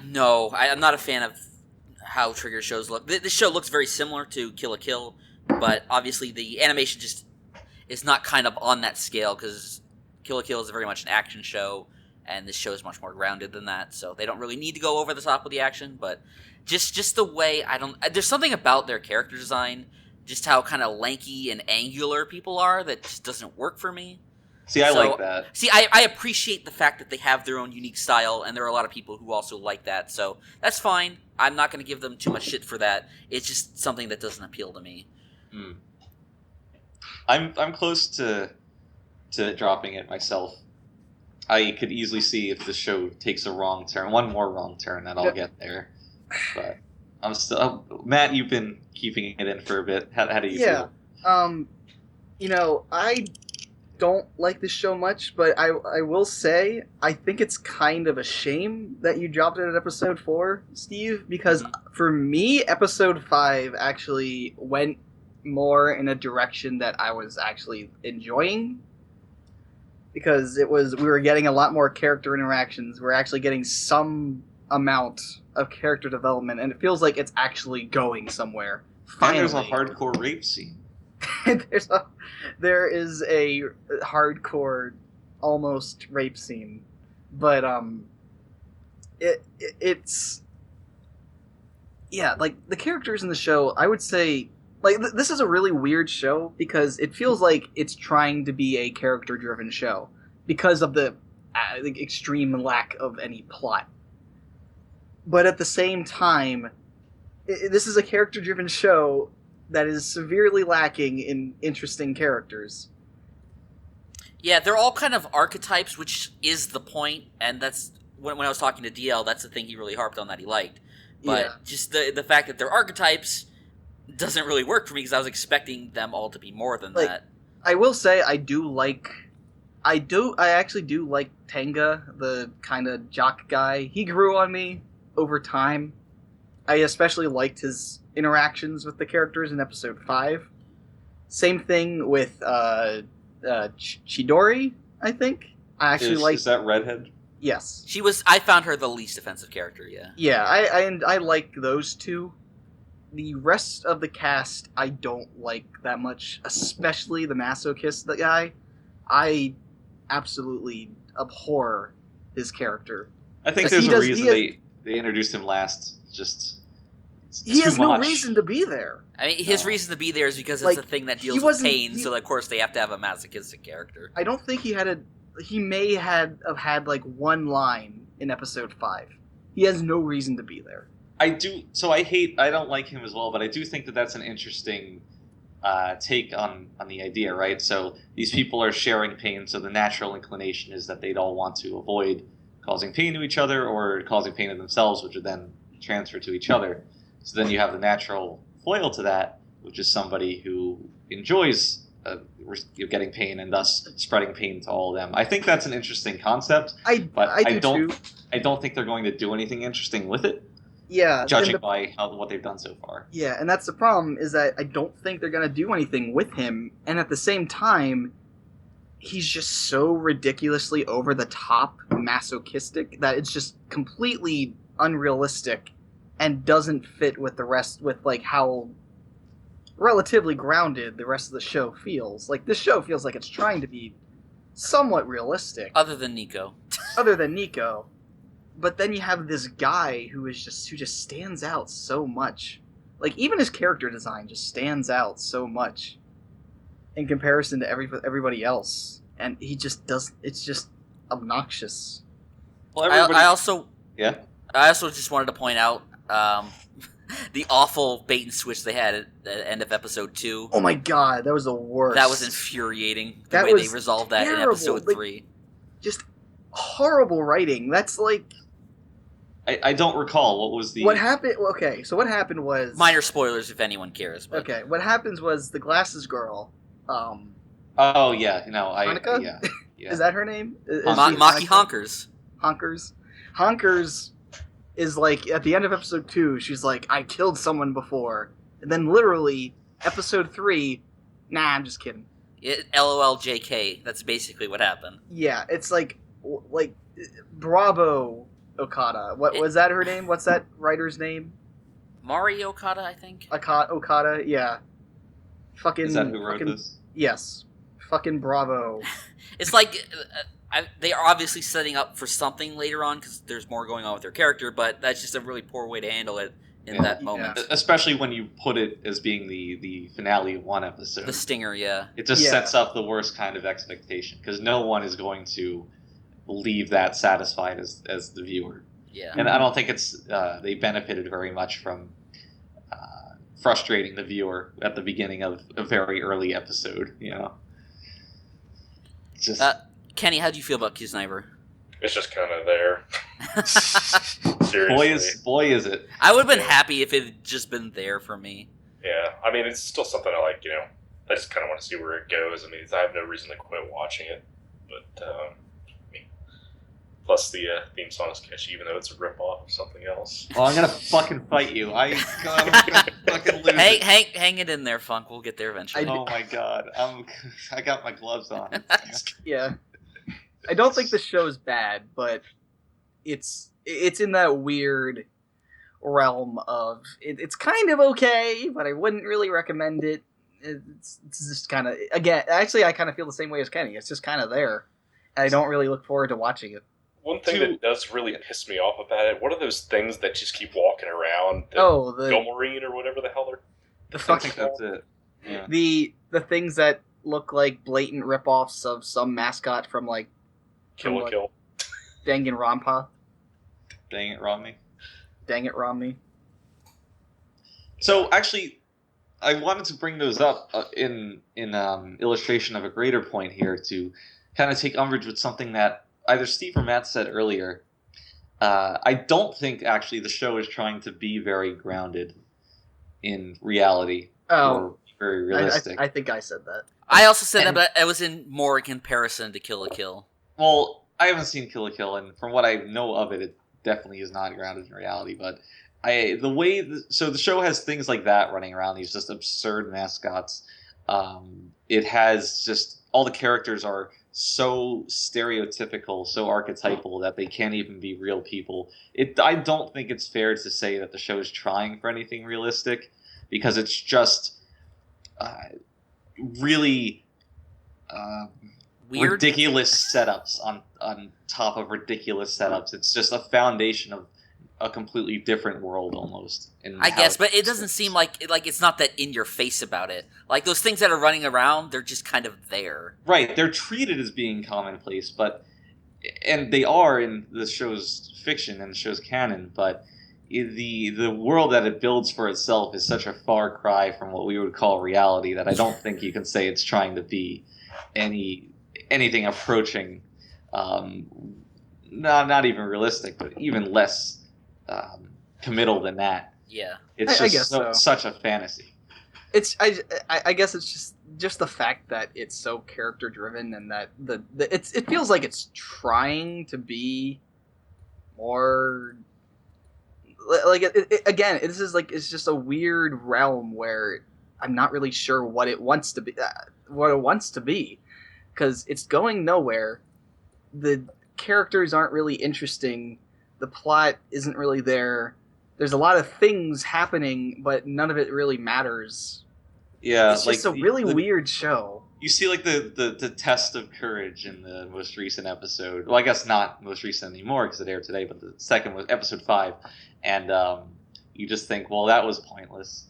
No. I'm not a fan of how Trigger shows look. This show looks very similar to Kill la Kill, but obviously the animation just is not kind of on that scale, because Kill la Kill is very much an action show, and this show is much more grounded than that, so they don't really need to go over the top with the action, but just the way there's something about their character design, just how kind of lanky and angular people are, that just doesn't work for me. See, I like that. See, I appreciate the fact that they have their own unique style, and there are a lot of people who also like that, so that's fine. I'm not going to give them too much shit for that. It's just something that doesn't appeal to me. I'm close to dropping it myself. I could easily see if the show takes a wrong turn, one more wrong turn, that I'll get there. But I'm still... Matt, you've been keeping it in for a bit. How do you feel? I don't like this show much, but I will say I think it's kind of a shame that you dropped it at episode 4, Steve, because for me, episode 5 actually went more in a direction that I was actually enjoying, because we were getting a lot more character interactions. We're actually getting some amount of character development, and it feels like it's actually going somewhere. Finally. And there's a hardcore rape scene. There is a hardcore, almost rape scene, but it's the characters in the show. I would say this is a really weird show because it feels like it's trying to be a character-driven show because of the extreme lack of any plot. But at the same time, this is a character-driven show that is severely lacking in interesting characters. Yeah, they're all kind of archetypes, which is the point, and that's when I was talking to DL, that's the thing he really harped on that he liked. But just the fact that they're archetypes doesn't really work for me because I was expecting them all to be more than that. I will say I actually do like Tenga, the kind of jock guy. He grew on me over time. I especially liked his interactions with the characters in episode 5. Same thing with Chidori, I think. I actually like. Is that redhead? Yes. I found her the least offensive character, yeah. Yeah, I like those two. The rest of the cast I don't like that much, especially the masochist guy. I absolutely abhor his character. I think there's a reason they introduced him last. Just he has no reason to be there. I mean, his reason to be there is because it's a thing that deals with pain, so of course they have to have a masochistic character. I don't think he may have had like one line in episode 5. He has no reason to be there. I don't like him as well, but I do think that that's an interesting take on the idea, right? So these people are sharing pain, so the natural inclination is that they'd all want to avoid causing pain to each other or causing pain to themselves, which would then transfer to each other. So then you have the natural foil to that, which is somebody who enjoys getting pain and thus spreading pain to all of them. I think that's an interesting concept, but I don't think they're going to do anything interesting with it. Yeah, judging by what they've done so far. Yeah, and that's the problem, is that I don't think they're going to do anything with him, and at the same time, he's just so ridiculously over-the-top masochistic that it's just completely unrealistic and doesn't fit with the rest, with like how relatively grounded the rest of the show feels. Like, this show feels like it's trying to be somewhat realistic. Other than Nico. But then you have this guy who just stands out so much. Like, even his character design just stands out so much in comparison to everybody else. And he just does. It's just obnoxious. Well, I also just wanted to point out the awful bait and switch they had at the end of episode 2. Oh my god, that was the worst. That was infuriating. The way they resolved that in episode 3. Just horrible writing. That's like... I don't recall. What was the... What happened... Okay, so what happened was... Minor spoilers if anyone cares. But... Okay, what happens was the glasses girl... Oh, yeah. No, Tanaka? Yeah. Is that her name? Maki Honkers. Honkers is like, at the end of episode 2, she's like, I killed someone before. And then literally, episode 3, nah, I'm just kidding. LOL JK. That's basically what happened. Yeah, it's like bravo Okada. What was that her name? What's that writer's name? Mari Okada, I think. Okada, yeah. Fucking. Is that who wrote this? Yes. Fucking bravo. It's like they are obviously setting up for something later on because there's more going on with their character, but that's just a really poor way to handle it in that moment. Especially when you put it as being the finale of one episode. The stinger, yeah. It just sets up the worst kind of expectation because no one is going to leave that satisfied as the viewer. Yeah. And I don't think it's they benefited very much from frustrating the viewer at the beginning of a very early episode, you know. Just Kenny, how do you feel about Kiznaiver? It's just kind of there. Seriously. Boy is it. I would have been happy if it had just been there for me. Yeah, I mean, it's still something I like, you know. I just kind of want to see where it goes. I mean, I have no reason to quit watching it. But, plus the theme song is catchy, even though it's a rip-off of something else. Well, I'm going to fucking fight you. I'm going to fucking lose hang it in there, Funk. We'll get there eventually. Oh my god. I got my gloves on. Yeah. I don't think the show's bad, but it's in that weird realm of it's kind of okay, but I wouldn't really recommend it. It's just kind of, again, actually I kind of feel the same way as Kenny. It's just kind of there. And I don't really look forward to watching it. One thing that does really piss me off about it, what are those things that just keep walking around? The Gilmarine or whatever the hell they're... I think that's it. Yeah. The things that look like blatant ripoffs of some mascot from like Kill la Kill. Danganronpa. Dang it, Romney. Dang it, Romney. So actually, I wanted to bring those up in illustration of a greater point here to kind of take umbrage with something that either Steve or Matt said earlier. I don't think actually the show is trying to be very grounded in reality or very realistic. I think I said that. I also said that, but it was in more comparison to Kill la Kill. Well, I haven't seen Kill la Kill, and from what I know of it, it definitely is not grounded in reality. But so the show has things like that running around, these just absurd mascots. It has just all the characters are so stereotypical, so archetypal that they can't even be real people. I don't think it's fair to say that the show is trying for anything realistic, because it's just really Weird. ridiculous setups on top of ridiculous setups. It's just a foundation of a completely different world almost. I guess, but it doesn't seem like it's not that in your face about it. Like those things that are running around, they're just kind of there. Right, they're treated as being commonplace, and they are in the show's fiction and the show's canon, but the world that it builds for itself is such a far cry from what we would call reality that I don't think you can say it's trying to be anything approaching not even realistic, but even less committal than that. Yeah, it's just such a fantasy. I guess it's just the fact that it's so character driven, and that it feels like it's trying to be more like again. This is like it's just a weird realm where I'm not really sure what it wants to be, because it's going nowhere. The characters aren't really interesting. The plot isn't really there. There's a lot of things happening, but none of it really matters. Yeah, it's just a really weird show. You see, like the test of courage in the most recent episode. Well, I guess not most recent anymore because it aired today, but the second was episode 5, and you just think, well, that was pointless.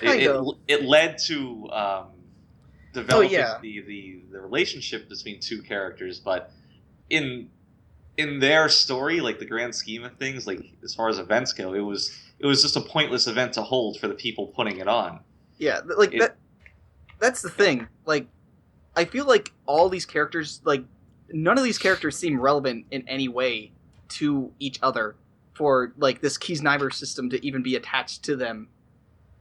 It led to developing the relationship between two characters, but in their story, like the grand scheme of things, like as far as events go, it was just a pointless event to hold for the people putting it on. Yeah, like that's the thing. Like, I feel like all these characters, like, none of these characters seem relevant in any way to each other for, like, this Kiznaiver system to even be attached to them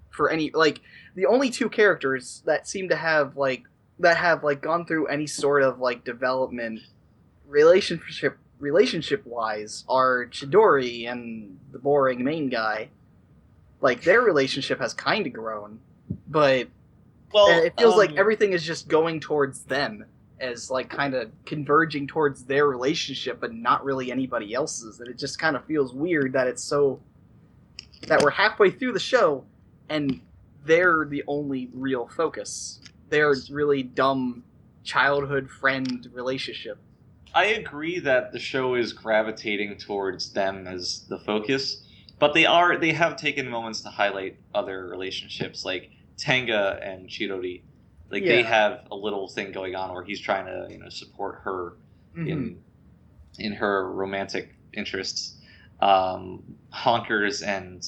for any, like, the only two characters that seem to have, like, gone through any sort of, like, development relationship-wise are Chidori and the boring main guy. Like, their relationship has kind of grown, but it feels like everything is just going towards them, as, like, kind of converging towards their relationship, but not really anybody else's. And it just kind of feels weird that that we're halfway through the show, and they're the only real focus. They're really dumb childhood friend relationship. I agree that the show is gravitating towards them as the focus, but they have taken moments to highlight other relationships, like Tenga and Chidori. Like, they have a little thing going on where he's trying to, support her in her romantic interests. Honkers and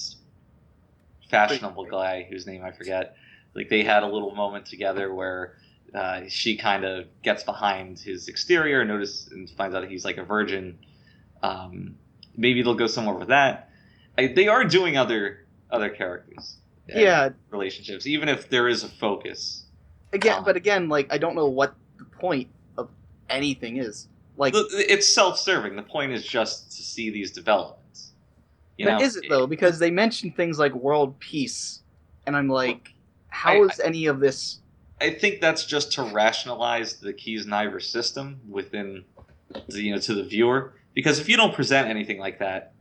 fashionable guy whose name I forget. Like, they had a little moment together where she kind of gets behind his exterior and finds out that he's like a virgin. Maybe they'll go somewhere with that. They are doing other characters. Relationships, even if there is a focus. But again, like, I don't know what the point of anything is. Like, it's self-serving. The point is just to see these developments. Is it though? Because they mention things like world peace, and I'm like, how is any of this? I think that's just to rationalize the Kiznaiver system within, to the viewer. Because if you don't present anything like that,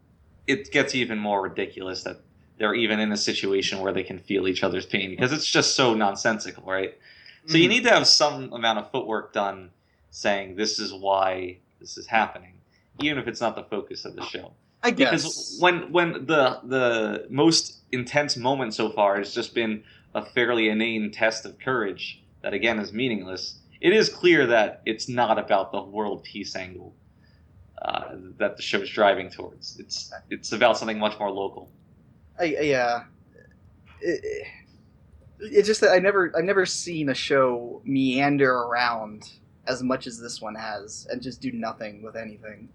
it gets even more ridiculous that they're even in a situation where they can feel each other's pain, because it's just so nonsensical, right? So you need to have some amount of footwork done saying this is why this is happening, even if it's not the focus of the show. I guess. Because when the most intense moment so far has just been a fairly inane test of courage that, again, is meaningless, it is clear that it's not about the world peace angle that the show is driving towards. It's about something much more local. It's just that I've never seen a show meander around as much as this one has and just do nothing with anything.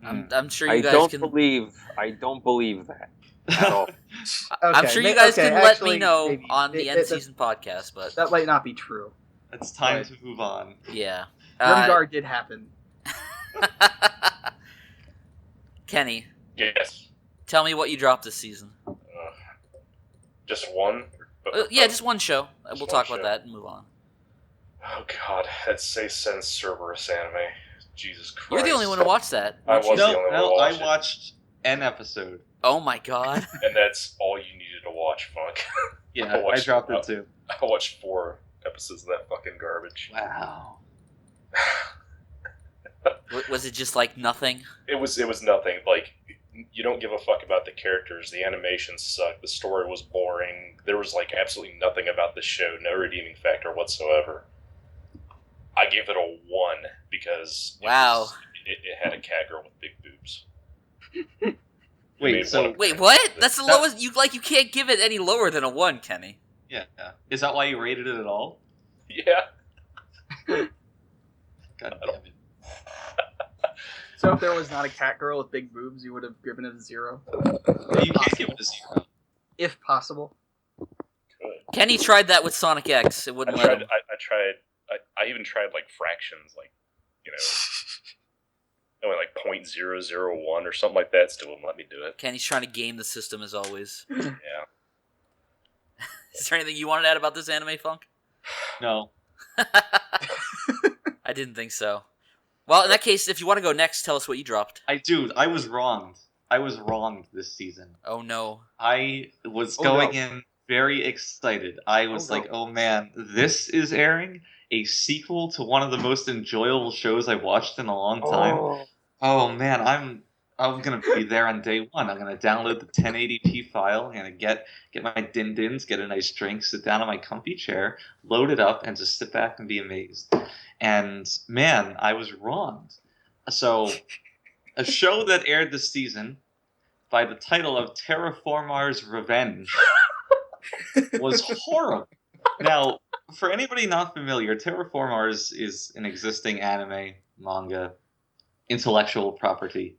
I'm sure you guys can. I don't believe that at all. I'm sure you guys can let me know on the end season podcast, but that might not be true. It's time to move on. Yeah. Grimgar did happen. Kenny. Yes. Tell me what you dropped this season. Just one? Yeah, just one show. We'll talk about that and move on. Oh god, that's Seisen Cerberus anime. Jesus Christ. You're the only one to watch that. I was the only one to watch I watched an episode. Oh my god. And that's all you needed to watch, Funk. Yeah, I dropped it too. I watched 4 episodes of that fucking garbage. Wow. Was it just like nothing? It was nothing. Like, you don't give a fuck about the characters. The animation sucked. The story was boring. There was like absolutely nothing about the show. No redeeming factor whatsoever. I gave it a 1 because it had a cat girl with big boobs. Wait, what? That's the lowest. You can't give it any lower than a 1, Kenny. Yeah. Is that why you rated it at all? Yeah. God damn it. So if there was not a cat girl with big boobs, you would have given it a 0? You can't give it a 0. If possible. Good. Kenny tried that with Sonic X. It wouldn't let him. I even tried like fractions, like, only like 0.001 or something like that. Still wouldn't let me do it. Kenny's trying to game the system as always. Yeah. Is there anything you wanted to add about this anime, Funk? No. I didn't think so. Well, in that case, if you want to go next, tell us what you dropped. I was wronged. I was wronged this season. Oh no. I was going in very excited. I was oh man, this is airing a sequel to one of the most enjoyable shows I've watched in a long time. Oh man, I'm gonna be there on day one. I'm gonna download the 1080p file and get my din-dins, get a nice drink, sit down in my comfy chair, load it up, and just sit back and be amazed. And man, I was wronged. So, a show that aired this season by the title of Terraformars Revenge was horrible. Now, for anybody not familiar, Terraformars is an existing anime, manga, intellectual property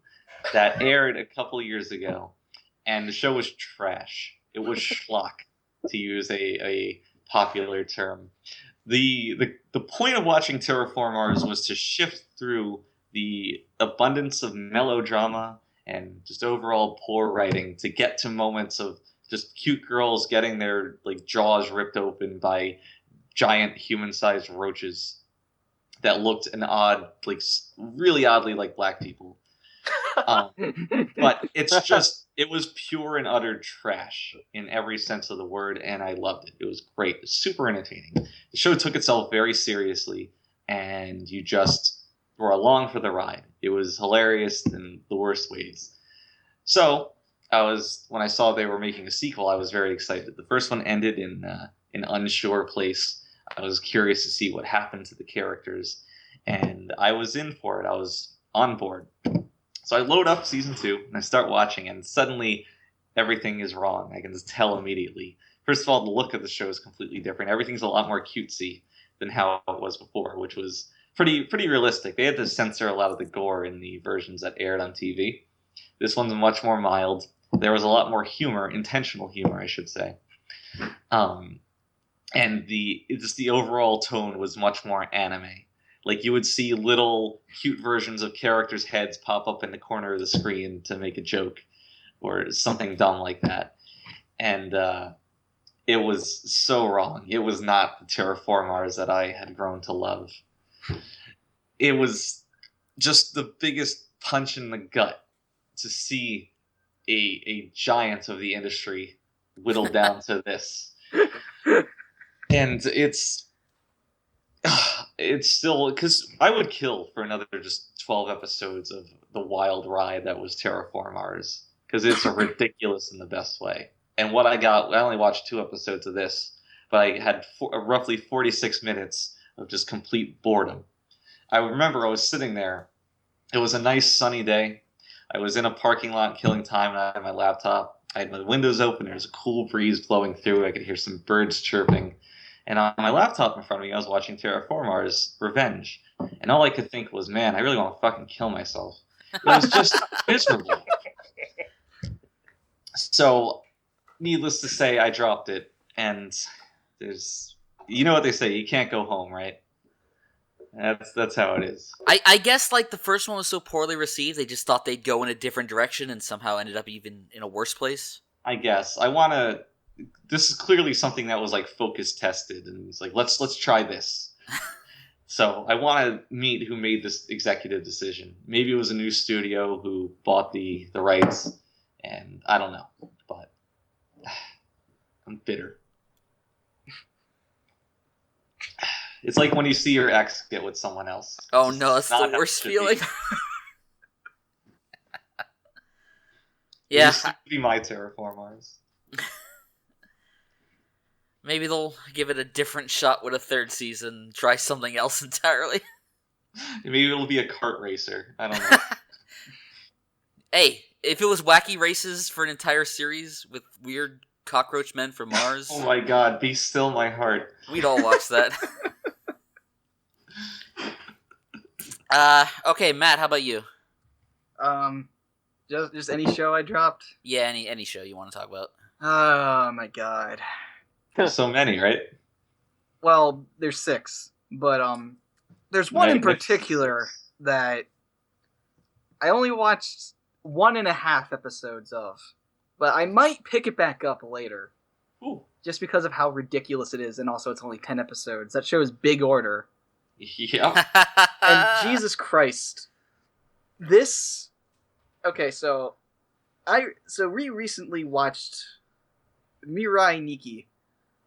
that aired a couple years ago, and the show was trash. It was schlock, to use a popular term. The point of watching Terraformars was to shift through the abundance of melodrama and just overall poor writing to get to moments of just cute girls getting their jaws ripped open by giant human-sized roaches that looked really oddly like black people. But it was pure and utter trash in every sense of the word, and I loved it. It was great. It was super entertaining. The show took itself very seriously, and you just were along for the ride. It was hilarious in the worst ways. So, when I saw they were making a sequel, I was very excited. The first one ended in an unsure place. I was curious to see what happened to the characters, and I was in for it. I was on board. So I load up season 2, and I start watching, and suddenly everything is wrong. I can just tell immediately. First of all, the look of the show is completely different. Everything's a lot more cutesy than how it was before, which was pretty realistic. They had to censor a lot of the gore in the versions that aired on TV. This one's much more mild. There was a lot more humor, intentional humor, I should say. And the overall tone was much more anime. You would see little cute versions of characters' heads pop up in the corner of the screen to make a joke or something dumb like that. And it was so wrong. It was not the Terraformars that I had grown to love. It was just the biggest punch in the gut to see a giant of the industry whittled down to this. And it's still, because I would kill for another just 12 episodes of the wild ride that was Terraformars, because it's ridiculous in the best way. And what I only watched 2 episodes of this, but I had roughly 46 minutes of just complete boredom. I remember I was sitting there. It was a nice sunny day. I was in a parking lot killing time, and I had my laptop. I had my windows open. There was a cool breeze blowing through. I could hear some birds chirping. And on my laptop in front of me, I was watching Terraformars Revenge. And all I could think was, man, I really want to fucking kill myself. It was just miserable. So, needless to say, I dropped it, and there's, you know what they say, you can't go home, right? That's how it is. I guess like the first one was so poorly received, they just thought they'd go in a different direction and somehow ended up even in a worse place. I guess this is clearly something that was like focus tested, and it's like let's try this. So I want to meet who made this executive decision. Maybe it was a new studio who bought the rights, and I don't know, but I'm bitter. It's like when you see your ex get with someone else. Oh no, that's the worst feeling. Yeah. It used to be my Terraformers. Maybe they'll give it a different shot with a third season, try something else entirely. Maybe it'll be a kart racer. I don't know. Hey, if it was wacky races for an entire series with weird cockroach men from Mars... Oh my god, be still my heart. We'd all watch that. Okay, Matt, how about you? Just any show I dropped? Yeah, any show you want to talk about. Oh my god. There's so many, right? Well, there's 6, but there's one in particular that I only watched 1.5 episodes of, but I might pick it back up later. Ooh. Just because of how ridiculous it is, and also it's only 10 episodes. That show is Big Order. Yeah. And Jesus Christ, this. Okay, so we recently watched Mirai Nikki,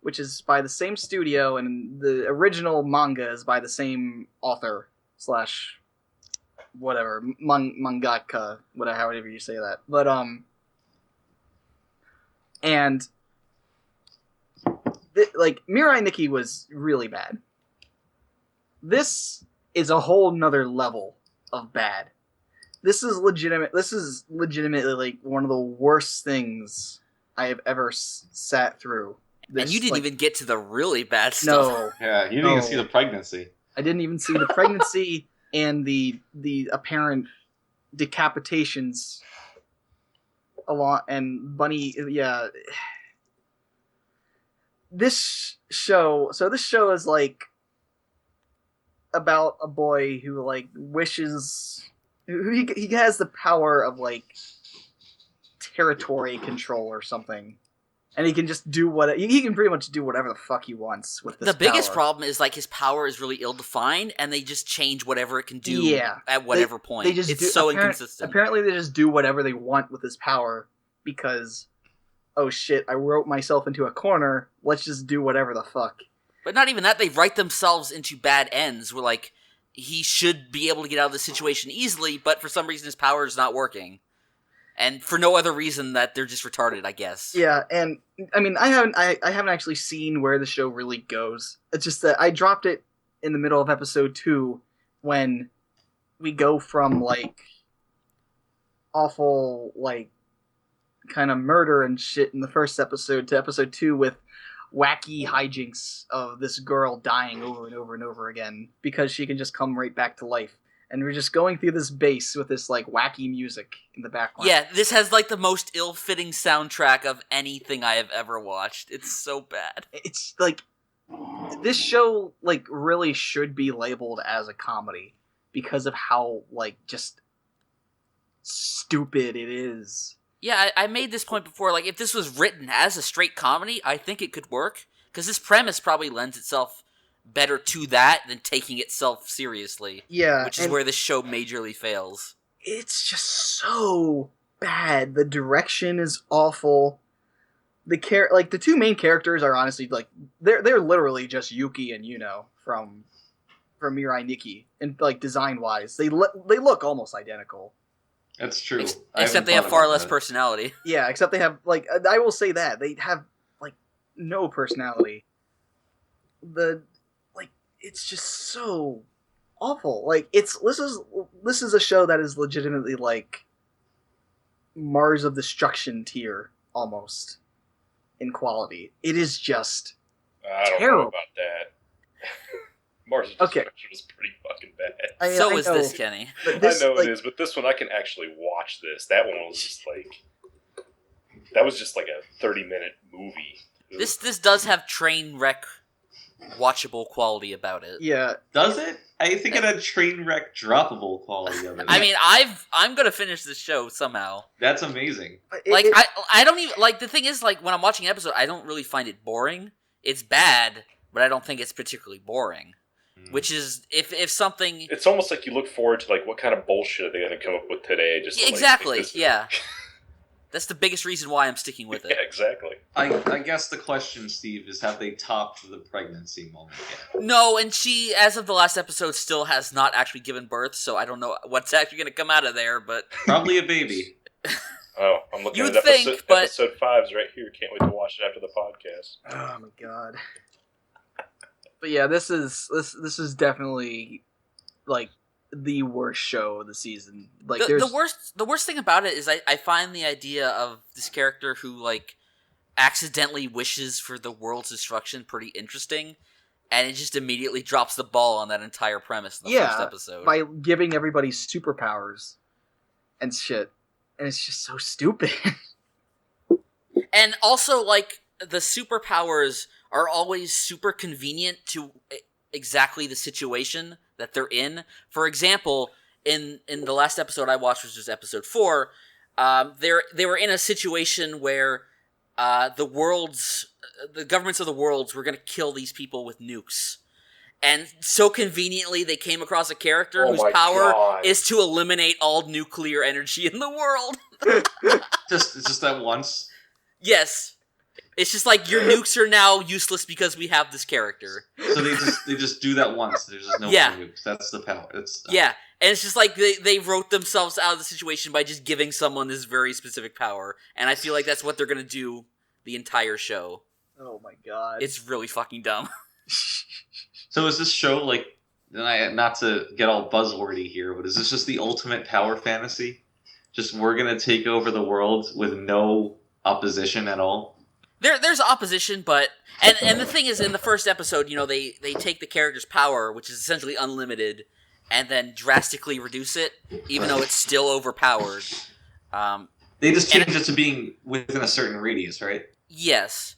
which is by the same studio, and the original manga is by the same author / whatever mangaka, whatever, however you say that. But and like Mirai Nikki was really bad. This is a whole nother level of bad. This is legitimately like one of the worst things I have ever sat through. And you didn't even get to the really bad stuff. No. Yeah, you didn't even see the pregnancy. I didn't even see the pregnancy and the apparent decapitations a lot, and bunny. Yeah. This show is like about a boy who like wishes he has the power of like territory control or something, and he can just do he can pretty much do whatever the fuck he wants with this. The biggest problem is like his power is really ill defined, and they just change whatever it can do at whatever point. It's so inconsistent. Apparently, they just do whatever they want with his power because, oh shit, I wrote myself into a corner. Let's just do whatever the fuck. But not even that, they write themselves into bad ends where, like, he should be able to get out of the situation easily, but for some reason his power is not working. And for no other reason that they're just retarded, I guess. Yeah, and, I mean, I haven't actually seen where the show really goes. It's just that I dropped it in the middle of episode 2 when we go from, like, awful, like, kind of murder and shit in the first episode to episode 2 with wacky hijinks of this girl dying over and over and over again because she can just come right back to life. And we're just going through this base with this like wacky music in the background. Yeah, this has like the most ill-fitting soundtrack of anything I have ever watched. It's so bad. It's like this show like really should be labeled as a comedy because of how like just stupid it is. Yeah, I made this point before, like, if this was written as a straight comedy, I think it could work, because this premise probably lends itself better to that than taking itself seriously. Yeah. Which is where this show majorly fails. It's just so bad. The direction is awful. The two main characters are honestly, like, they're literally just Yuki and Yuno from Mirai Nikki, and, like, design-wise. They look almost identical. That's true. Except they have far less personality. Yeah, except they have, like, I will say that. They have, like, no personality. It's just so awful. Like, this is a show that is legitimately, like, Mars of Destruction tier, almost, in quality. It is just I don't terrible. know about that. Mars' destruction was pretty fucking bad. I so is this, Kenny. This, I know it is, but this one I can actually watch this. That one was just that was just like a 30-minute movie. This does have train wreck watchable quality about it. Yeah. Does it? I think it had train wreck droppable quality of it. I mean, I'm gonna finish this show somehow. That's amazing. I don't even the thing is when I'm watching an episode, I don't really find it boring. It's bad, but I don't think it's particularly boring. Which is if something. It's almost like you look forward to what kind of bullshit are they gonna come up with today? Just exactly, yeah. That's the biggest reason why I'm sticking with it. Yeah, exactly. I guess the question, Steve, is have they topped the pregnancy moment yet? No, and she, as of the last episode, still has not actually given birth, so I don't know what's actually going to come out of there, but... Probably a baby. Oh, I'm looking You'd at think, but... episode 5's right here. Can't wait to watch it after the podcast. Oh my god. But yeah, this is definitely, the worst show of the season. The worst thing about it is I find the idea of this character who accidentally wishes for the world's destruction pretty interesting, and it just immediately drops the ball on that entire premise in the first episode by giving everybody superpowers and shit, and it's just so stupid. And also the superpowers are always super convenient to exactly the situation that they're in. For example, in the last episode I watched, which was episode 4, they were in a situation where the governments of the worlds were going to kill these people with nukes. And so conveniently, they came across a character whose power is to eliminate all nuclear energy in the world. just that once? Yes. It's just your nukes are now useless because we have this character. So they just do that once. There's just no more nukes. That's the power. Yeah, and it's just they wrote themselves out of the situation by just giving someone this very specific power, and I feel like that's what they're gonna do the entire show. Oh my god. It's really fucking dumb. So is this show not to get all buzzwordy here, but is this just the ultimate power fantasy? Just we're gonna take over the world with no opposition at all? There's opposition, but and the thing is, in the first episode, they take the character's power, which is essentially unlimited, and then drastically reduce it, even though it's still overpowered. They just change it to being within a certain radius, right? Yes,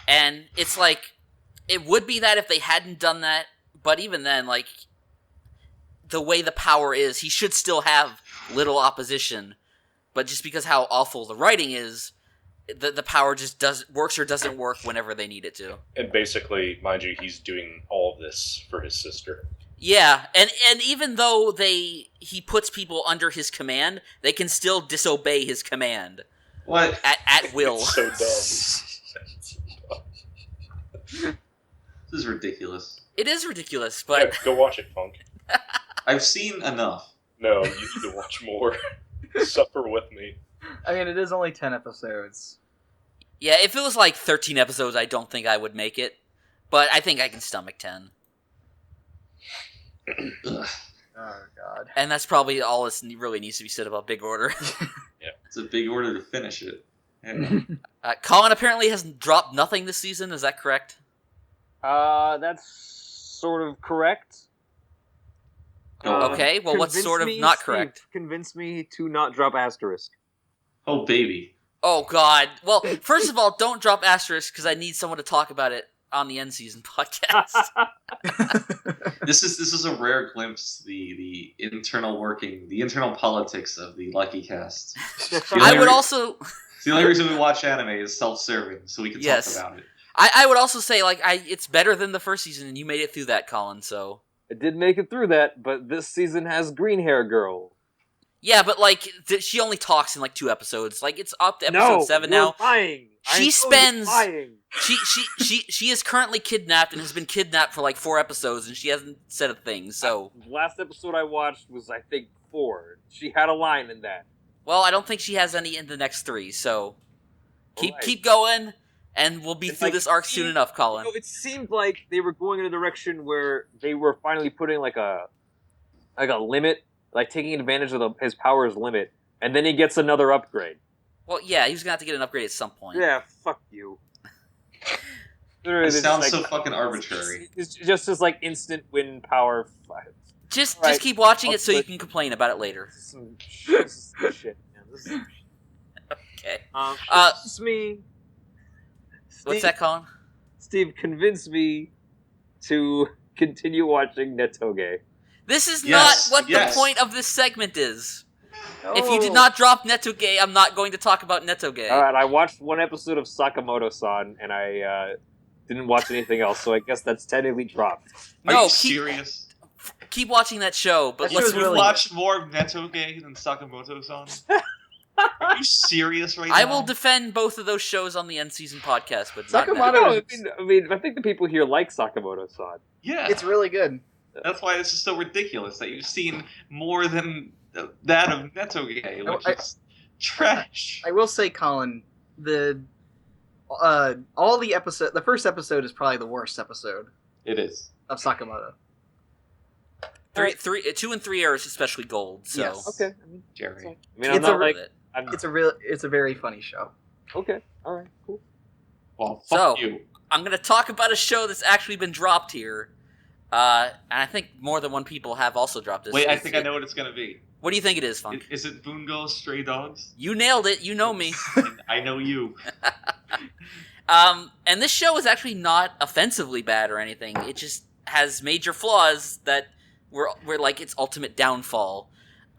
and it's it would be that if they hadn't done that, but even then, the way the power is, he should still have little opposition, but just because how awful the writing is. The power just works or doesn't work whenever they need it to. And basically, mind you, he's doing all of this for his sister. Yeah, and even though he puts people under his command, they can still disobey his command. What? At will. It's so dumb. This is ridiculous. It is ridiculous, but... Yeah, go watch it, Funk. I've seen enough. No, you need to watch more. Suffer with me. I mean, it is only 10 episodes. Yeah, if it was 13 episodes, I don't think I would make it. But I think I can stomach 10. Oh, God. And that's probably all that really needs to be said about Big Order. Yeah. It's a big order to finish it. Yeah. Collin apparently has dropped nothing this season, is that correct? That's sort of correct. Okay, well, what's sort of not correct? Convince me to not drop Asterisk. Oh, baby. Oh, God. Well, first of all, don't drop Asterisk, because I need someone to talk about it on the end season podcast. This is a rare glimpse the internal working, the internal politics of the Luckycast. I would also... The only reason we watch anime is self-serving, so we can talk about it. I would also say, it's better than the first season, and you made it through that, Collin, so... I did make it through that, but this season has green hair girl. Yeah, but she only talks in 2 episodes. It's up to episode 7 now. Lying. She spends. She is currently kidnapped and has been kidnapped for 4 episodes, and she hasn't said a thing. So last episode I watched was I think 4. She had a line in that. Well, I don't think she has any in the next 3. So keep going, and we'll be through this arc soon enough, Collin. It seemed like they were going in a direction where they were finally putting a limit. Taking advantage of his power's limit, and then he gets another upgrade. Well, yeah, he was going to have to get an upgrade at some point. Yeah, fuck you. It sounds so fucking arbitrary. It's just as like instant win power. Just keep watching it so you can complain about it later. This is some shit, man. This is Okay. It's me. What's that, Colin? Steve convinced me to continue watching Netoge. This is not what the point of this segment is. No. If you did not drop Netoge, I'm not going to talk about Netoge. Alright, I watched one episode of Sakamoto-san, and I didn't watch anything else, so I guess that's technically dropped. Are you serious? Keep watching that show, but let's watch more Netoge than Sakamoto-san. Are you serious right now? I will defend both of those shows on the end season podcast, but Sakamoto. I think the people here like Sakamoto-san. Yeah, it's really good. That's why this is so ridiculous that you've seen more than that of Netoge, which is trash. I will say, Colin, the first episode is probably the worst episode. It is of Sakamoto. 2 and 3 are especially gold. So yes. Okay, Jerry. It's a very funny show. Okay, all right, cool. Well, fuck you. I'm gonna talk about a show that's actually been dropped here, and I think more than one people have also dropped this. Wait, I think I know what it's gonna be. What do you think it is, Funk? Is it Bungo Stray Dogs? You nailed it. You know me. I know you. And this show is actually not offensively bad or anything. It just has major flaws that were like its ultimate downfall.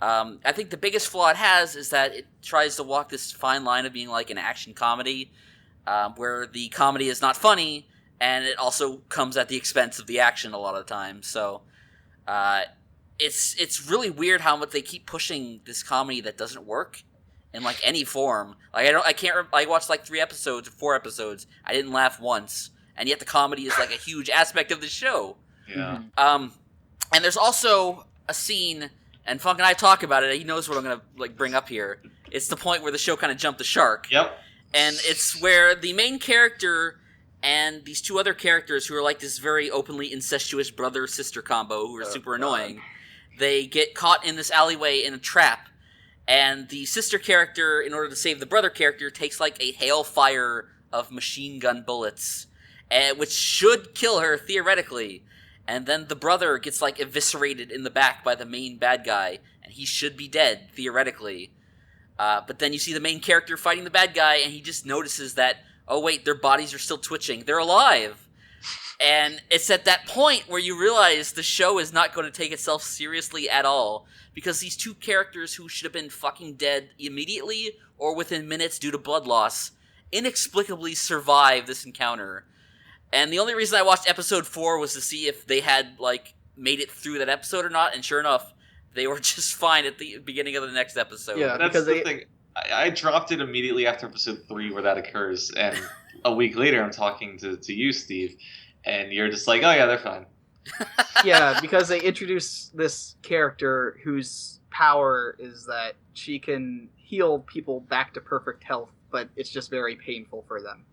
I think the biggest flaw it has is that it tries to walk this fine line of being like an action comedy, where the comedy is not funny, and it also comes at the expense of the action a lot of the time. So, it's really weird how much they keep pushing this comedy that doesn't work in like any form. Like I watched like 3 episodes or 4 episodes. I didn't laugh once, and yet the comedy is like a huge aspect of the show. Yeah. And there's also a scene, and Funk and I talk about it. He knows what I'm gonna like bring up here. It's the point where the show kind of jumped the shark. Yep. And it's where the main character and these 2 other characters who are like this very openly incestuous brother-sister combo who are super annoying, they get caught in this alleyway in a trap. And the sister character, in order to save the brother character, takes like a hailfire of machine gun bullets, which should kill her theoretically. And then the brother gets like eviscerated in the back by the main bad guy, and he should be dead theoretically. But then you see the main character fighting the bad guy, and he just notices that, oh wait, their bodies are still twitching. They're alive. And it's at that point where you realize the show is not going to take itself seriously at all, because these 2 characters who should have been fucking dead immediately or within minutes due to blood loss inexplicably survive this encounter. And the only reason I watched episode 4 was to see if they had like made it through that episode or not, and sure enough, they were just fine at the beginning of the next episode. Yeah, that's the thing. I dropped it immediately after episode 3 where that occurs, and a week later I'm talking to you, Steve, and you're just like, oh yeah, they're fine. Yeah, because they introduce this character whose power is that she can heal people back to perfect health, but it's just very painful for them.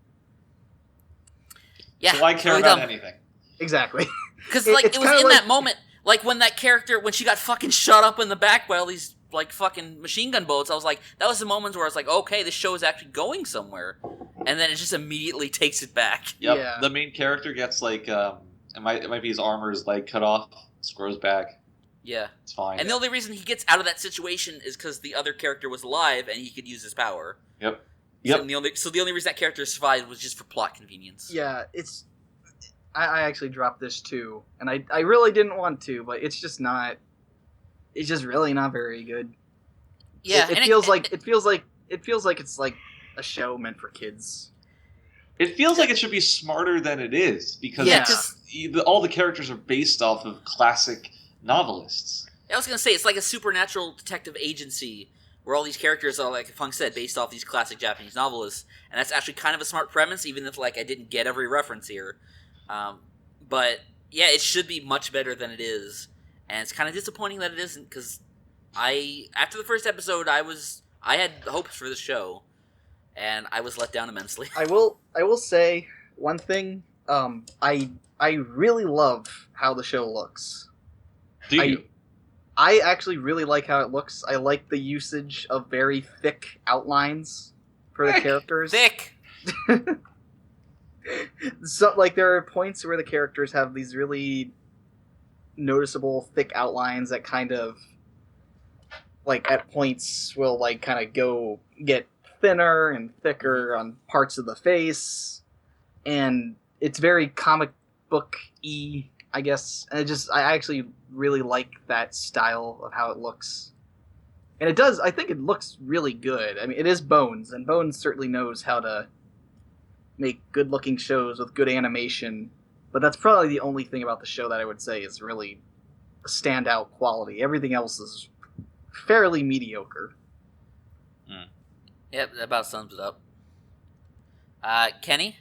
Yeah, so I care really about dumb. anything. Exactly. Because like it was in that moment, like when that character, when she got fucking shot up in the back by all these like fucking machine gun bullets, I was like, that was the moment where I was like, okay, this show is actually going somewhere, and then it just immediately takes it back. Yep. Yeah. The main character gets like it might be his armor's leg cut off, grows back. Yeah, it's fine. And the only reason he gets out of that situation is because the other character was alive and he could use his power. Yep. So the only reason that character survived was just for plot convenience. Yeah, I actually dropped this too, and I really didn't want to, but it's just really not very good. Yeah, it feels like it's like a show meant for kids. It feels like it should be smarter than it is, because all the characters are based off of classic novelists. I was gonna say, it's like a supernatural detective agency where all these characters are, like Funk said, based off these classic Japanese novelists, and that's actually kind of a smart premise, even if like I didn't get every reference here. But yeah, it should be much better than it is, and it's kind of disappointing that it isn't, because after the first episode, I had hopes for the show, and I was let down immensely. I will say one thing. I really love how the show looks. Do you? I actually really like how it looks. I like the usage of very thick outlines for the characters. Thick! So, like, there are points where the characters have these really noticeable thick outlines that kind of, like, at points will, like, kind of get thinner and thicker on parts of the face, and it's very comic book-y, I guess. And I actually really like that style of how it looks. And I think it looks really good. I mean, it is Bones, and Bones certainly knows how to make good-looking shows with good animation, but that's probably the only thing about the show that I would say is really a standout quality. Everything else is fairly mediocre. Yep, that about sums it up. Kenny?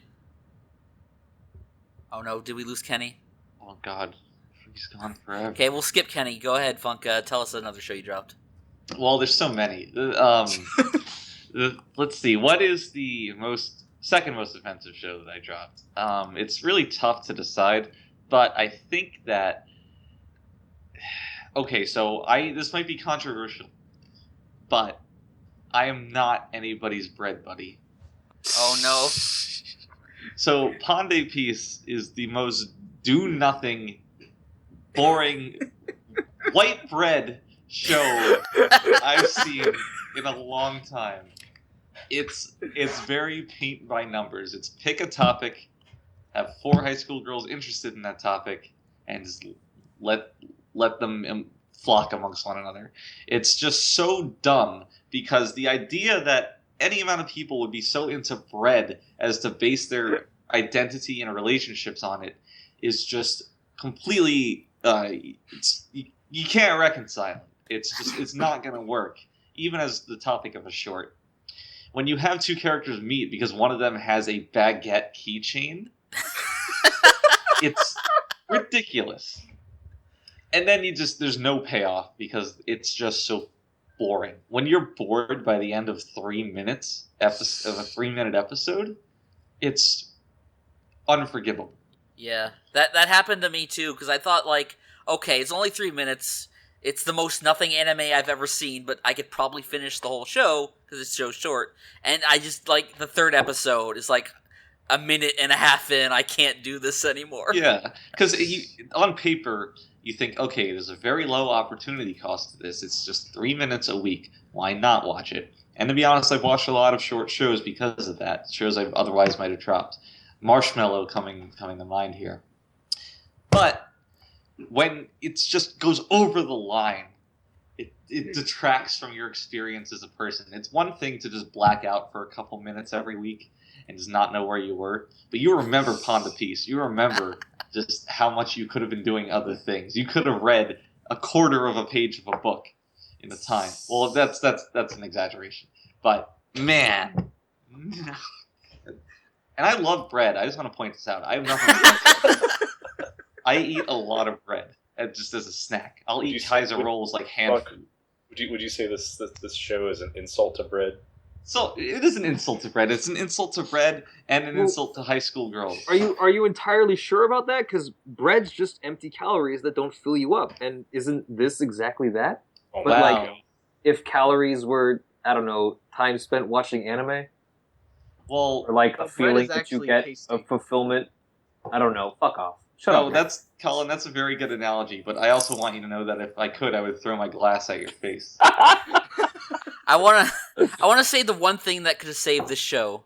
Oh no, did we lose Kenny? Oh god, he's gone forever. Okay, we'll skip Kenny. Go ahead, Funk. Tell us another show you dropped. Well, there's so many. Let's see. What is the second most offensive show that I dropped? It's really tough to decide, but I think that. Okay, so this might be controversial, but I am not anybody's bread buddy. Oh no. So Ponde Peace is the most do-nothing, boring, white bread show I've seen in a long time. It's very paint by numbers. It's pick a topic, have 4 high school girls interested in that topic, and just let them flock amongst one another. It's just so dumb because the idea that any amount of people would be so into bread as to base their identity and relationships on it is just completely you can't reconcile it. It's not going to work, even as the topic of a short. When you have 2 characters meet because one of them has a baguette keychain, it's ridiculous. And then there's no payoff because it's just so boring. When you're bored by the end of 3 minutes of a 3-minute episode, it's unforgivable. Yeah, that happened to me too, because I thought, like, okay, it's only 3 minutes, it's the most nothing anime I've ever seen, but I could probably finish the whole show, because it's so short, and I just, like, the 3rd episode is, like, a minute and a half in, I can't do this anymore. Yeah, because on paper, you think, okay, there's a very low opportunity cost to this, it's just 3 minutes a week, why not watch it? And to be honest, I've watched a lot of short shows because of that, shows I otherwise might have dropped. Marshmallow coming to mind here. But when it just goes over the line, it detracts from your experience as a person. It's one thing to just black out for a couple minutes every week and just not know where you were, but you remember Pond of Peace. You remember just how much you could have been doing other things. You could have read a quarter of a page of a book in the time. Well, that's an exaggeration, but man. And I love bread. I just want to point this out. I have nothing against bread. I eat a lot of bread, just as a snack. I'll eat Kaiser rolls like hand food. Would you say this show is an insult to bread? So it is an insult to bread. It's an insult to bread and an insult to high school girls. Are you entirely sure about that? Because bread's just empty calories that don't fill you up, and isn't this exactly that? Oh, but wow. like, if calories were, I don't know, time spent watching anime. Well, or like a feeling that you get of fulfillment. I don't know. Fuck off. Shut up. Collin, that's a very good analogy, but I also want you to know that if I could, I would throw my glass at your face. I wanna say the one thing that could have saved this show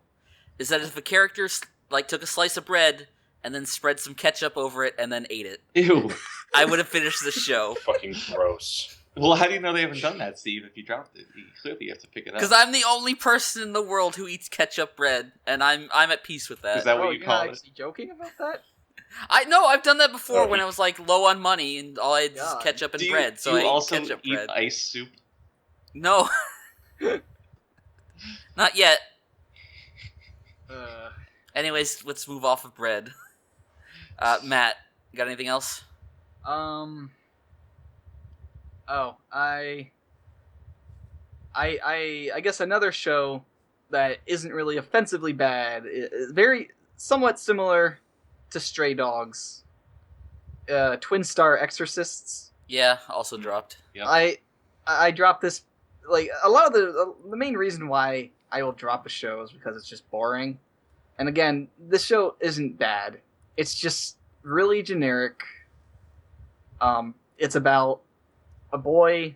is that if a character like took a slice of bread and then spread some ketchup over it and then ate it. Ew. I would have finished the show. Fucking gross. Well, how do you know they haven't done that, Steve? If you dropped it, you clearly have to pick it up. Because I'm the only person in the world who eats ketchup bread, and I'm at peace with that. Is that what you call it? You're actually joking about that? I've done that before when I was like low on money and all I had was ketchup and bread. So do you I also ate ketchup eat bread. ice soup? No, not yet. Anyways, let's move off of bread. Matt, got anything else? I guess another show that isn't really offensively bad, very somewhat similar to Stray Dogs. Twin Star Exorcists. Yeah, also dropped. Yep. I dropped this, like, a lot of the main reason why I will drop a show is because it's just boring. And again, this show isn't bad. It's just really generic. It's about a boy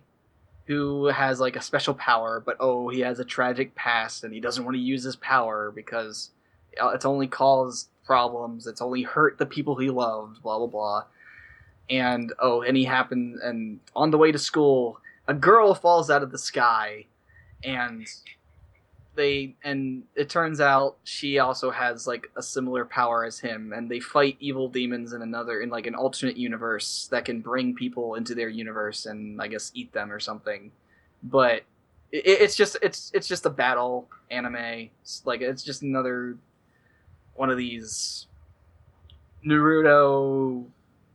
who has like a special power, but he has a tragic past and he doesn't want to use his power because it's only caused problems, it's only hurt the people he loved, blah blah blah. And and on the way to school, a girl falls out of the sky, and it turns out she also has like a similar power as him, and they fight evil demons in like an alternate universe that can bring people into their universe and I guess eat them or something. But it's just a battle anime. It's just another one of these Naruto,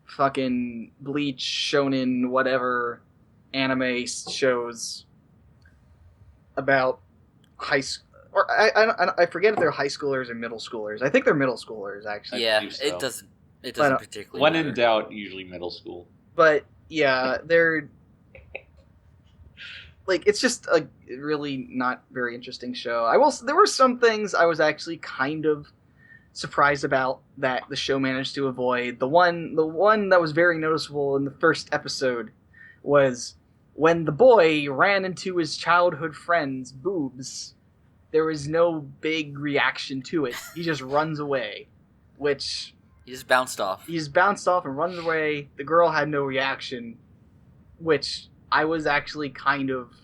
fucking Bleach, Shonen, whatever anime shows about high school. Or I forget if they're high schoolers or middle schoolers. I think they're middle schoolers, actually. Yeah, so. it doesn't particularly When matter. in doubt, usually middle school. But yeah, they're like, it's just a really not very interesting show. There were some things I was actually kind of surprised about that the show managed to avoid. The one that was very noticeable in the first episode was when the boy ran into his childhood friend's boobs. There was no big reaction to it. He just runs away, which He just bounced off. He just bounced off and runs away. The girl had no reaction, which I was actually kind of...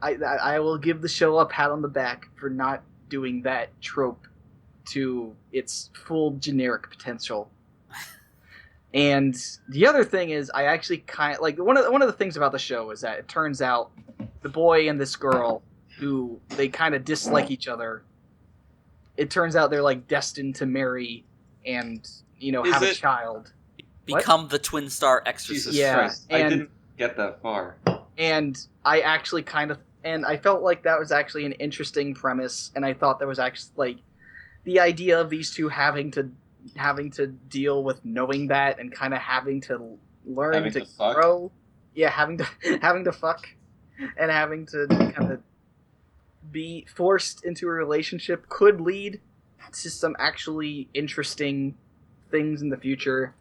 I will give the show a pat on the back for not doing that trope to its full generic potential. And the other thing is, I actually kind of... Like, one of the things about the show is that it turns out the boy and this girl, who they kind of dislike each other, it turns out they're, like, destined to marry and... have a child. Become the twin star exorcist. Jesus Yeah, Christ. I and- didn't get that far. And I actually I felt like that was actually an interesting premise, and I thought that was actually, like, the idea of these two having to deal with knowing that and kind of having to learn Having to fuck? grow. Yeah, having to fuck and having to kind of be forced into a relationship could lead to some actually interesting things in the future,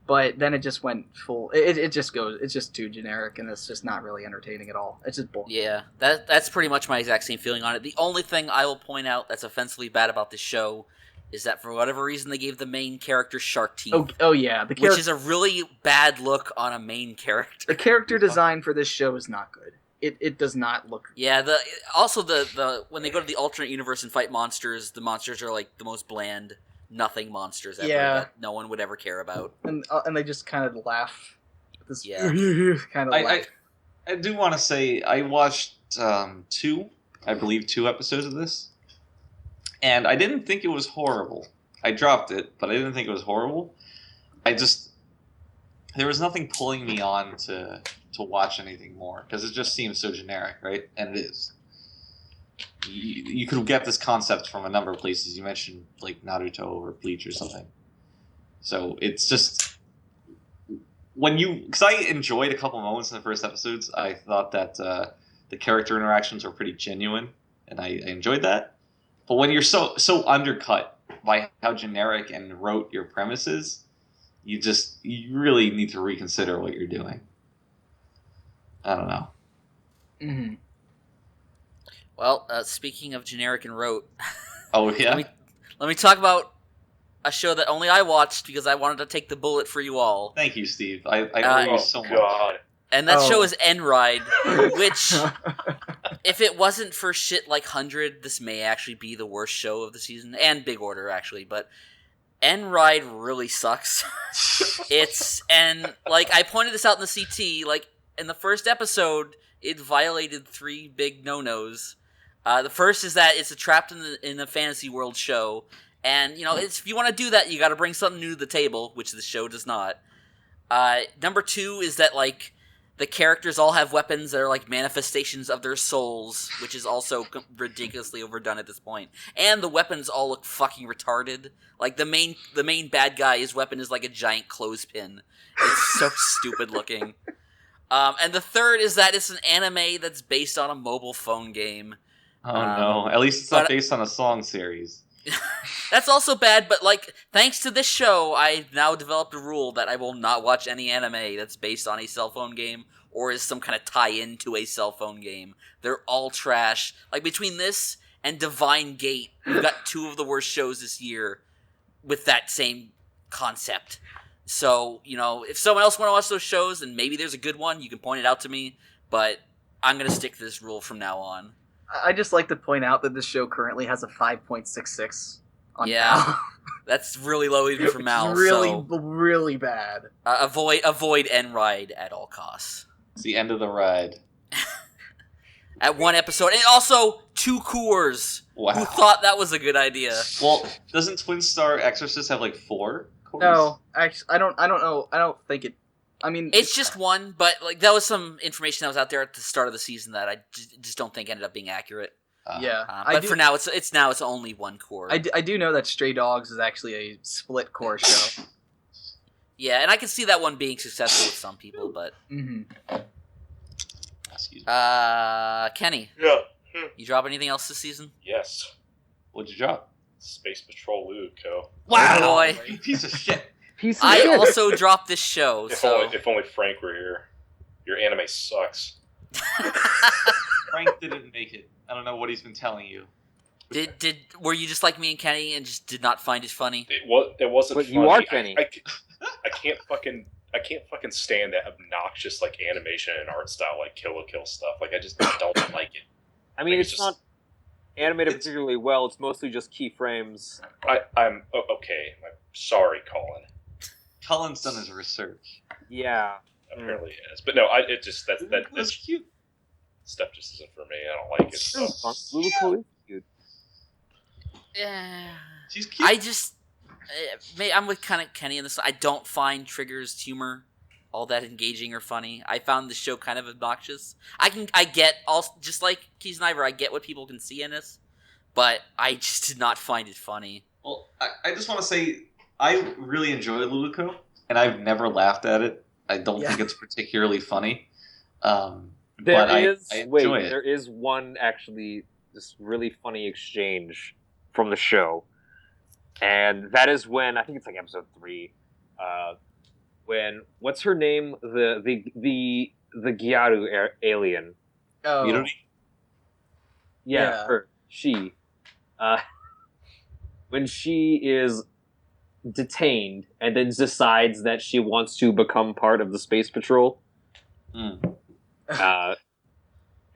but then it just went full. It's just too generic, and it's just not really entertaining at all. It's just boring. Yeah, that's pretty much my exact same feeling on it. The only thing I will point out that's offensively bad about this show is that for whatever reason they gave the main character shark teeth. Oh yeah, which is a really bad look on a main character. The character design for this show is not good. It does not look. Yeah, the when they go to the alternate universe and fight monsters, the monsters are like the most bland, nothing monsters ever that no one would ever care about. And they just kind of laugh. This kind of laugh. I do want to say I watched two episodes of this, and I didn't think it was horrible. I dropped it, but I didn't think it was horrible. There was nothing pulling me on to watch anything more, because it just seems so generic, right? And it is. You could get this concept from a number of places. You mentioned like Naruto or Bleach or something. So it's just because I enjoyed a couple moments in the first episodes. I thought that the character interactions were pretty genuine, and I enjoyed that. But when you're so undercut by how generic and rote your premise is, you really need to reconsider what you're doing. I don't know. Mm-hmm. Well, speaking of generic and rote, oh yeah, let me talk about a show that only I watched because I wanted to take the bullet for you all. Thank you, Steve. I owe you so much. And that show is N-Ride, which, if it wasn't for shit like 100, this may actually be the worst show of the season, and Big Order actually. But N-Ride really sucks. I pointed this out in the CT. Like in the first episode, it violated 3 big no-nos. The first is that it's a trapped in a fantasy world show, and if you want to do that, you got to bring something new to the table, which the show does not. Number 2 is that like the characters all have weapons that are like manifestations of their souls, which is also ridiculously overdone at this point. And the weapons all look fucking retarded. Like the main bad guy, his weapon is like a giant clothespin. It's so stupid looking. And the third is that it's an anime that's based on a mobile phone game. Oh no! At least it's not based on a song series. That's also bad, but, like, thanks to this show, I've now developed a rule that I will not watch any anime that's based on a cell phone game or is some kind of tie-in to a cell phone game. They're all trash. Like, between this and Divine Gate, we've got two of the worst shows this year with that same concept. So, if someone else want to watch those shows, and maybe there's a good one, you can point it out to me, but I'm going to stick to this rule from now on. I just like to point out that this show currently has a 5.66 on Yeah, Mal. that's really low even for Mal. Really bad. Avoid end ride at all costs. It's the end of the ride. At one episode, and also 2 Coors. Wow. Who thought that was a good idea? Well, doesn't Twin Star Exorcist have like 4 cores? No, actually, I don't know. I don't think it. I mean, It's just one, but like that was some information that was out there at the start of the season that I just don't think ended up being accurate. yeah. But for now, it's only 1 core. I do know that Stray Dogs is actually a split core show. Yeah, and I can see that one being successful with some people, but Excuse me. Kenny, Yeah. you drop anything else this season? Yes. What'd you drop? Space Patrol Ryuukoku. Wow, boy. You piece of shit. I also dropped this show, so If only Frank were here. Your anime sucks. Frank didn't make it. I don't know what he's been telling you. Were you just like me and Kenny and just did not find it funny? It wasn't But funny. you are Kenny. I can't fucking stand that obnoxious like animation and art style like Kill la Kill stuff. Like I just don't like it. I mean, Like, it's not animated particularly well. It's mostly just keyframes. I'm okay. I'm sorry, Collin. Cullen's done his research. Yeah. Apparently it is, but no, it just That's that's cute. stuff just isn't for me. I don't like it. So. Ryuukoku is cute. Yeah. She's cute. I just, I'm with kind of Kenny in this. I don't find Trigger's humor all that engaging or funny. I found the show kind of obnoxious. I get just like Kiznaiver, I get what people can see in this, but I just did not find it funny. Well, I just want to say I really enjoy Luluko, and I've never laughed at it. I don't think it's particularly funny. But I enjoy it. There is one actually this really funny exchange from the show, and that is when I think it's like episode 3. When what's her name? The Gyaru alien. Oh. Midori? Yeah. Her. She. When she is detained and then decides that she wants to become part of the Space Patrol. Mm.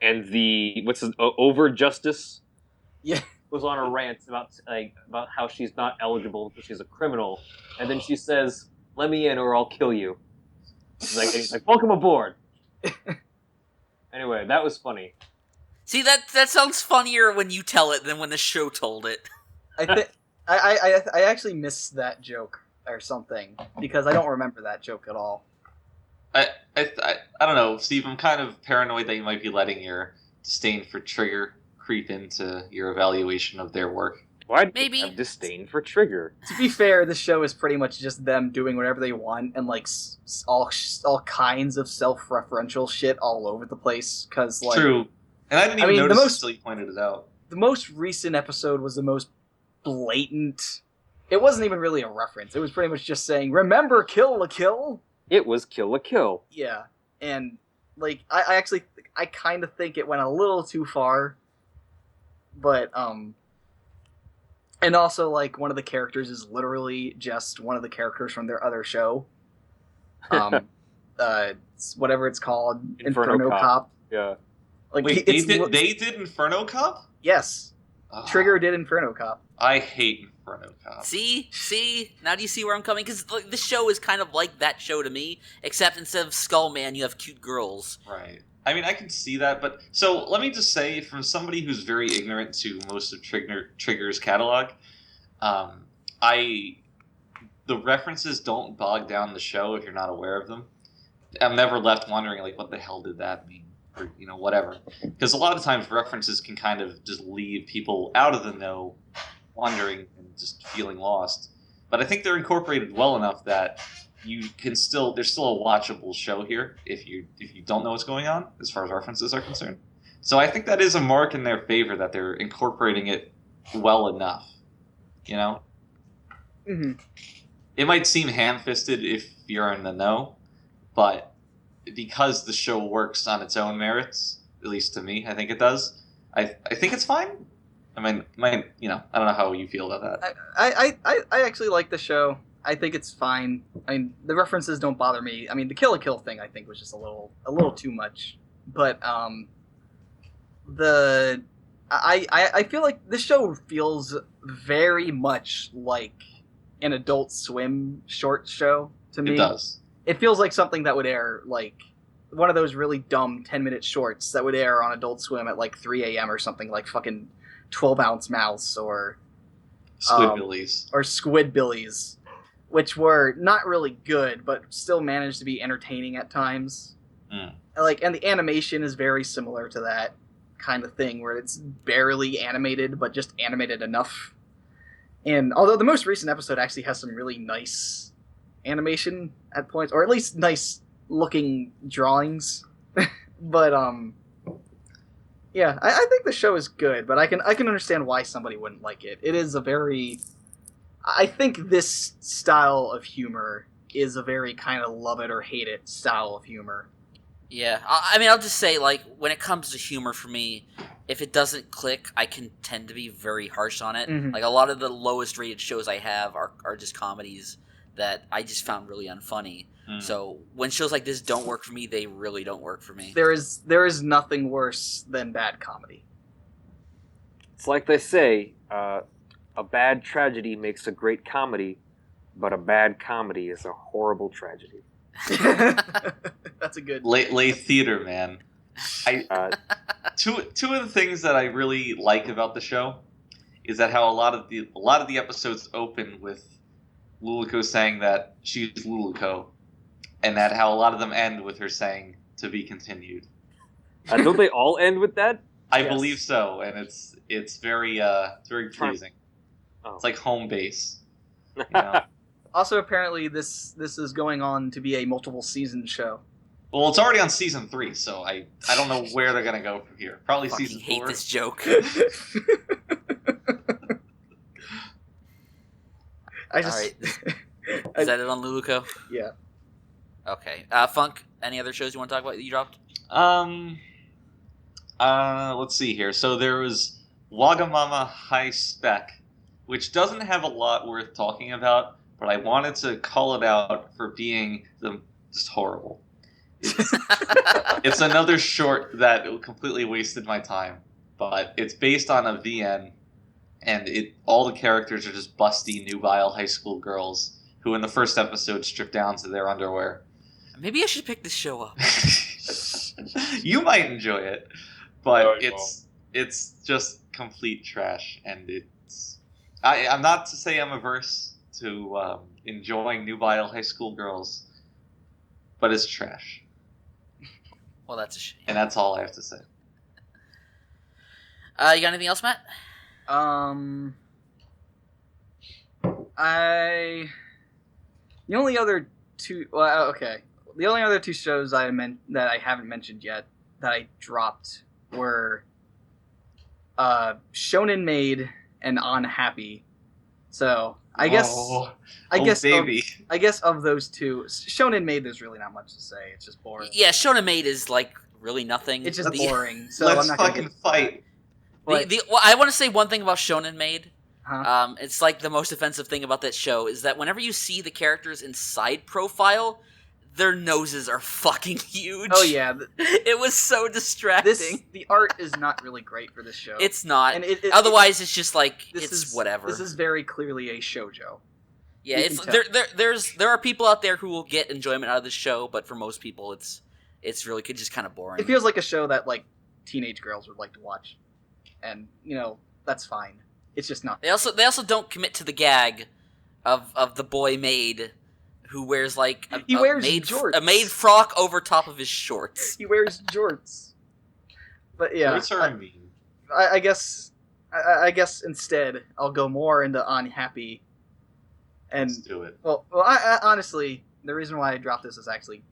And the Over Justice Yeah. was on a rant about how she's not eligible because she's a criminal, and then she says, "Let me in or I'll kill you." He's like welcome aboard. Anyway, that was funny. See, that sounds funnier when you tell it than when the show told it. I actually missed that joke or something because I don't remember that joke at all. I don't know, Steve. I'm kind of paranoid that you might be letting your disdain for Trigger creep into your evaluation of their work. Why Maybe. have disdain for Trigger? To be fair, the show is pretty much just them doing whatever they want and like all kinds of self-referential shit all over the place. Cause like, True, and I didn't even notice until you pointed it out. The most recent episode was the most blatant. It wasn't even really a reference. It was pretty much just saying, "Remember, Kill la Kill." It was Kill la Kill. Yeah, and like I kind of think it went a little too far, but and also like one of the characters is literally just one of the characters from their other show, whatever it's called, Inferno Cop. Yeah, like Wait, they did Inferno Cop? Yes, Oh, Trigger did Inferno Cop. I hate Inferno Cop. See, now do you see where I'm coming? Because like, this show is kind of like that show to me, except instead of Skullman, you have cute girls. Right. I mean, I can see that, but so let me just say, from somebody who's very ignorant to most of Trigger's catalog, the references don't bog down the show if you're not aware of them. I'm never left wondering, like, what the hell did that mean? Or, whatever. Because a lot of times references can kind of just leave people out of the know, wondering and just feeling lost. But I think they're incorporated well enough that you can there's still a watchable show here if you don't know what's going on as far as references are concerned. So I think that is a mark in their favor that they're incorporating it well enough. You know? Mm-hmm. It might seem ham-fisted if you're in the know, but because the show works on its own merits, at least to me, I think it does. I think it's fine. I mean, I don't know how you feel about that. I actually like the show. I think it's fine. I mean, the references don't bother me. I mean, the Kill la Kill thing I think was just a little too much. But I feel like this show feels very much like an Adult Swim short show to me. It does. It feels like something that would air like one of those really dumb 10-minute shorts that would air on Adult Swim at like 3 a.m. or something, like fucking 12-ounce Mouse or Squidbillies. Or Squidbillies, which were not really good, but still managed to be entertaining at times. Mm. And the animation is very similar to that kind of thing, where it's barely animated, but just animated enough. And although the most recent episode actually has some really nice animation at points, or at least nice looking drawings, but yeah, I think the show is good, but I can understand why somebody wouldn't like it. It is I think this style of humor is a very kind of love it or hate it style of humor. Yeah, I mean, I'll just say, like, when it comes to humor for me, if it doesn't click, I can tend to be very harsh on it. Mm-hmm. Like, a lot of the lowest rated shows I have are just comedies that I just found really unfunny. So when shows like this don't work for me, they really don't work for me. There is nothing worse than bad comedy. It's like they say, a bad tragedy makes a great comedy, but a bad comedy is a horrible tragedy. That's a good lay theater, man. Two of the things that I really like about the show is that how a lot of the episodes open with Luluko saying that she's Luluko, and that how a lot of them end with her saying "to be continued." Don't they all end with that? I believe so, and it's very pleasing. Oh. It's like home base. You know? Also, apparently, this is going on to be a multiple season show. Well, it's already on season 3, so I don't know where they're gonna go from here. Probably I season 4. hate this joke. Alright. Is that it on Luluko? Yeah. Okay. Funk, any other shows you want to talk about that you dropped? Let's see here. So there was Wagamama High Spec, which doesn't have a lot worth talking about, but I wanted to call it out for being just horrible. It's another short that completely wasted my time, but it's based on a VN, and all the characters are just busty, nubile high school girls who in the first episode strip down to their underwear. Maybe I should pick this show up. You might enjoy it, but it's just complete trash, and I'm not to say I'm averse to enjoying nubile high school girls, but it's trash. Well, that's a shame. And that's all I have to say. You got anything else, Matt? The only other two. Well, okay. The only other two shows that I haven't mentioned yet that I dropped were Shonen Maid and Unhappy. So I guess baby. I guess of those two, Shonen Maid, there's really not much to say. It's just boring. Yeah, Shonen Maid is like really nothing. It's just boring. So Let's I'm not fucking fight. Well, I want to say one thing about Shonen Maid. Huh? It's like the most offensive thing about that show is that whenever you see the characters in side profile, their noses are fucking huge. Oh yeah, it was so distracting. The art is not really great for this show. It's not. And otherwise, it's just like it's whatever. This is very clearly a shoujo. Yeah, there are people out there who will get enjoyment out of this show, but for most people, it's really just kind of boring. It feels like a show that like teenage girls would like to watch, and that's fine. It's just not. They also don't commit to the gag of the boy maid who wears like a maid frock over top of his shorts. He wears jorts. But yeah, Jorts are mean. I guess instead I'll go more into Unhappy. And Let's do it. Well, I honestly, the reason why I dropped this is actually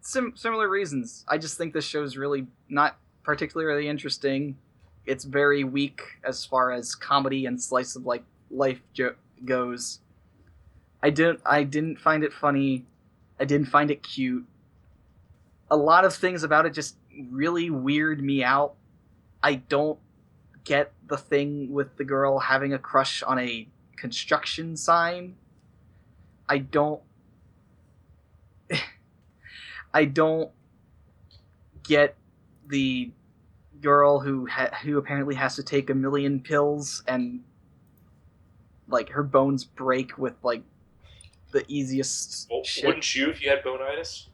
similar reasons. I just think this show's really not particularly interesting. It's very weak as far as comedy and slice of life life goes. I didn't find it funny. I didn't find it cute. A lot of things about it just really weird me out. I don't get the thing with the girl having a crush on a construction sign. I don't get the girl who apparently has to take 1 million pills and like her bones break with like the easiest shit. Wouldn't you if you had bonitis?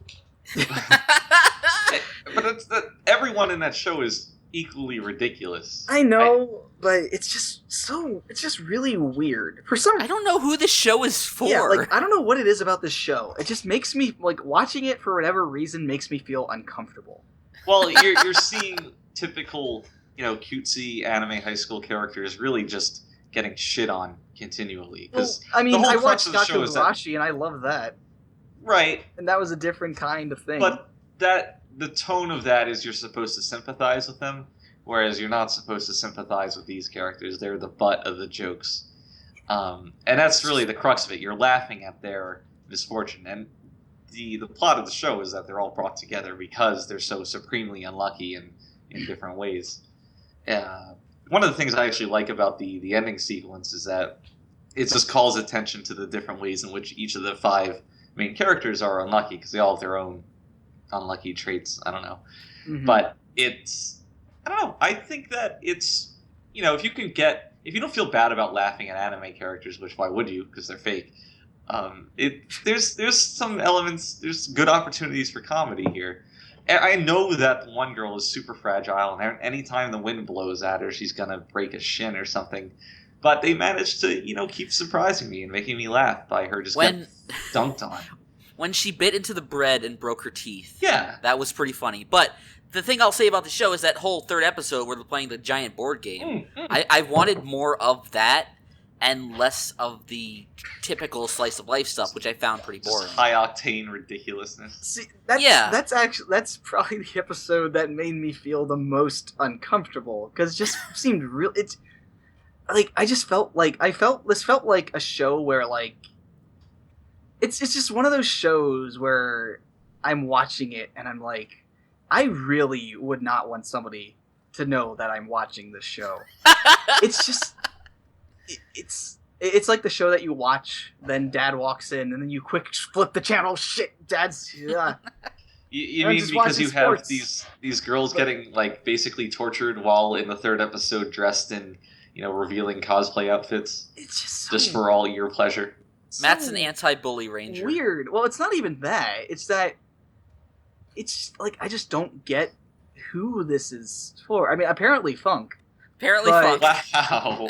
But everyone in that show is equally ridiculous. I know, but it's just really weird. For some, I don't know who this show is for. Yeah, like I don't know what it is about this show. It just makes me like watching it for whatever reason makes me feel uncomfortable. Well, you're seeing typical, cutesy anime high school characters really just getting shit on continually. Because I watched Gakurashi and I love that. Right. And that was a different kind of thing. But the tone of that is you're supposed to sympathize with them, whereas you're not supposed to sympathize with these characters. They're the butt of the jokes. And that's really the crux of it. You're laughing at their misfortune. And the plot of the show is that they're all brought together because they're so supremely unlucky in different ways. One of the things I actually like about the ending sequence is that it just calls attention to the different ways in which each of the 5 main characters are unlucky, because they all have their own unlucky traits. I don't know. Mm-hmm. But I don't know. I think that it's, if you don't feel bad about laughing at anime characters, which why would you? Because they're fake. There's some elements, there's good opportunities for comedy here. And I know that one girl is super fragile, and anytime the wind blows at her, she's gonna break a shin or something. But they managed to, keep surprising me and making me laugh by her just getting dunked on. When she bit into the bread and broke her teeth. Yeah. That was pretty funny. But the thing I'll say about the show is that whole 3rd episode where they're playing the giant board game. I wanted more of that and less of the typical slice of life stuff, which I found pretty boring. Just high octane ridiculousness. See, that's probably the episode that made me feel the most uncomfortable, because it just seemed real. It's like this felt like a show where like it's just one of those shows where I'm watching it and I'm like, I really would not want somebody to know that I'm watching this show. It's just it's like the show that you watch, then Dad walks in, and then you quick flip the channel. Shit, Dad's. Yeah. You mean because you have these girls getting like basically tortured while in the 3rd episode dressed in revealing cosplay outfits? It's just for all your pleasure. Matt's an anti-bully ranger. Weird. Well, it's not even that. It's that. It's like I just don't get who this is for. I mean, apparently Funk. Funk. Wow.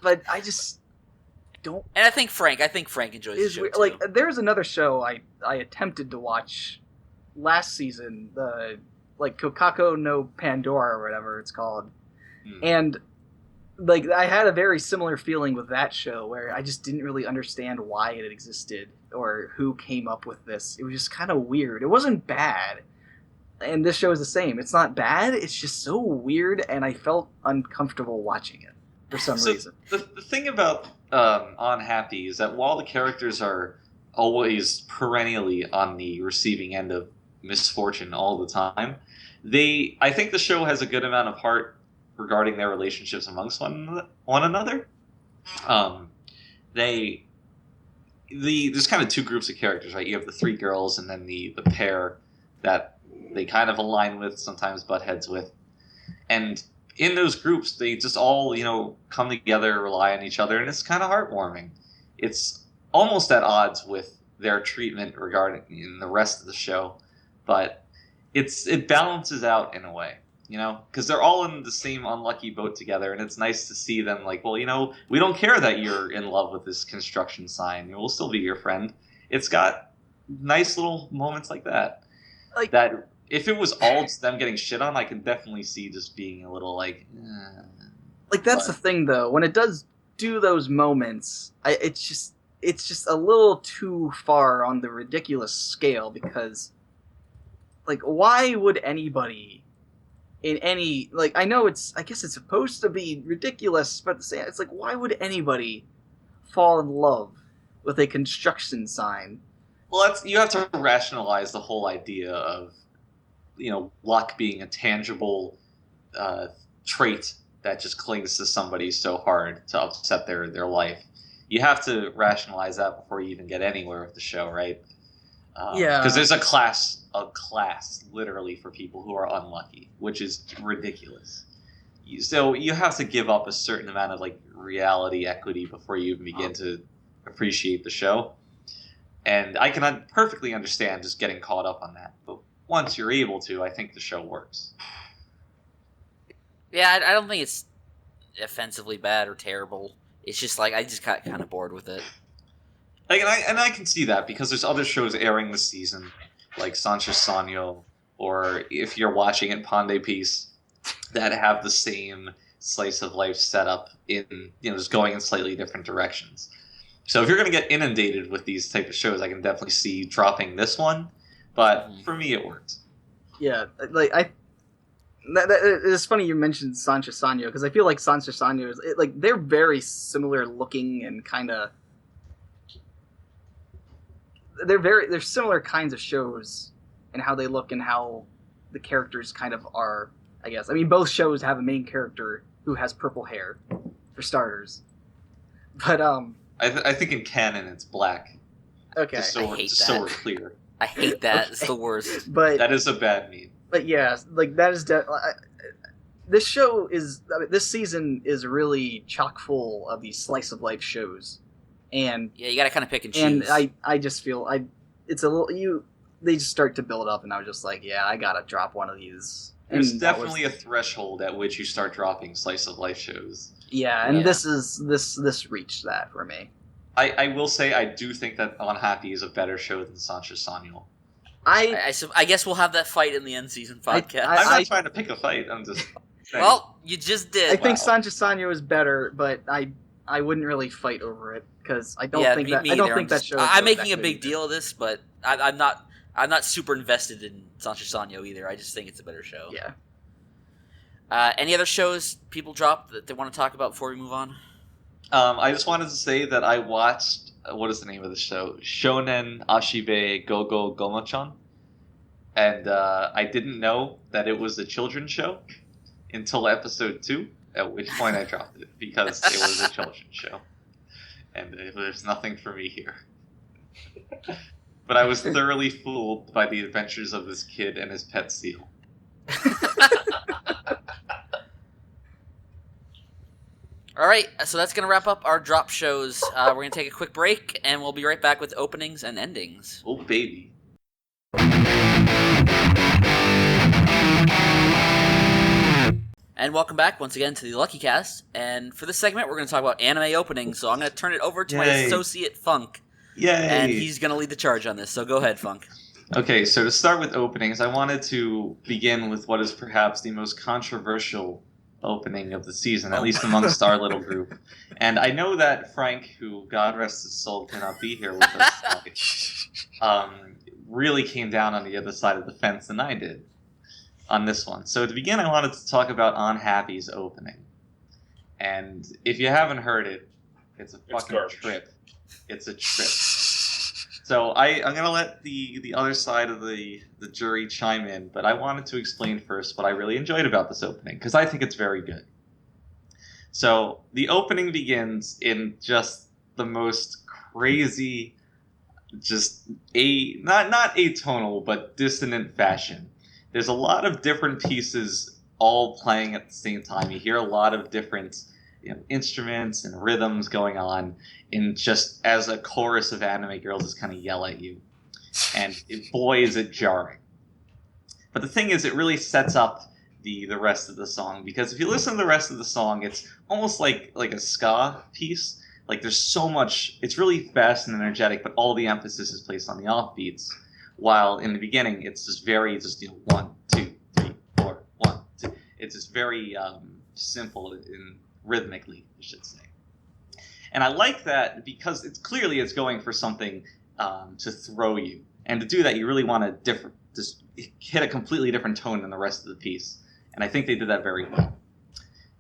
But I just don't. And I think Frank enjoys the show too. Like, there's another show I attempted to watch last season, the Kokako no Pandora or whatever it's called, and like I had a very similar feeling with that show where I just didn't really understand why it existed or who came up with this. It was just kind of weird. It wasn't bad. And this show is the same. It's not bad. It's just so weird, and I felt uncomfortable watching it for some reason. The thing about Unhappy is that while the characters are always perennially on the receiving end of misfortune all the time, I think the show has a good amount of heart regarding their relationships amongst one another. There's kind of 2 groups of characters, right? You have the 3 girls, and then the pair that they kind of align with, sometimes butt heads with. And in those groups, they just all, come together, rely on each other, and it's kind of heartwarming. It's almost at odds with their treatment regarding in the rest of the show, but it balances out in a way, because they're all in the same unlucky boat together, and it's nice to see them like, well, we don't care that you're in love with this construction sign. We'll still be your friend. It's got nice little moments like that. Like that. If it was all just them getting shit on, I can definitely see just being a little like. Like that's the thing, though. When it does do those moments, it's just a little too far on the ridiculous scale, because, like, why would anybody in any, like, I know I guess it's supposed to be ridiculous, but it's like, why would anybody fall in love with a construction sign? Well, you have to rationalize the whole idea of, luck being a tangible trait that just clings to somebody so hard to upset their life. You have to rationalize that before you even get anywhere with the show, right? Yeah. Because there's a class literally for people who are unlucky, which is ridiculous. So you have to give up a certain amount of like reality equity before you even begin to appreciate the show. And I can perfectly understand just getting caught up on that. But once you're able to, I think the show works. Yeah, I don't think it's offensively bad or terrible. It's just like I just got kind of bored with it. Like, and I can see that because there's other shows airing this season, like Sancho Sanyo, or if you're watching it, Pande Peace, that have the same slice of life setup in just going in slightly different directions. So if you're going to get inundated with these type of shows, I can definitely see dropping this one. But for me, it worked. Yeah, like it's funny you mentioned Sancho Sanyo because I feel like Sancho Sanyo is they're very similar looking and kind of. They're similar kinds of shows and how they look and how the characters kind of are, I guess. I mean, both shows have a main character who has purple hair, for starters. But I think in canon it's black. Okay. So we're clear. I hate that. Okay. It's the worst. But that is a bad meme. But yeah, like that is this show is this season is really chock full of these slice of life shows. And yeah, you gotta kind of pick and choose. And I just feel it's a little they just start to build up, and I was just like, yeah, I gotta drop one of these. There's definitely a threshold at which you start dropping slice of life shows. Yeah, and this reached that for me. I will say I do think that Unhappy is a better show than Sancho Sanyo. I guess we'll have that fight in the end season podcast. I'm not trying to pick a fight. I'm just saying. Well, you just did. I think Sancho Sanyo is better, but I wouldn't really fight over it because I don't think that show. I'm making a big deal of this, but I'm not super invested in Sancho Sanyo either. I just think it's a better show. Yeah. Any other shows people dropped that they want to talk about before we move on? I just wanted to say that I watched what is the name of the show? Shonen Ashibe Gogo Gomochan, and I didn't know that it was a children's show until episode 2. At which point I dropped it because it was a children's show, and there's nothing for me here. But I was thoroughly fooled by the adventures of this kid and his pet seal. All right, so that's going to wrap up our drop shows. We're going to take a quick break, and we'll be right back with openings and endings. Oh, baby. And welcome back once again to the Luckycast. And for this segment, we're going to talk about anime openings. So I'm going to turn it over to my associate, Funk. Yay! And he's going to lead the charge on this. So go ahead, Funk. Okay, so to start with openings, I wanted to begin with what is perhaps the most controversial opening of the season, at least amongst our little group. And I know that Frank, who, God rest his soul, cannot be here with us tonight, really came down on the other side of the fence than I did on this one. So to begin, I wanted to talk about Unhappy's opening. And if you haven't heard it, it's a fucking trip. It's a trip. So I'm going to let the other side of the jury chime in, but I wanted to explain first what I really enjoyed about this opening, because I think it's very good. So the opening begins in just the most crazy, just not atonal, but dissonant fashion. There's a lot of different pieces all playing at the same time. You hear a lot of different instruments and rhythms going on in just as a chorus of anime girls just kind of yell at you. And boy, is it jarring. But the thing is, it really sets up the rest of the song, because if you listen to the rest of the song, it's almost like a ska piece. Like there's so much, it's really fast and energetic, but all the emphasis is placed on the offbeats. While in the beginning, it's just very 1, 2, 3, 4, 1, 2. It's just very simple and rhythmically, I should say. And I like that because it's going for something to throw you, and to do that, you really want to just hit a completely different tone than the rest of the piece. and I think they did that very well.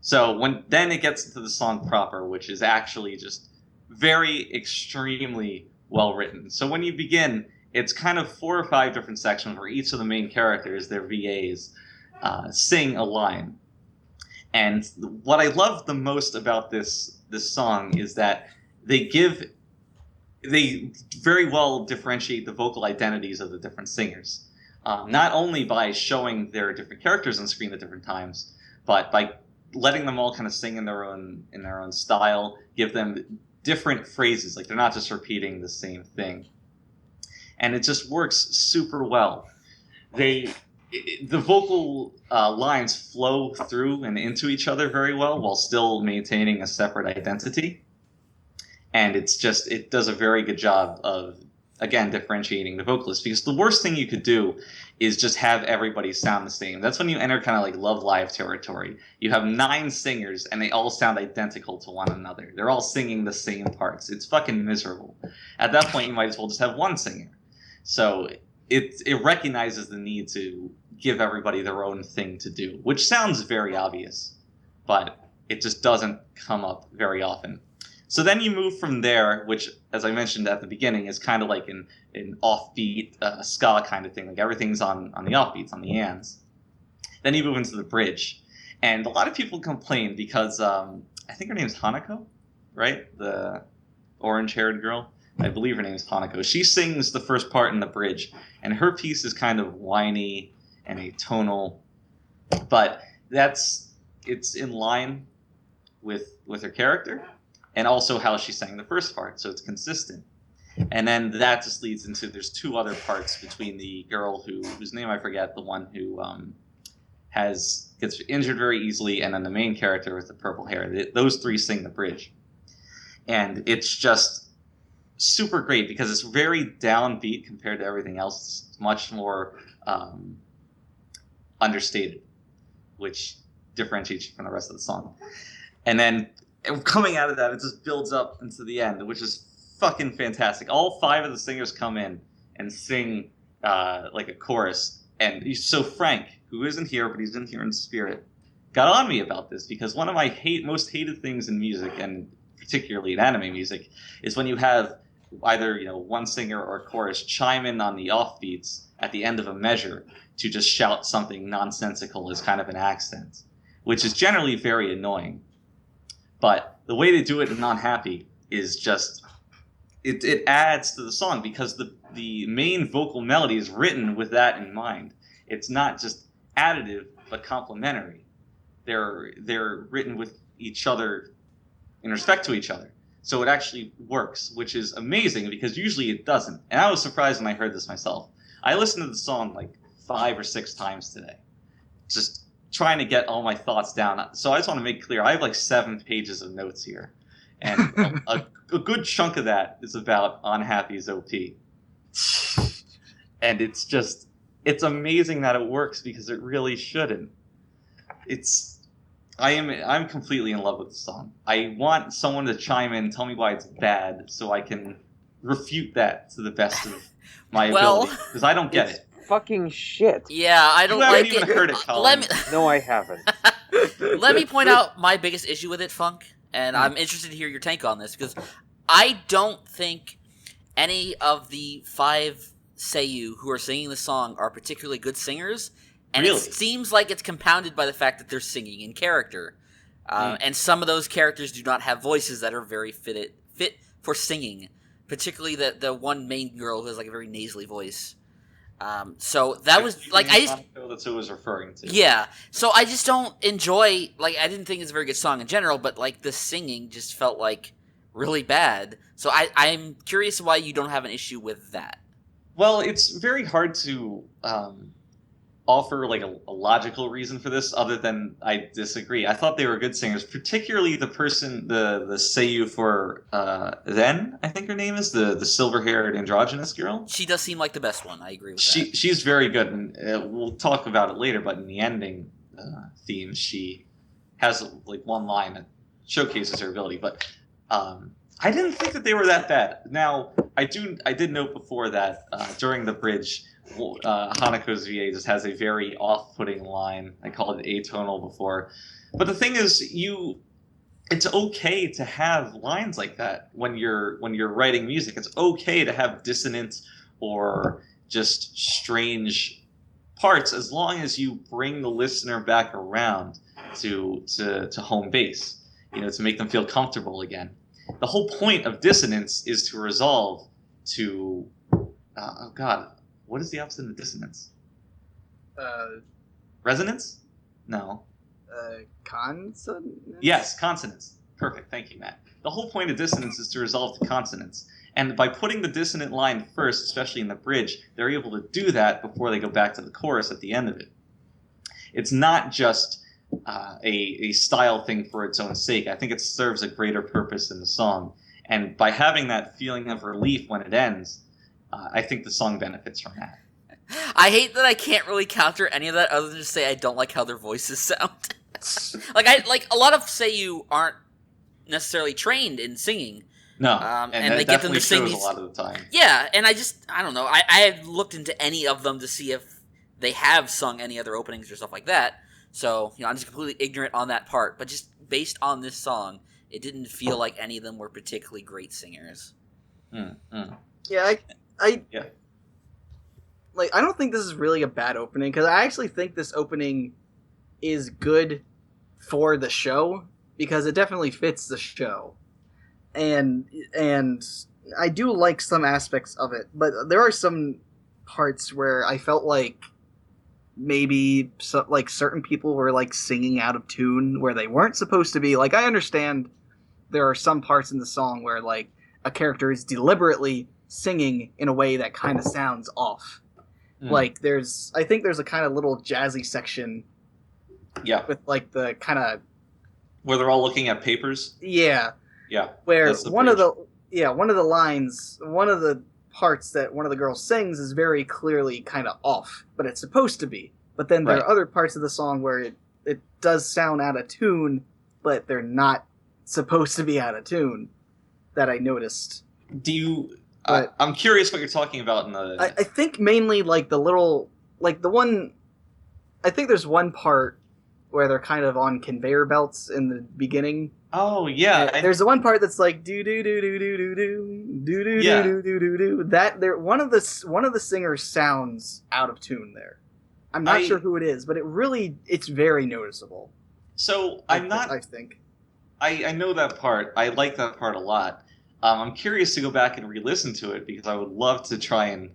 So then it gets into the song proper, which is actually just very extremely well written. So when you begin, it's kind of 4 or 5 different sections where each of the main characters, their VAs, sing a line. And what I love the most about this song is that they very well differentiate the vocal identities of the different singers. Not only by showing their different characters on screen at different times, but by letting them all kind of sing in their own style, give them different phrases, like they're not just repeating the same thing. And it just works super well. The vocal lines flow through and into each other very well while still maintaining a separate identity. And it does a very good job of, again, differentiating the vocalists, because the worst thing you could do is just have everybody sound the same. That's when you enter kind of like Love Live territory. You have 9 singers and they all sound identical to one another. They're all singing the same parts. It's fucking miserable. At that point, you might as well just have one singer. So it recognizes the need to give everybody their own thing to do, which sounds very obvious, but it just doesn't come up very often. So then you move from there, which, as I mentioned at the beginning, is kind of like an offbeat ska kind of thing. Like everything's on the offbeats, on the ands. Then you move into the bridge. And a lot of people complain because I think her name's Hanako, right? The orange-haired girl. I believe her name is Hanako. She sings the first part in the bridge, and her piece is kind of whiny and atonal, but it's in line with her character, and also how she sang the first part, so it's consistent. And then that just leads into, there's 2 other parts between the girl whose name I forget, the one who gets injured very easily, and then the main character with the purple hair. Those 3 sing the bridge. And it's just super great because it's very downbeat compared to everything else. It's much more understated, which differentiates you from the rest of the song. And then coming out of that, it just builds up into the end, which is fucking fantastic. All 5 of the singers come in and sing like a chorus. And so Frank, who isn't here, but he's in here in spirit, got on me about this because one of my most hated things in music, and particularly in anime music, is when you have either one singer or a chorus chime in on the offbeats at the end of a measure to just shout something nonsensical as kind of an accent, which is generally very annoying. But the way to do it in Non-Happy is just it adds to the song, because the main vocal melody is written with that in mind. It's not just additive but complementary. They're written with each other in respect to each other. So it actually works, which is amazing because usually it doesn't. And I was surprised when I heard this myself. I listened to the song like 5 or 6 times today, just trying to get all my thoughts down. So I just want to make clear, I have like 7 pages of notes here. And a good chunk of that is about Unhappy's OP. And it's amazing that it works because it really shouldn't. I'm completely in love with the song. I want someone to chime in and tell me why it's bad so I can refute that to the best of my ability. Because I don't get it. Fucking shit. Yeah, I don't like it. You haven't even heard it, Collin. No, I haven't. Let me point out my biggest issue with it, Funk, and I'm interested to hear your take on this, because I don't think any of the 5 seiyuu who are singing the song are particularly good singers. And really? It seems like it's compounded by the fact that they're singing in character. And some of those characters do not have voices that are very fit for singing. Particularly the one main girl who has like a very nasally voice. So that was like, that's who I was referring to. Yeah. So I just don't enjoy, like, I didn't think it's a very good song in general, but like the singing just felt like really bad. So I'm curious why you don't have an issue with that. Well, it's very hard to offer like a logical reason for this other than I disagree. I thought they were good singers, particularly the seiyuu for Ren, I think her name is, the silver-haired androgynous girl. She does seem like the best one. I agree with that. She's very good, and we'll talk about it later, but in the ending theme, she has like one line that showcases her ability, but I didn't think that they were that bad. Now, I did note before that during the bridge, Hanako's VA just has a very off-putting line. I called it atonal before. But the thing is, it's okay to have lines like that when you're writing music. It's okay to have dissonant or just strange parts as long as you bring the listener back around to home base, to make them feel comfortable again. The whole point of dissonance is to resolve to oh god, what is the opposite of dissonance? Resonance? No. Consonance? Yes, consonance. Perfect, thank you, Matt. The whole point of dissonance is to resolve to consonance. And by putting the dissonant line first, especially in the bridge, they're able to do that before they go back to the chorus at the end of it. It's not just a style thing for its own sake. I think it serves a greater purpose in the song. And by having that feeling of relief when it ends, I think the song benefits from that. I hate that I can't really counter any of that other than to say I don't like how their voices sound. Like a lot of say you aren't necessarily trained in singing. No, and they get them to sing shows these... a lot of the time. Yeah, and I don't know. I have looked into any of them to see if they have sung any other openings or stuff like that. So, I'm just completely ignorant on that part. But just based on this song, it didn't feel like any of them were particularly great singers. Yeah, I don't think this is really a bad opening, because I actually think this opening is good for the show, because it definitely fits the show. And I do like some aspects of it, but there are some parts where I felt like maybe certain people were like singing out of tune where they weren't supposed to be. Like, I understand there are some parts in the song where like a character is deliberately singing in a way that kind of sounds off. Like I think there's a kind of little jazzy section. Yeah. With like the kind of where they're all looking at papers. Yeah. Yeah. Where one of the lines, one of the parts that one of the girls sings is very clearly kind of off, but it's supposed to be. But then there are other parts of the song where it does sound out of tune, but they're not supposed to be out of tune, that I noticed. Do you... I'm curious what you're talking about in the... I think mainly like the little... Like the one... I think there's one part where they're kind of on conveyor belts in the beginning. Oh, yeah. There's the one part that's like do do do do do do do do do do do do do. That there one of the singers sounds out of tune there. I'm not sure who it is, but it's very noticeable. So I think I know that part. I like that part a lot. I'm curious to go back and re-listen to it because I would love to try and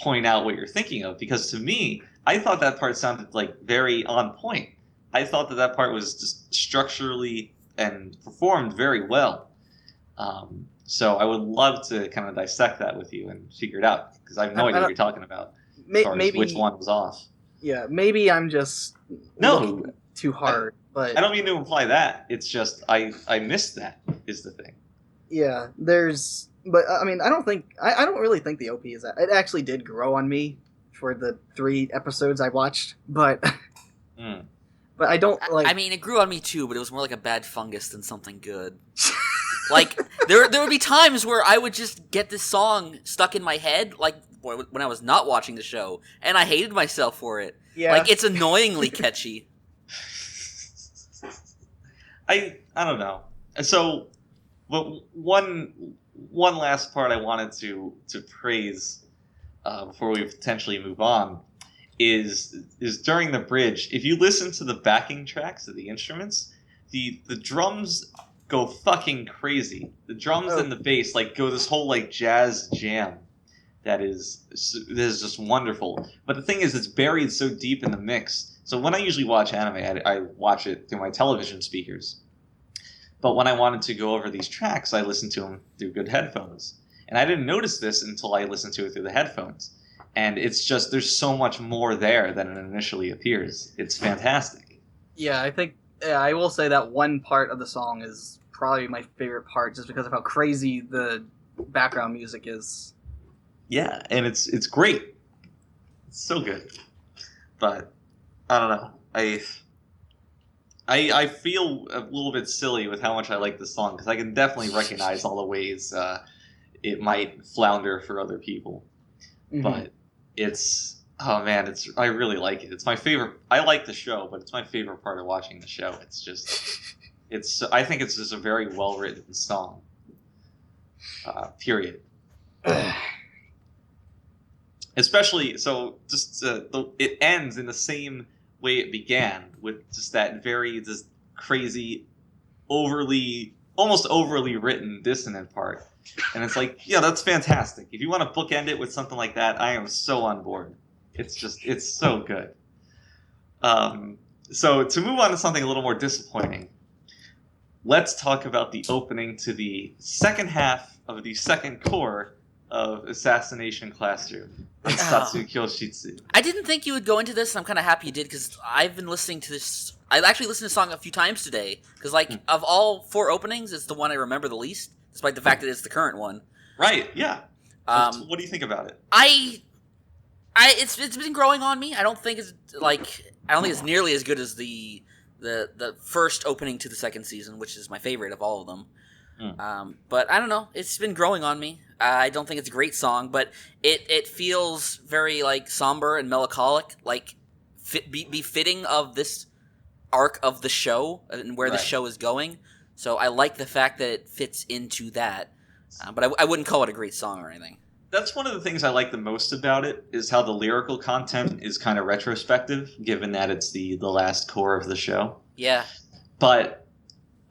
point out what you're thinking of. Because to me, I thought that part sounded like very on point. I thought that part was just structurally and performed very well. So I would love to kind of dissect that with you and figure it out because I have no idea what you're talking about. Maybe which one was off. Yeah, maybe I'm just looking too hard. But I don't mean to imply that. It's just I missed that is the thing. Yeah, but I mean, I don't really think the OP is that. It actually did grow on me for the 3 episodes I watched, but but I don't like. I mean, it grew on me too, but it was more like a bad fungus than something good. Like there would be times where I would just get this song stuck in my head, like when I was not watching the show, and I hated myself for it. Yeah, like it's annoyingly catchy. I don't know. So, but one last part I wanted to praise before we potentially move on is during the bridge. If you listen to the backing tracks of the instruments, the drums go fucking crazy. The drums and the bass go this whole jazz jam that is just wonderful. But the thing is, it's buried so deep in the mix. So when I usually watch anime, I watch it through my television speakers. But when I wanted to go over these tracks, I listened to them through good headphones. And I didn't notice this until I listened to it through the headphones. And it's just, there's so much more there than it initially appears. It's fantastic. Yeah, I think, I will say that one part of the song is probably my favorite part just because of how crazy the background music is. Yeah, and it's great. It's so good. But, I don't know. I feel a little bit silly with how much I like this song, because I can definitely recognize all the ways it might flounder for other people. Mm-hmm. But oh man, I really like it. It's my favorite. I like the show, but it's my favorite part of watching the show. It's just, I think it's just a very well written song. Period. Especially so, just it ends in the same way it began, with just that very just crazy, almost overly written dissonant part. And it's like, yeah, that's fantastic. If you want to bookend it with something like that, I am so on board. It's so good. So to move on to something a little more disappointing, let's talk about the opening to the second half of the second core of Assassination Classroom, Satsu Kyoshitsu. I didn't think you would go into this, and I'm kind of happy you did, because I've been listening to this. I've actually listened to the song a few times today, because of all 4 openings, it's the one I remember the least, despite the fact that it's the current one. Right, yeah. What do you think about it? It's been growing on me. I don't think it's nearly as good as the first opening to the second season, which is my favorite of all of them. But I don't know. It's been growing on me. I don't think it's a great song, but it feels very somber and melancholic, befitting of this arc of the show and where the show is going. So I like the fact that it fits into that. But I wouldn't call it a great song or anything. That's one of the things I like the most about it, is how the lyrical content is kind of retrospective, given that it's the last core of the show. Yeah. But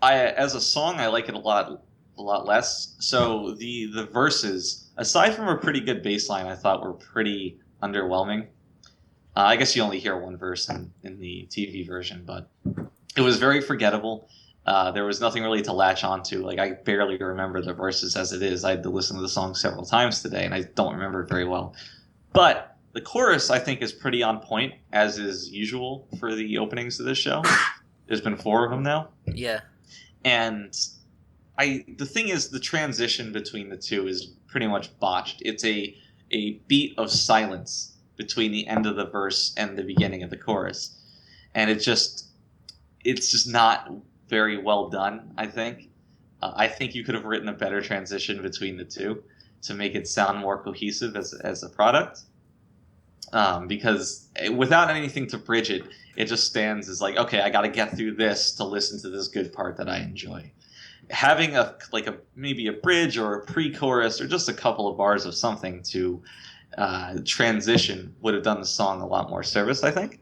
as a song, I like it a lot less. So the verses, aside from a pretty good bass line, I thought were pretty underwhelming. I guess you only hear one verse in the TV version, but it was very forgettable. There was nothing really to latch onto. I barely remember the verses as it is. I had to listen to the song several times today, and I don't remember it very well. But the chorus, I think, is pretty on point, as is usual for the openings of this show. There's been 4 of them now. Yeah. And the thing is, the transition between the two is pretty much botched. It's a beat of silence between the end of the verse and the beginning of the chorus. And it's just not very well done, I think. I think you could have written a better transition between the two to make it sound more cohesive as a product. Because without anything to bridge it, it just stands as okay, I got to get through this to listen to this good part that I enjoy. Having maybe a bridge or a pre-chorus or just a couple of bars of something to transition would have done the song a lot more service, I think.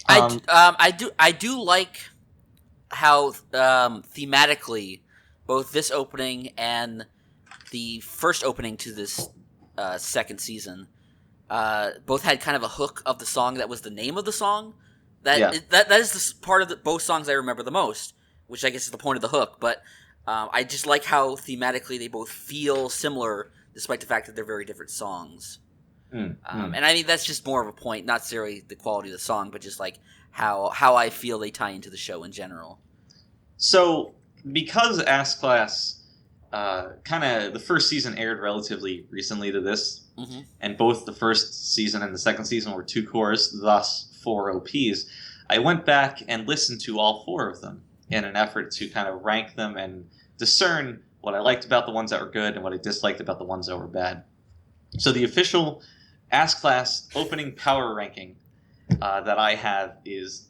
I do like how thematically both this opening and the first opening to this second season both had kind of a hook of the song that was the name of the song. That is the part of both songs I remember the most, which I guess is the point of the hook. But I just like how thematically they both feel similar, despite the fact that they're very different songs. And I mean, that's just more of a point, not necessarily the quality of the song, but just how I feel they tie into the show in general. So, because Ask Class, the first season aired relatively recently to this, and both the first season and the second season were 2 cores, thus 4 OPs, I went back and listened to all 4 of them in an effort to kind of rank them and discern what I liked about the ones that were good and what I disliked about the ones that were bad. So the official Ask Class opening power ranking that I have is,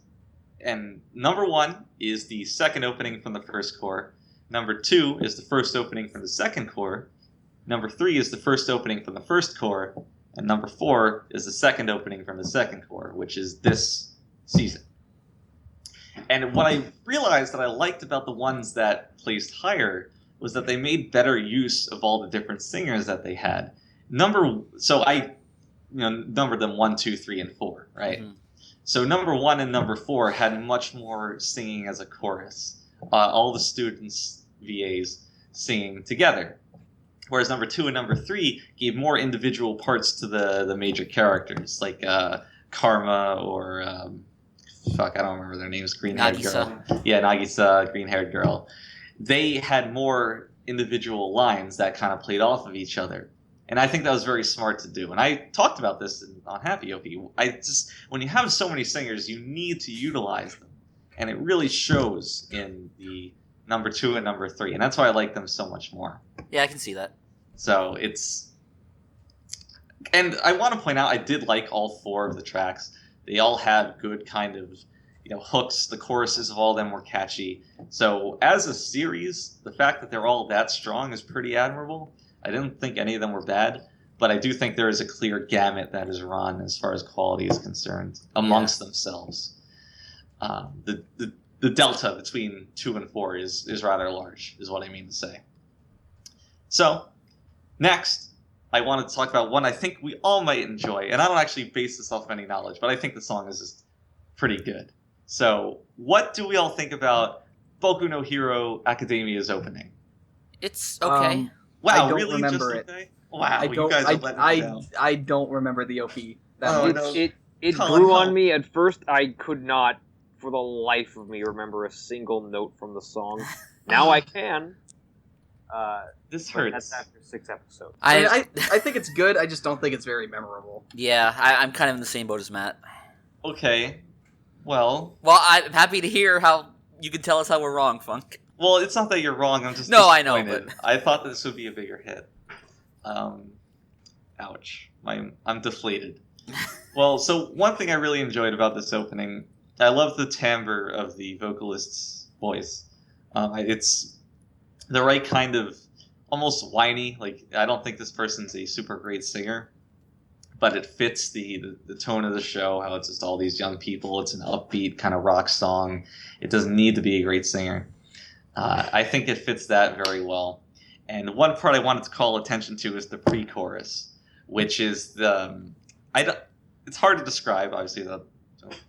and number 1 is the second opening from the first core, number 2 is the first opening from the second core, number 3 is the first opening from the first core, and number 4 is the second opening from the second core, which is this season. And what I realized that I liked about the ones that placed higher was that they made better use of all the different singers that they had. So I numbered them 1, 2, 3, and 4, right? So number 1 and number 4 had much more singing as a chorus. All the students, VAs, singing together. Whereas number 2 and number 3 gave more individual parts to the major characters, like Karma or I don't remember their names. Green-haired girl. Yeah, Nagisa, green-haired girl. They had more individual lines that kind of played off of each other. And I think that was very smart to do. And I talked about this on Happy OP. When you have so many singers, you need to utilize them. And it really shows in the number 2 and number 3. And that's why I like them so much more. Yeah, I can see that. So And I want to point out, I did like all 4 of the tracks. They all had good kind of, hooks. The choruses of all of them were catchy. So as a series, the fact that they're all that strong is pretty admirable. I didn't think any of them were bad, but I do think there is a clear gamut that is run as far as quality is concerned amongst themselves. The delta between 2 and 4 is rather large, is what I mean to say. So, next, I want to talk about one I think we all might enjoy, and I don't actually base this off any knowledge, but I think the song is just pretty good. So, what do we all think about Boku no Hero Academia's opening? It's okay. Wow, I don't really? remember Just it. okay? Wow, I don't. I don't remember the OP. It Collin, grew on help. me. At first, I could not, for the life of me, remember a single note from the song. Now I can. This But hurts. that's after 6 episodes. I think it's good. I just don't think it's very memorable. Yeah, I'm kind of in the same boat as Matt. Okay. Well, I'm happy to hear how you can tell us how we're wrong, Funk. Well, it's not that you're wrong. I'm just No, I know, disappointed. I thought this would be a bigger hit. Ouch. I'm deflated. Well, so one thing I really enjoyed about this opening, I love the timbre of the vocalist's voice. It's the right kind of almost whiny. Like, I don't think this person's a super great singer, but it fits the tone of the show, how it's just all these young people. It's an upbeat kind of rock song. It doesn't need to be a great singer. I think it fits that very well. And one part I wanted to call attention to is the pre-chorus, which is it's hard to describe, obviously, without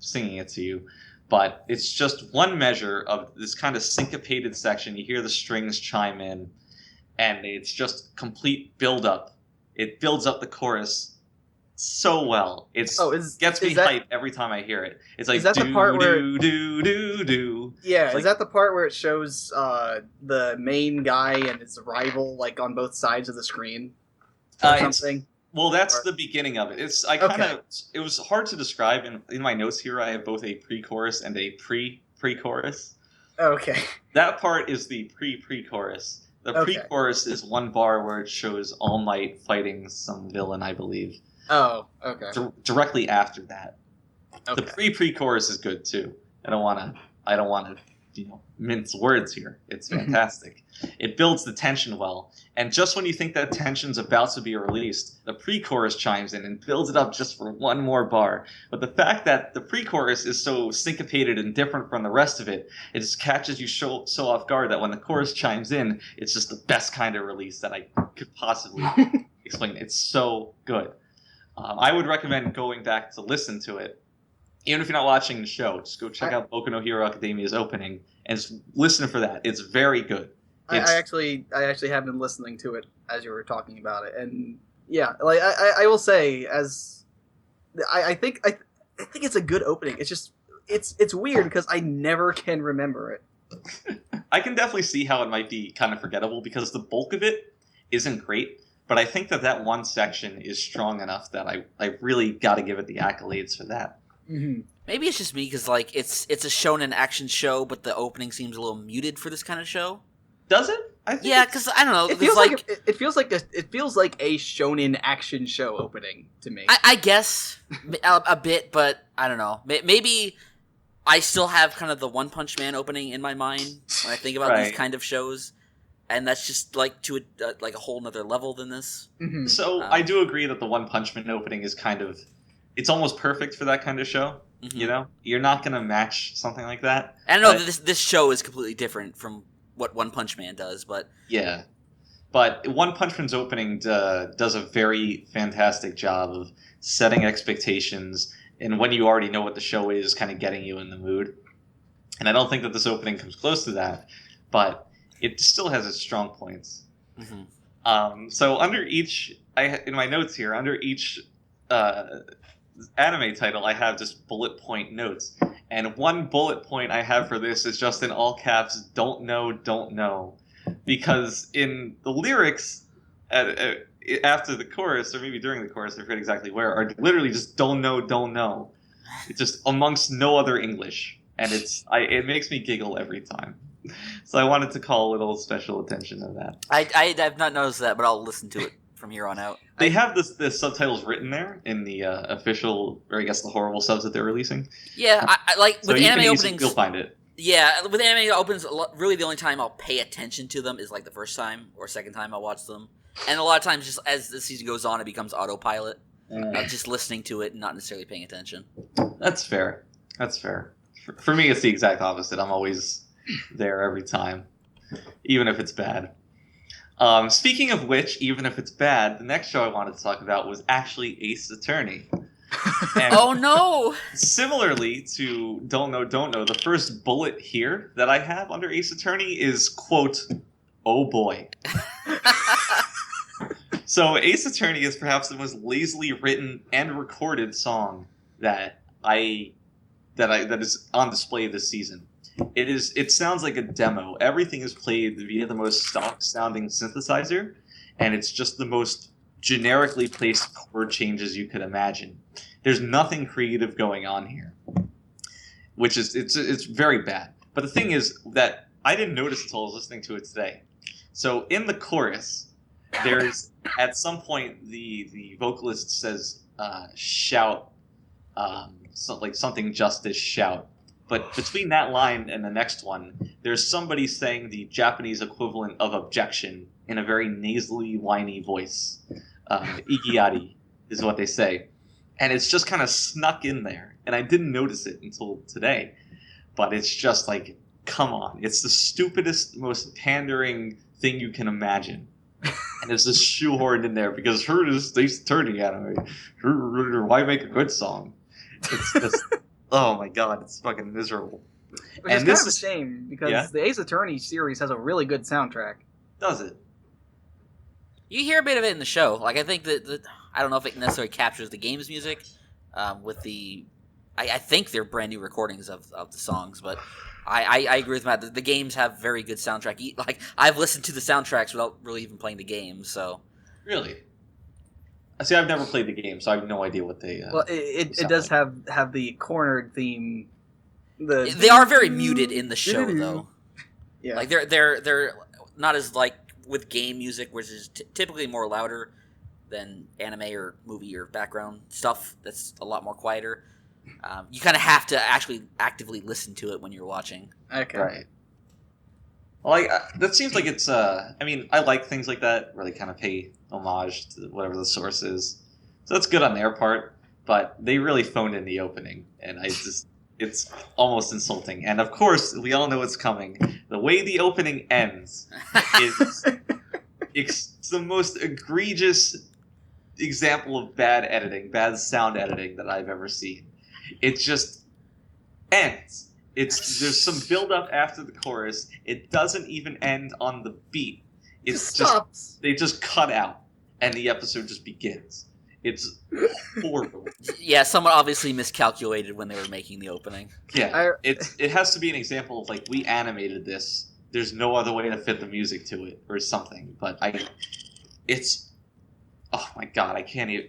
singing it to you, but it's just one measure of this kind of syncopated section. You hear the strings chime in, and it's just complete build-up. It builds up the chorus so well. Gets me hyped every time I hear it. It's like, is that the part where do. Yeah, It's is that the part where it shows the main guy and his rival like on both sides of the screen or something? Well, that's the beginning of it. It was hard to describe. In my notes here, I have both a pre-chorus and a pre-chorus. Okay. That part is the pre-chorus. The pre-chorus is one bar where it shows All Might fighting some villain, I believe. Oh, okay. Directly after that. Okay. The pre-chorus is good too. I don't want to mince words here. It's fantastic. It builds the tension well. And just when you think that tension's about to be released, the pre-chorus chimes in and builds it up just for one more bar. But the fact that the pre-chorus is so syncopated and different from the rest of it, it just catches you so off guard that when the chorus chimes in, it's just the best kind of release that I could possibly explain. It's so good. I would recommend going back to listen to it. Even if you're not watching the show, just go check out Boku no Hero Academia's opening and just listen for that. It's very good. I actually have been listening to it as you were talking about it, and yeah, like I will say, I think it's a good opening. It's just it's weird because I never can remember it. I can definitely see how it might be kind of forgettable because the bulk of it isn't great, but I think that one section is strong enough that I really got to give it the accolades for that. Mm-hmm. Maybe it's just me because like it's a shonen action show, but the opening seems a little muted for this kind of show. Does it? Yeah, because I don't know. It feels like a shonen action show opening to me. I guess a bit, but I don't know. Maybe I still have kind of the One Punch Man opening in my mind when I think about these kind of shows, and that's just like to a whole nother level than this. Mm-hmm. So I do agree that the One Punch Man opening is kind of, it's almost perfect for that kind of show. Mm-hmm. You know, you're not gonna match something like that. I don't know. This show is completely different from what One Punch Man does, but yeah, but One Punch Man's opening does a very fantastic job of setting expectations, and when you already know what the show is, kind of getting you in the mood. And I don't think that this opening comes close to that, but it still has its strong points. Mm-hmm. So under each, in my notes here, under each anime title, I have just bullet point notes. And one bullet point I have for this is just in all caps, don't know. Because in the lyrics, after the chorus, or maybe during the chorus, I forget exactly where, are literally just don't know. It's just amongst no other English. And it makes me giggle every time. So I wanted to call a little special attention to that. I have not noticed that, but I'll listen to it from here on out. They have the subtitles written there in the official, or I guess the horrible subs that they're releasing. Yeah, I like So with anime openings. You'll find it. Yeah, with anime openings, really the only time I'll pay attention to them is like the first time or second time I watch them, and a lot of times, just as the season goes on, it becomes autopilot. Just listening to it and not necessarily paying attention. That's fair. That's fair. For me, it's the exact opposite. I'm always there every time, even if it's bad. Speaking of which, even if it's bad, the next show I wanted to talk about was actually Ace Attorney. And oh no! Similarly to Don't Know, the first bullet here that I have under Ace Attorney is, quote, oh boy. So Ace Attorney is perhaps the most lazily written and recorded song that is on display this season. It sounds like a demo. Everything is played via the most stock sounding synthesizer, and it's just the most generically placed chord changes you could imagine. There's nothing creative going on here, which is it's very bad. But the thing is that I didn't notice until I was listening to it today. So in the chorus, there's at some point the vocalist says shout, something justice shout. But between that line and the next one, there's somebody saying the Japanese equivalent of objection in a very nasally, whiny voice. Igiari is what they say. And it's just kind of snuck in there. And I didn't notice it until today. But it's just like, come on. It's the stupidest, most pandering thing you can imagine. And it's just shoehorned in there because her is Ace Attorney anime. Why make a good song? It's just, oh my god, it's fucking miserable. Which is kind of a shame because the Ace Attorney series has a really good soundtrack. Does it? You hear a bit of it in the show. Like, I think that I don't know if it necessarily captures the game's music with the... I think they're brand new recordings of the songs, but I agree with Matt. The games have very good soundtrack. Like, I've listened to the soundtracks without really even playing the game, so... Really? See, I've never played the game, so I have no idea what they... well, it does have the cornered theme. They are very muted in the show, though. Yeah. Like, they're not as, like, with game music, which is typically more louder than anime or movie or background stuff that's a lot more quieter. You kind of have to actually actively listen to it when you're watching. Okay. Right. Well, that seems like it's... I mean, I like things like that, where they kind of pay homage to whatever the source is. So that's good on their part, but they really phoned in the opening, and it's almost insulting. And of course, we all know what's coming. The way the opening ends is it's the most egregious example of bad editing, bad sound editing that I've ever seen. It just ends. There's some build up after the chorus. It doesn't even end on the beat. It stops. They just cut out, and the episode just begins. It's horrible. Yeah, someone obviously miscalculated when they were making the opening. Yeah, it has to be an example of, like, we animated this. There's no other way to fit the music to it or something. But it's... Oh my god, I can't even...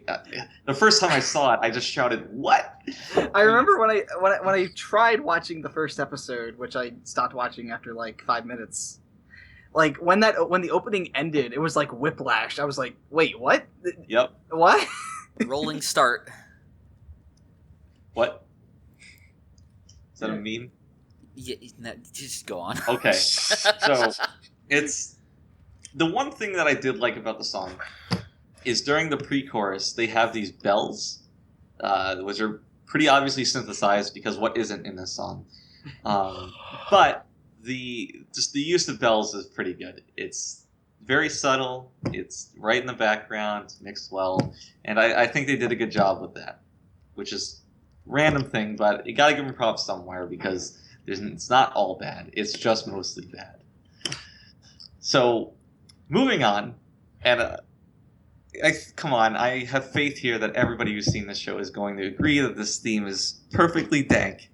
the first time I saw it, I just shouted, "What?" I remember when I tried watching the first episode, which I stopped watching after like 5 minutes. Like when the opening ended, it was like whiplash. I was like, "Wait, what?" Yep. What? Rolling start. What? Is that a meme? Yeah, no, just go on. Okay. So it's the one thing that I did like about the song is during the pre-chorus, they have these bells, which are pretty obviously synthesized because what isn't in this song? But the use of bells is pretty good. It's very subtle. It's right in the background, mixed well, and I think they did a good job with that, which is a random thing, but you gotta give them props somewhere because it's not all bad. It's just mostly bad. So, moving on, and... come on, I have faith here that everybody who's seen this show is going to agree that this theme is perfectly dank.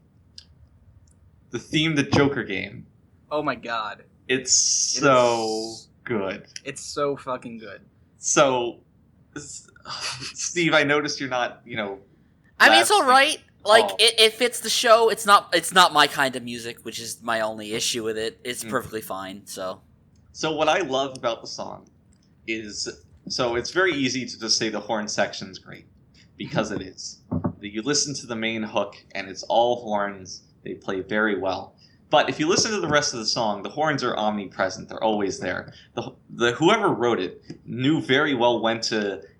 The theme, the Joker game. Oh my god. It's so good. It's so fucking good. So, Steve, I noticed you're not, I mean, it's alright. Like, it fits the show. It's not my kind of music, which is my only issue with it. It's perfectly fine, so... So what I love about the song is... So it's very easy to just say the horn section's great, because it is. You listen to the main hook, and it's all horns. They play very well. But if you listen to the rest of the song, the horns are omnipresent. They're always there. The whoever wrote it knew very well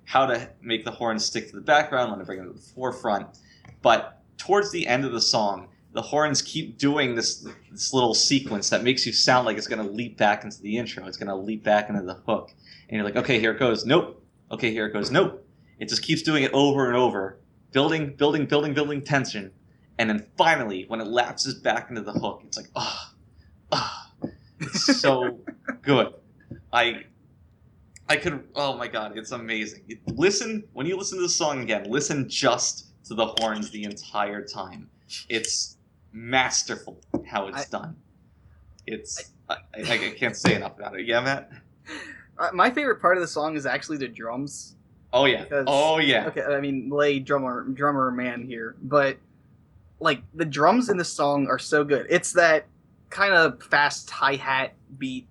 how to make the horns stick to the background, when to bring them to the forefront. But towards the end of the song, the horns keep doing this little sequence that makes you sound like it's going to leap back into the intro. It's going to leap back into the hook. And you're like, okay, here it goes. Nope. Okay, here it goes. Nope. It just keeps doing it over and over, building tension. And then finally, when it lapses back into the hook, it's like, it's so good. Oh my god, it's amazing. When you listen to the song again, listen just to the horns the entire time. It's masterful how it's done. I can't say enough about it. Yeah, Matt? My favorite part of the song is actually the drums. Oh yeah. Okay, I mean, lay drummer man here, but like the drums in the song are so good. It's that kind of fast hi-hat beat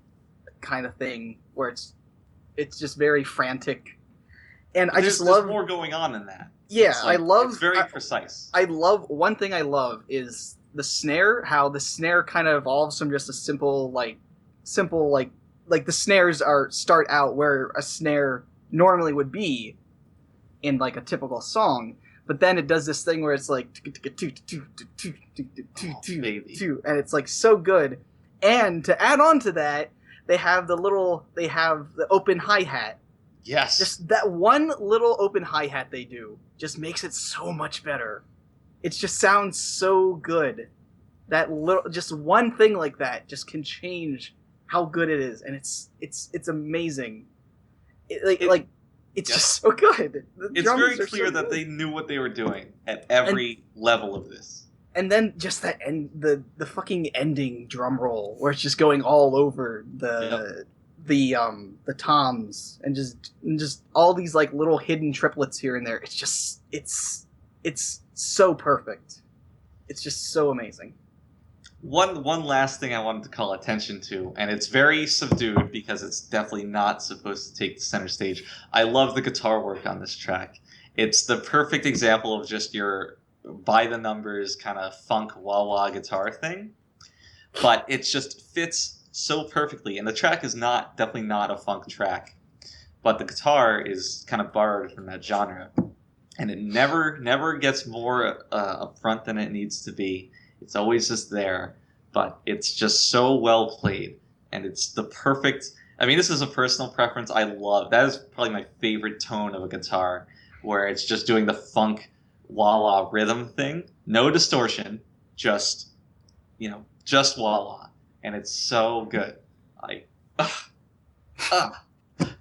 kind of thing where it's just very frantic, and there's more going on than that. Yeah, it's very precise. One thing I love is the snare. How the snare kind of evolves from just a simple like the snares start out where a snare normally would be in like a typical song, but then it does this thing where it's like and it's like so good. And to add on to that, they have the open hi-hat. Yes. Just that one little open hi-hat they do just makes it so much better. It just sounds so good. Just one thing like that just can change how good it is, and it's amazing. It's just so good. It's very clear that they knew what they were doing at every level of this. And then just that the fucking ending drum roll where it's just going all over the toms and just all these like little hidden triplets here and there. It's so perfect. It's just so amazing. One last thing I wanted to call attention to, and it's very subdued because it's definitely not supposed to take the center stage. I love the guitar work on this track. It's the perfect example of just your by the numbers kind of funk wah-wah guitar thing, but it just fits so perfectly. And the track is definitely not a funk track, but the guitar is kind of borrowed from that genre, and it never gets more upfront than it needs to be. It's always just there, but it's just so well played, and it's the perfect. I mean, this is a personal preference. That is probably my favorite tone of a guitar, where it's just doing the funk wah-wah rhythm thing. No distortion, just wah-wah. And it's so good.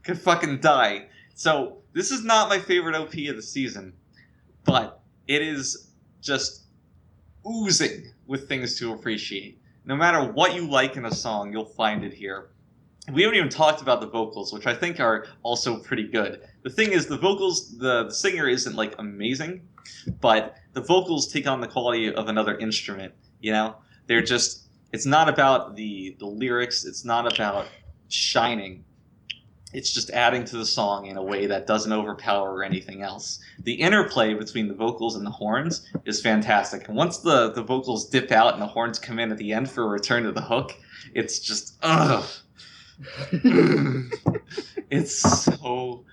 Could fucking die. So, this is not my favorite OP of the season, but it is just oozing with things to appreciate. No matter what you like in a song, you'll find it here. We haven't even talked about the vocals, which I think are also pretty good. The thing is, the vocals, the singer isn't like amazing, but the vocals take on the quality of another instrument, you know? They're just, it's not about the lyrics, it's not about shining. It's just adding to the song in a way that doesn't overpower anything else. The interplay between the vocals and the horns is fantastic. And once the vocals dip out and the horns come in at the end for a return to the hook, it's just, it's so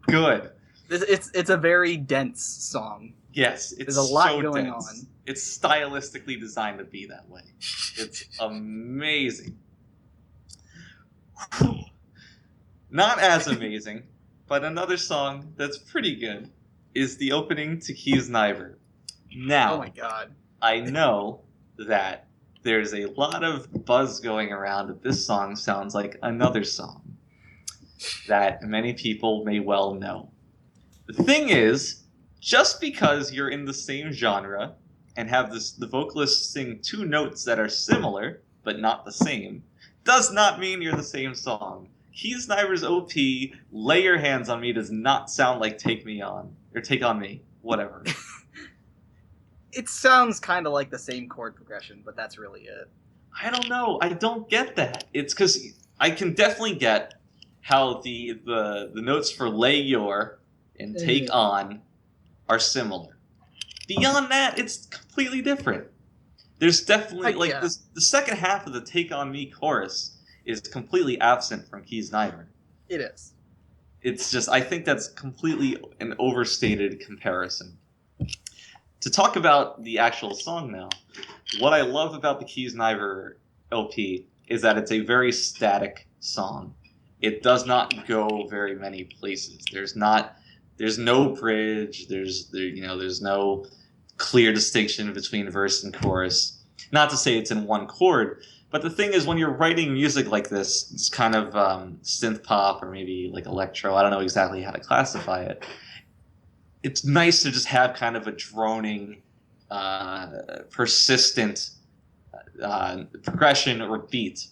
good. It's a very dense song. Yes, there's a lot so going dense. on. It's stylistically designed to be that way. It's amazing. Not as amazing, but another song that's pretty good is the opening to Kiznaiver. Now, oh my god. I know that there's a lot of buzz going around that this song sounds like another song that many people may well know. The thing is, just because you're in the same genre and have the vocalist sing two notes that are similar but not the same, does not mean you're the same song. Kiznaiver's OP, Lay Your Hands on Me, does not sound like Take Me On, or Take On Me, whatever. It sounds kind of like the same chord progression, but that's really it. I don't know. I don't get that. It's because I can definitely get how the notes for lay your and take on are similar. Beyond that, it's completely different. There's definitely the second half of the Take On Me chorus is completely absent from Kiznaiver. It is. It's just, I think that's completely an overstated comparison. To talk about the actual song now, what I love about the Kiznaiver LP is that it's a very static song. It does not go very many places. There's no bridge. There's no clear distinction between verse and chorus. Not to say it's in one chord, but the thing is, when you're writing music like this, it's kind of synth pop or maybe like electro. I don't know exactly how to classify it. It's nice to just have kind of a droning, persistent progression or beat.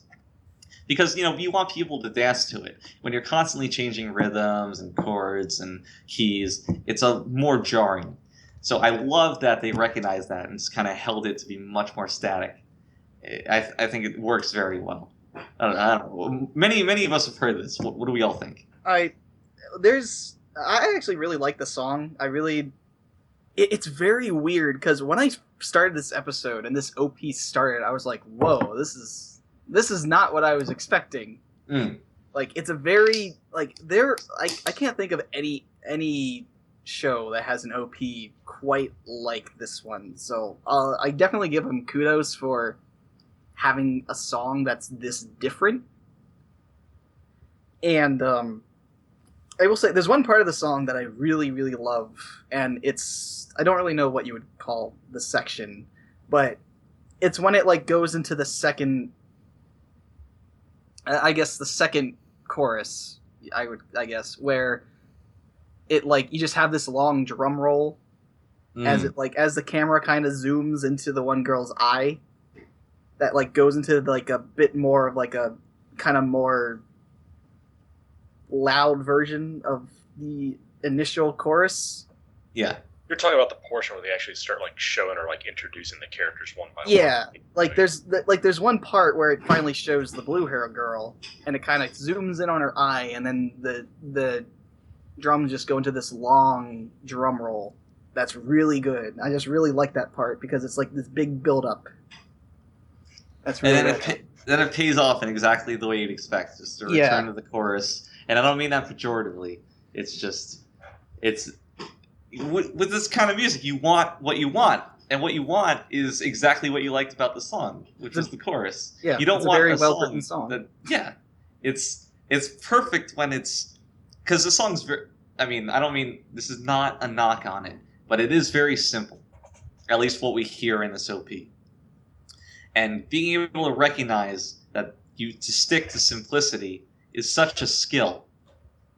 Because, you want people to dance to it. When you're constantly changing rhythms and chords and keys, it's more jarring. So I love that they recognized that and just kind of held it to be much more static. I think it works very well. I don't know. Many of us have heard this. What do we all think? I actually really like the song. It's very weird because when I started this episode and this OP started, I was like, whoa, this is not what I was expecting. Like, it's a very, like, I can't think of any show that has an OP quite like this one. So I definitely give them kudos for having a song that's this different. And I will say there's one part of the song that I really, really love, and I don't really know what you would call the section, but it's when it like goes into the second, I guess the second chorus, I guess, where it like you just have this long drum roll as the camera kind of zooms into the one girl's eye, that like goes into like a bit more of like a kind of more loud version of the initial chorus. Yeah. You're talking about the portion where they actually start like showing or like introducing the characters one by one. Yeah, like there's one part where it finally shows the blue hair girl, and it kind of zooms in on her eye, and then the drums just go into this long drum roll. That's really good. I just really like that part because it's like this big build up. That's really good. Then it pays off in exactly the way you'd expect, just to return to the chorus. And I don't mean that pejoratively. It's just, with this kind of music, you want what you want, and what you want is exactly what you liked about the song, which is the chorus. Yeah, you don't it's want a very well written song. It's perfect when it's, because the song's very. I mean, I don't mean this is not a knock on it, but it is very simple. At least what we hear in this OP. And being able to recognize that to stick to simplicity is such a skill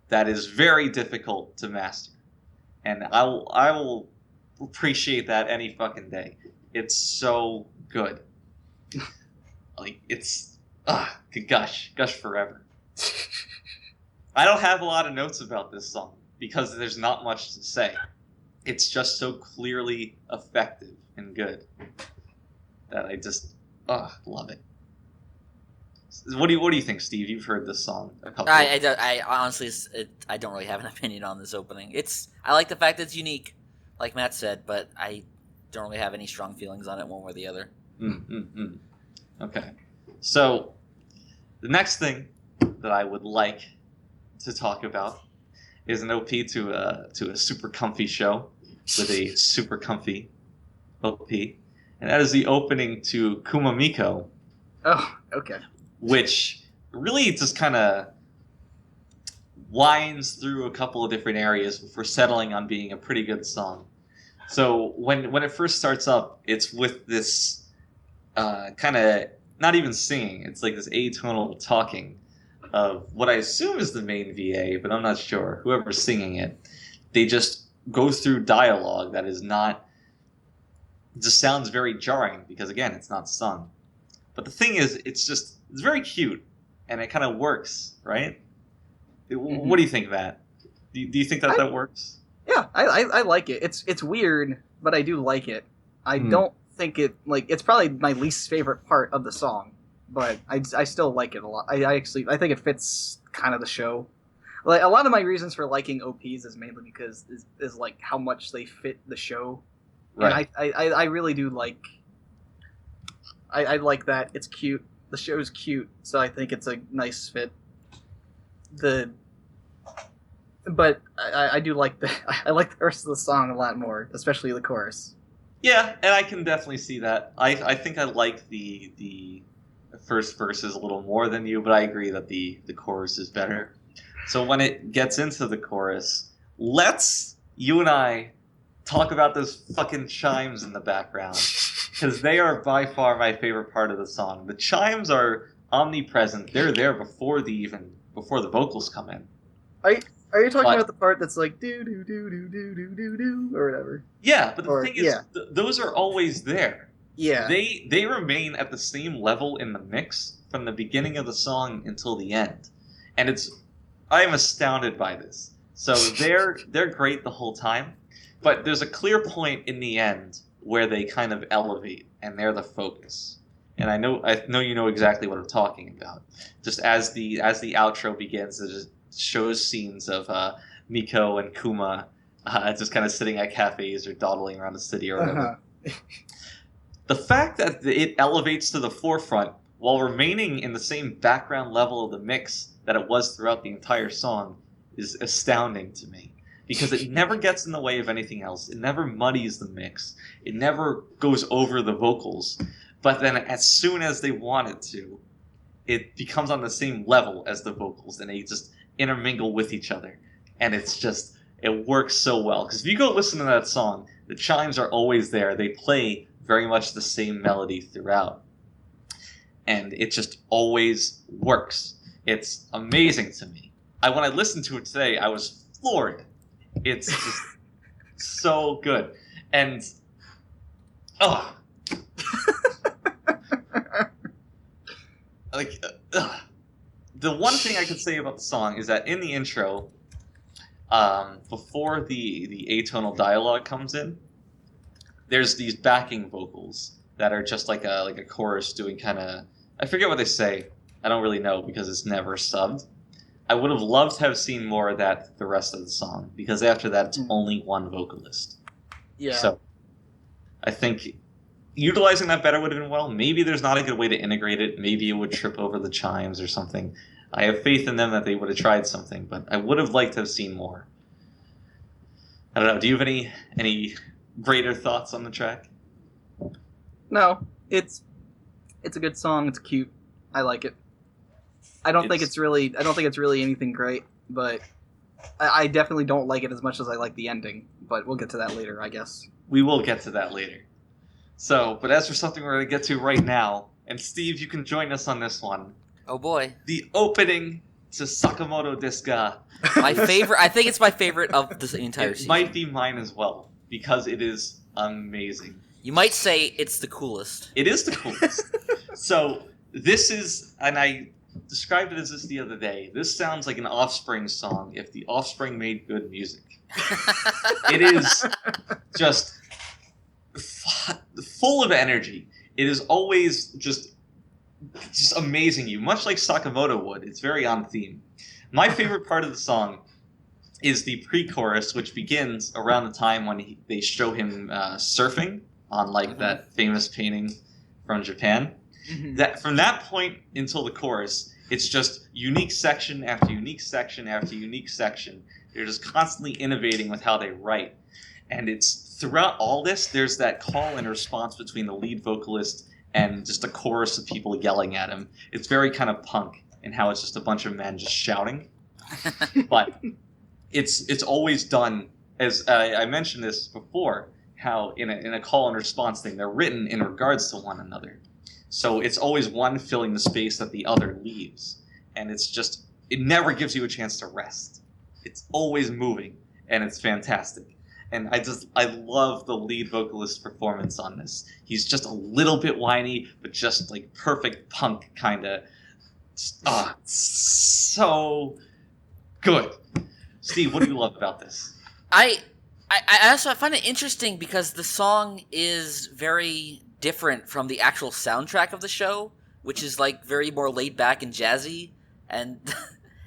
that is very difficult to master. And I will appreciate that any fucking day. It's so good. Like, it's could gush forever. I don't have a lot of notes about this song because there's not much to say. It's just so clearly effective and good that I just love it. What do you think, Steve? You've heard this song a couple. I honestly, I don't really have an opinion on this opening. I like the fact that it's unique, like Matt said, but I don't really have any strong feelings on it one way or the other. Okay, so the next thing that I would like to talk about is an OP to a super comfy show with a super comfy OP, and that is the opening to Kumamiko. Oh, okay. Which really just kind of winds through a couple of different areas before settling on being a pretty good song. So when it first starts up, it's with this kind of not even singing. It's like this atonal talking of what I assume is the main VA, but I'm not sure. Whoever's singing it, they just go through dialogue that is not, just sounds very jarring because again, it's not sung. But the thing is, it's very cute, and it kind of works, right? Mm-hmm. What do you think, Matt? Do you think that works? Yeah, I like it. It's weird, but I do like it. I don't think it's probably my least favorite part of the song. but I still like it a lot. I think it fits kind of the show. Like a lot of my reasons for liking OPs is mainly because is like how much they fit the show, Right. and I really do like. I like that it's cute. The show's cute, so I think it's a nice fit. But I do like I like the rest of the song a lot more, especially the chorus. Yeah, and I can definitely see that. I think I like the first verses a little more than you, but I agree that the chorus is better. So when it gets into the chorus, you and I talk about those fucking chimes in the background, because they are by far my favorite part of the song. The chimes are omnipresent. They're there before the vocals come in. Are you talking about the part that's like do do do do do do do do or whatever? Yeah, but the thing is, those are always there. Yeah, they remain at the same level in the mix from the beginning of the song until the end, and I am astounded by this. So they're great the whole time, but there's a clear point in the end where they kind of elevate and they're the focus. And I know you know exactly what I'm talking about. Just as the outro begins, it just shows scenes of Miko and Kuma just kind of sitting at cafes or dawdling around the city or whatever. The fact that it elevates to the forefront while remaining in the same background level of the mix that it was throughout the entire song is astounding to me. Because it never gets in the way of anything else. It never muddies the mix. It never goes over the vocals. But then as soon as they want it to, it becomes on the same level as the vocals, and they just intermingle with each other. And it works so well. Because if you go listen to that song, the chimes are always there. They play very much the same melody throughout. And it just always works. It's amazing to me. When I listened to it today, I was floored. It's just so good. And, the one thing I could say about the song is that in the intro, before the atonal dialogue comes in, there's these backing vocals that are just like a chorus doing kind of, I forget what they say. I don't really know because it's never subbed. I would have loved to have seen more of that the rest of the song, because after that it's only one vocalist. Yeah. So I think utilizing that better would have been well. Maybe there's not a good way to integrate it. Maybe it would trip over the chimes or something. I have faith in them that they would have tried something, but I would have liked to have seen more. I don't know. Do you have any greater thoughts on the track? No, it's a good song. It's cute. I like it. I don't think it's really anything great, but I definitely don't like it as much as I like the ending. But we'll get to that later, I guess. We will get to that later. So, but as for something we're going to get to right now, and Steve, you can join us on this one. Oh boy. The opening to Sakamoto desu ka. My favorite. I think it's my favorite of this entire season. It might be mine as well, because it is amazing. You might say it's the coolest. It is the coolest. So, this is, and I described it as this the other day, this sounds like an Offspring song if the Offspring made good music. It is just full of energy. It is always just amazing you, much like Sakamoto would. It's very on theme. My favorite part of the song is the pre-chorus, which begins around the time when they show him surfing on that famous painting from Japan. Mm-hmm. That from that point until the chorus, it's just unique section after unique section after unique section. They're just constantly innovating with how they write. And it's throughout all this, there's that call and response between the lead vocalist and just a chorus of people yelling at him. It's very kind of punk in how it's just a bunch of men just shouting. But it's always done, as I mentioned this before, how in a call and response thing, they're written in regards to one another. So it's always one filling the space that the other leaves. And it never gives you a chance to rest. It's always moving, and it's fantastic. And I love the lead vocalist's performance on this. He's just a little bit whiny, but just like perfect punk kind of. So good. Steve, what do you love about this? I also find it interesting because the song is very different from the actual soundtrack of the show, which is like very more laid back and jazzy, and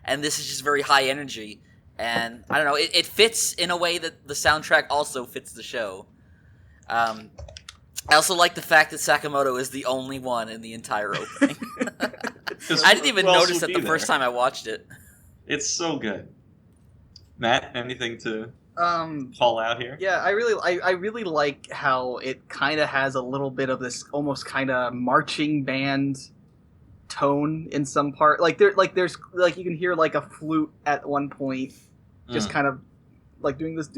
and this is just very high energy. And I don't know, it fits in a way that the soundtrack also fits the show. I also like the fact that Sakamoto is the only one in the entire opening. I didn't even notice it the first time I watched it. It's so good. Matt, anything to call out here? Yeah, I really like how it kind of has a little bit of this almost kind of marching band tone in some part. There's you can hear like a flute at one point, just kind of like doing this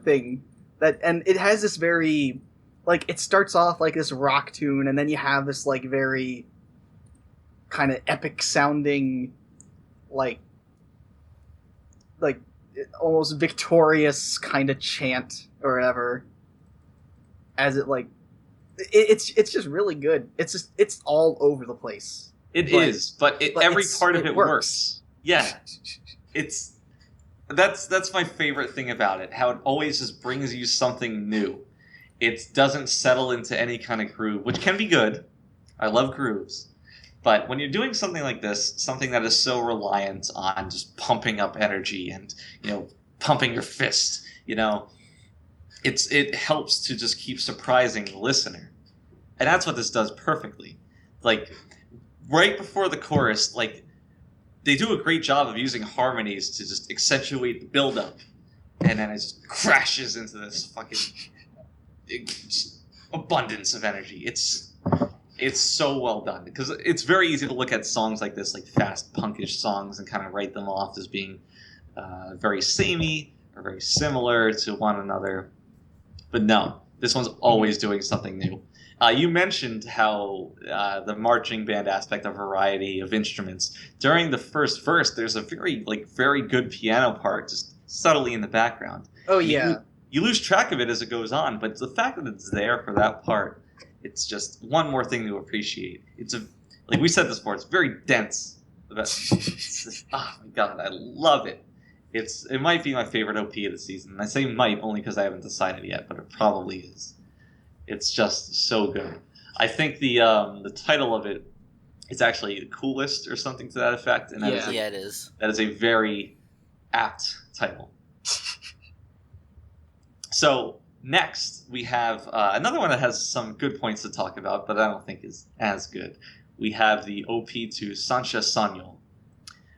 thing. And it has this very, like, it starts off like this rock tune, and then you have this like very kind of epic sounding, like almost victorious kind of chant or whatever. As it like, it's just really good. It's all over the place. But every part of it works. Yeah, that's my favorite thing about it. How it always just brings you something new. It doesn't settle into any kind of groove, which can be good. I love grooves. But when you're doing something like this, something that is so reliant on just pumping up energy and, pumping your fist, it helps to just keep surprising the listener. And that's what this does perfectly. Like, right before the chorus, like, they do a great job of using harmonies to just accentuate the build-up. And then it just crashes into this fucking abundance of energy. It's so well done, because it's very easy to look at songs like this, like fast punkish songs, and kind of write them off as being very samey or very similar to one another. But no, this one's always doing something new. You mentioned how the marching band aspect of variety of instruments. During the first verse, there's a very good piano part just subtly in the background. Oh yeah. You lose track of it as it goes on, but the fact that it's there for that part, it's just one more thing to appreciate. Like we said this before, it's very dense. Oh my god, I love it. It might be my favorite OP of the season. And I say might only because I haven't decided yet, but it probably is. It's just so good. I think the title of it is actually the coolest or something to that effect. And it is. That is a very apt title. So next, we have another one that has some good points to talk about, but I don't think is as good. We have the OP to Sansha Sanyo,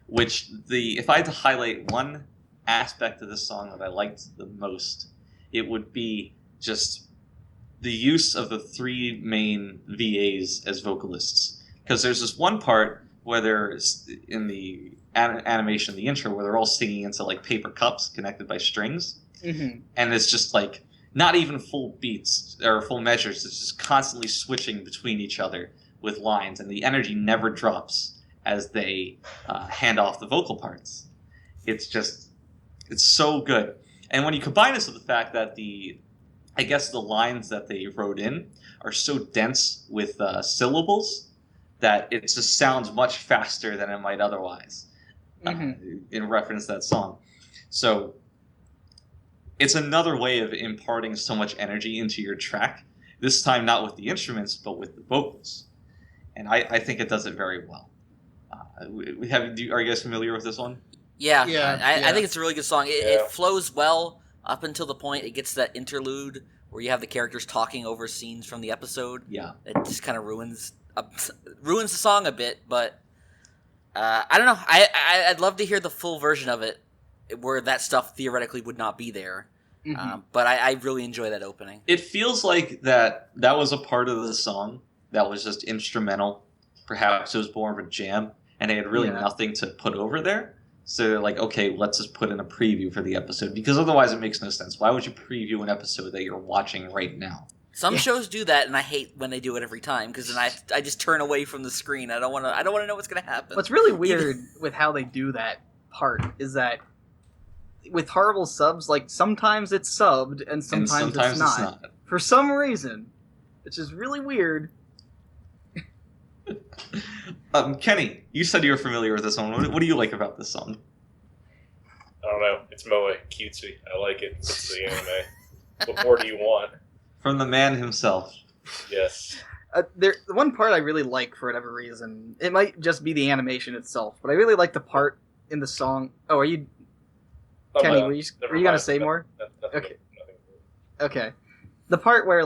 which if I had to highlight one aspect of this song that I liked the most, it would be just the use of the three main VAs as vocalists. Because there's this one part where they're in the animation, the intro, where they're all singing into like paper cups connected by strings. Mm-hmm. And it's just like not even full beats or full measures. It's just constantly switching between each other with lines, and the energy never drops as they hand off the vocal parts. It's so good. And when you combine this with the fact that the lines that they wrote in are so dense with syllables that it just sounds much faster than it might otherwise in reference to that song. So it's another way of imparting so much energy into your track, this time not with the instruments, but with the vocals. And I think it does it very well. Are you guys familiar with this one? Yeah. I think it's a really good song. It flows well up until the point it gets that interlude where you have the characters talking over scenes from the episode. Yeah. It just kind of ruins the song a bit, but I don't know. I'd love to hear the full version of it where that stuff theoretically would not be there. Mm-hmm. But I really enjoy that opening. It feels like that was a part of the song that was just instrumental. Perhaps it was more of a jam, and they had really nothing to put over there. So they're like, okay, let's just put in a preview for the episode, because otherwise it makes no sense. Why would you preview an episode that you're watching right now? Some shows do that, and I hate when they do it every time, because then I just turn away from the screen. I don't want to know what's going to happen. What's really weird with how they do that part is that with horrible subs, like sometimes it's subbed and sometimes it's not. For some reason, which is really weird. Kenny, you said you were familiar with this song. What do you like about this song? I don't know. It's moe, cutesy. I like it. It's the anime. What more do you want? From the man himself. Yes. The one part I really like for whatever reason, it might just be the animation itself, but I really like the part in the song. Oh, are you, Kenny? Were you gonna say more? Okay. Okay. The part where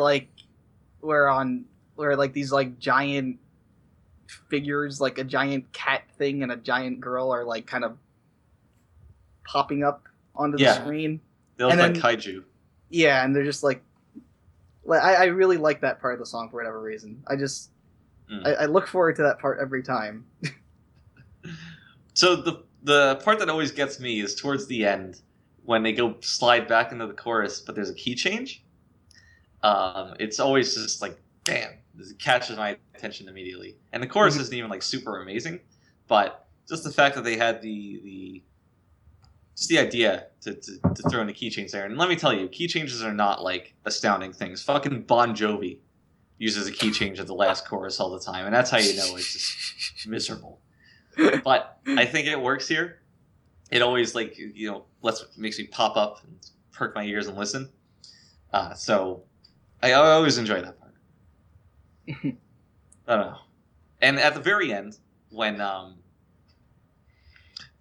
where these like giant figures, like a giant cat thing and a giant girl, are like kind of popping up onto the screen. They look like kaiju. Yeah, and they're just like I really like that part of the song for whatever reason. I look forward to that part every time. So the part that always gets me is towards the end when they go slide back into the chorus, but there's a key change. It's always just like, bam, it catches my attention immediately. And the chorus isn't even like super amazing, but just the fact that they had the idea to throw in the key change there. And let me tell you, key changes are not like astounding things. Fucking Bon Jovi uses a key change at the last chorus all the time, and that's how you know it's just miserable. But I think it works here. It always makes me pop up and perk my ears and listen. So I always enjoy that part. I don't know. And at the very end, when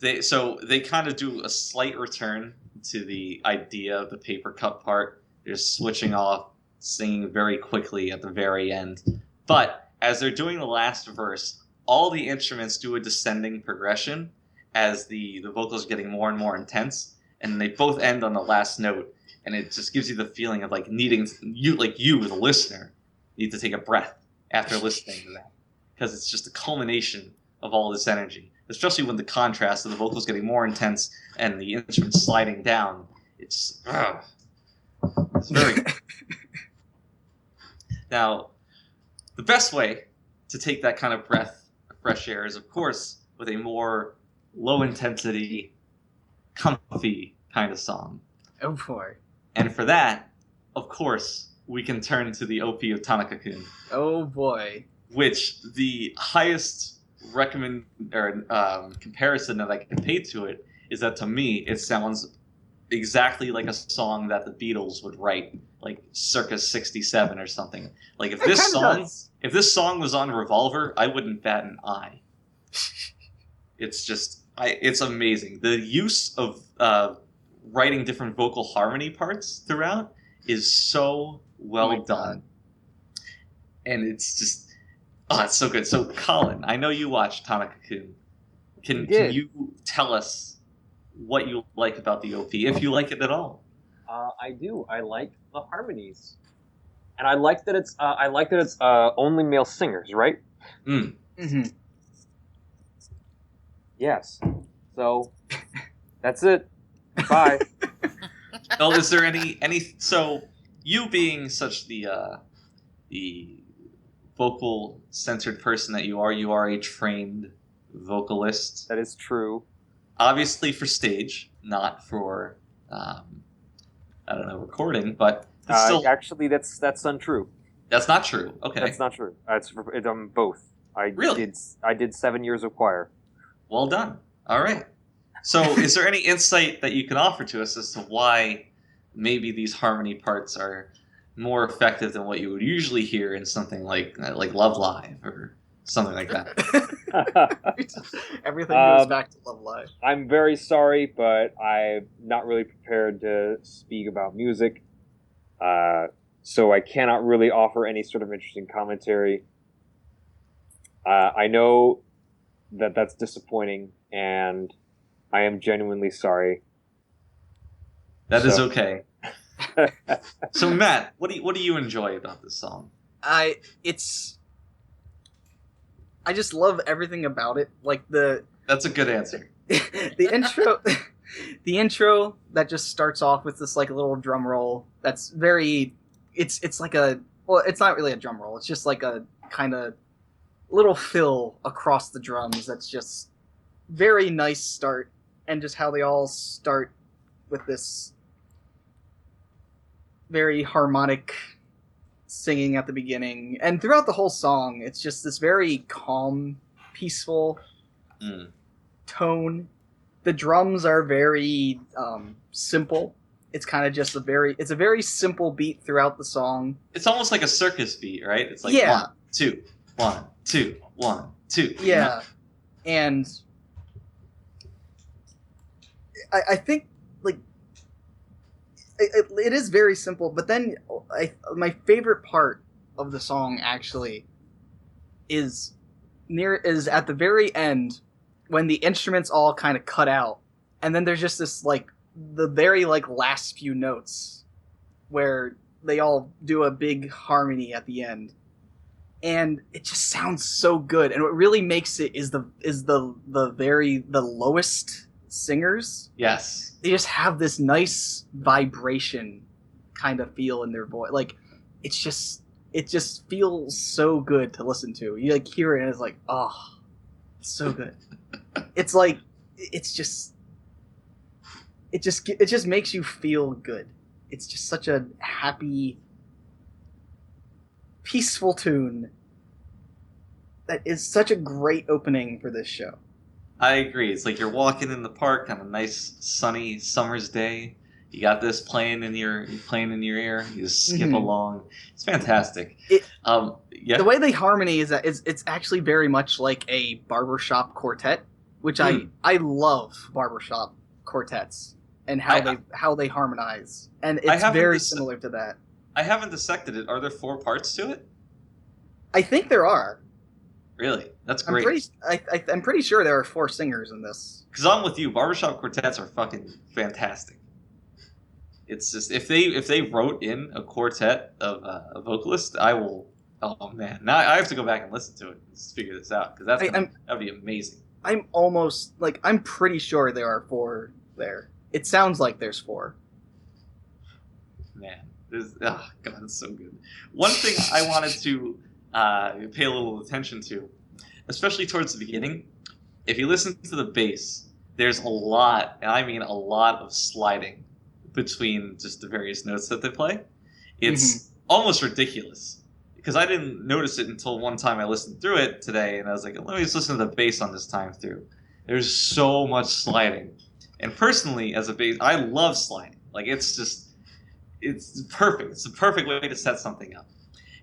they kind of do a slight return to the idea of the paper cup part. They're switching off, singing very quickly at the very end. But as they're doing the last verse, all the instruments do a descending progression as the vocals are getting more and more intense, and they both end on the last note, and it just gives you the feeling of like needing you, the listener, need to take a breath after listening to that, because it's just a culmination of all this energy. Especially when the contrast of the vocals getting more intense and the instruments sliding down, it's very good. Now, the best way to take that kind of breath of fresh air is, of course, with a more low-intensity, comfy kind of song. Oh boy. And for that, of course, we can turn to the OP of Tanaka-kun. Oh boy. Which the highest comparison that I can pay to it is that, to me, it sounds exactly like a song that the Beatles would write, like circa '67 or something. Like if this song was on Revolver, I wouldn't bat an eye. It's amazing. The use of writing different vocal harmony parts throughout is so well done, and it's just. Oh, it's so good. So, Collin, I know you watched Tanaka-kun. Can you tell us what you like about the OP, if you like it at all? I do. I like the harmonies, and I like that it's only male singers, right? Mm. Mm-hmm. Yes. So that's it. Bye. Well, is there any? So, you being such the vocal-centered person that you are a trained vocalist. That is true. Obviously for stage, not for, recording, but it's still... Actually, that's untrue. That's not true. Okay. That's not true. It's both. Really? I did 7 years of choir. Well done. All right. So is there any insight that you can offer to us as to why maybe these harmony parts are more effective than what you would usually hear in something like Love Live or something like that? Everything goes back to Love Live. I'm very sorry, but I'm not really prepared to speak about music, so I cannot really offer any sort of interesting commentary. I know that that's disappointing, and I am genuinely sorry. That is okay. So Matt, what do you enjoy about this song? I just love everything about it. Like That's a good answer. the intro that just starts off with this like little drum roll. That's very. It's like it's not really a drum roll. It's just like a kind of little fill across the drums. That's just very nice start, and just how they all start with this very harmonic singing at the beginning, and throughout the whole song it's just this very calm, peaceful tone. The drums are very simple. It's kind of just a very simple beat throughout the song. It's almost like a circus beat, right? It's like 1, 2, 1, 2, 1, 2. Yeah, and I think like it is very simple. But then my favorite part of the song actually is at the very end when the instruments all kind of cut out, and then there's just this like the very like last few notes where they all do a big harmony at the end, and it just sounds so good. And what really makes it is the lowest singers. Yes, they just have this nice vibration kind of feel in their voice. Like it just feels so good to listen to. You like hear it and it's like, oh, it's so good. It's like it just makes you feel good. It's just such a happy, peaceful tune that is such a great opening for this show. I agree. It's like you're walking in the park on a nice sunny summer's day. You got this playing in your ear. You just skip along. It's fantastic. Yeah. The way they harmony is that it's actually very much like a barbershop quartet, which I love barbershop quartets and how they harmonize, and it's very similar to that. I haven't dissected it. Are there 4 parts to it? I think there are. Really? That's great. I'm pretty sure there are 4 singers in this. Because I'm with you. Barbershop quartets are fucking fantastic. It's just if they wrote in a quartet of a vocalist, I will. Oh man, now I have to go back and listen to it and figure this out because that'd be amazing. I'm pretty sure there are 4 there. It sounds like there's 4. Man, God, it's so good. One thing I wanted to pay a little attention to, especially towards the beginning, if you listen to the bass, there's a lot, and I mean a lot of sliding between just the various notes that they play. It's almost ridiculous because I didn't notice it until one time I listened through it today, and I was like, let me just listen to the bass on this time through. There's so much sliding, and personally, as a bass, I love sliding. Like it's perfect. It's the perfect way to set something up,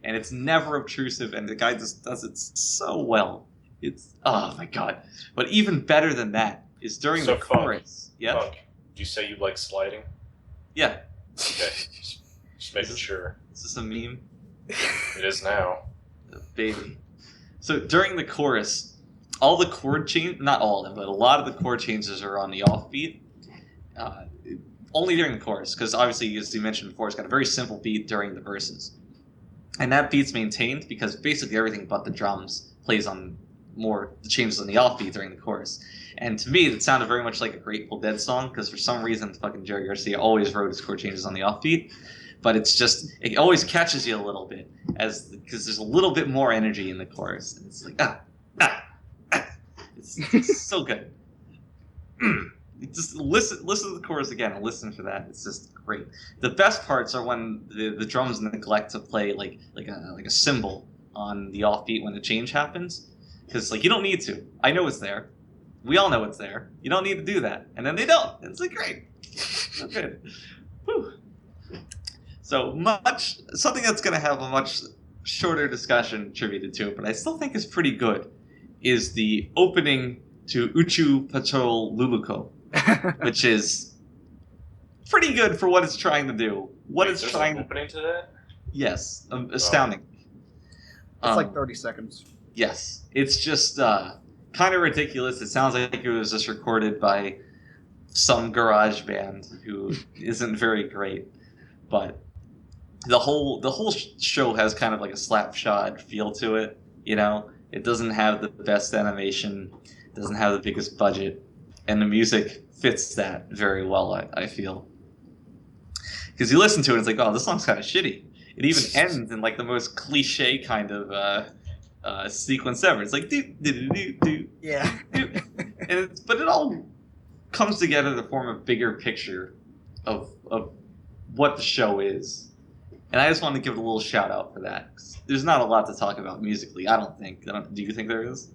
and it's never obtrusive, and the guy just does it so well. It's oh my god! But even better than that is during the chorus. Yeah. Funk, do you say you like sliding? Yeah. Okay. Just making sure. Is this a meme? It is now. Baby. So during the chorus, all the chord change, not all of them, but a lot of the chord changes are on the offbeat. Only during the chorus, because obviously, as you mentioned before, it's got a very simple beat during the verses. And that beat's maintained because basically everything but the drums plays on more the changes on the offbeat during the chorus. And to me, it sounded very much like a Grateful Dead song, because for some reason, fucking Jerry Garcia always wrote his chord changes on the offbeat. But it's just, it always catches you a little bit, because there's a little bit more energy in the chorus. And it's like, It's so good. Just listen to the chorus again and listen for that. It's just great. The best parts are when the drums neglect to play like a cymbal on the offbeat when the change happens, because like you don't need to. I know it's there. We all know it's there. You don't need to do that, and then they don't. It's like great. So good. Whew. So something that's going to have a much shorter discussion attributed to it, but I still think is pretty good, is the opening to Uchu Patrol Luluko, which is pretty good for what it's trying to do. There's an opening to that? Yes, astounding. It's like 30 seconds. Yes, it's just kind of ridiculous. It sounds like it was just recorded by some garage band who isn't very great, but the whole show has kind of like a slapshod feel to it. You know, it doesn't have the best animation, doesn't have the biggest budget, and the music fits that very well. I feel, because you listen to it, it's like, oh, this song's kind of shitty. It even ends in like the most cliche kind of sequence ever. It's like do do do do. Yeah. But it all comes together to form a bigger picture of what the show is. And I just wanted to give it a little shout out for that. There's not a lot to talk about musically, I don't think. Do you think there is?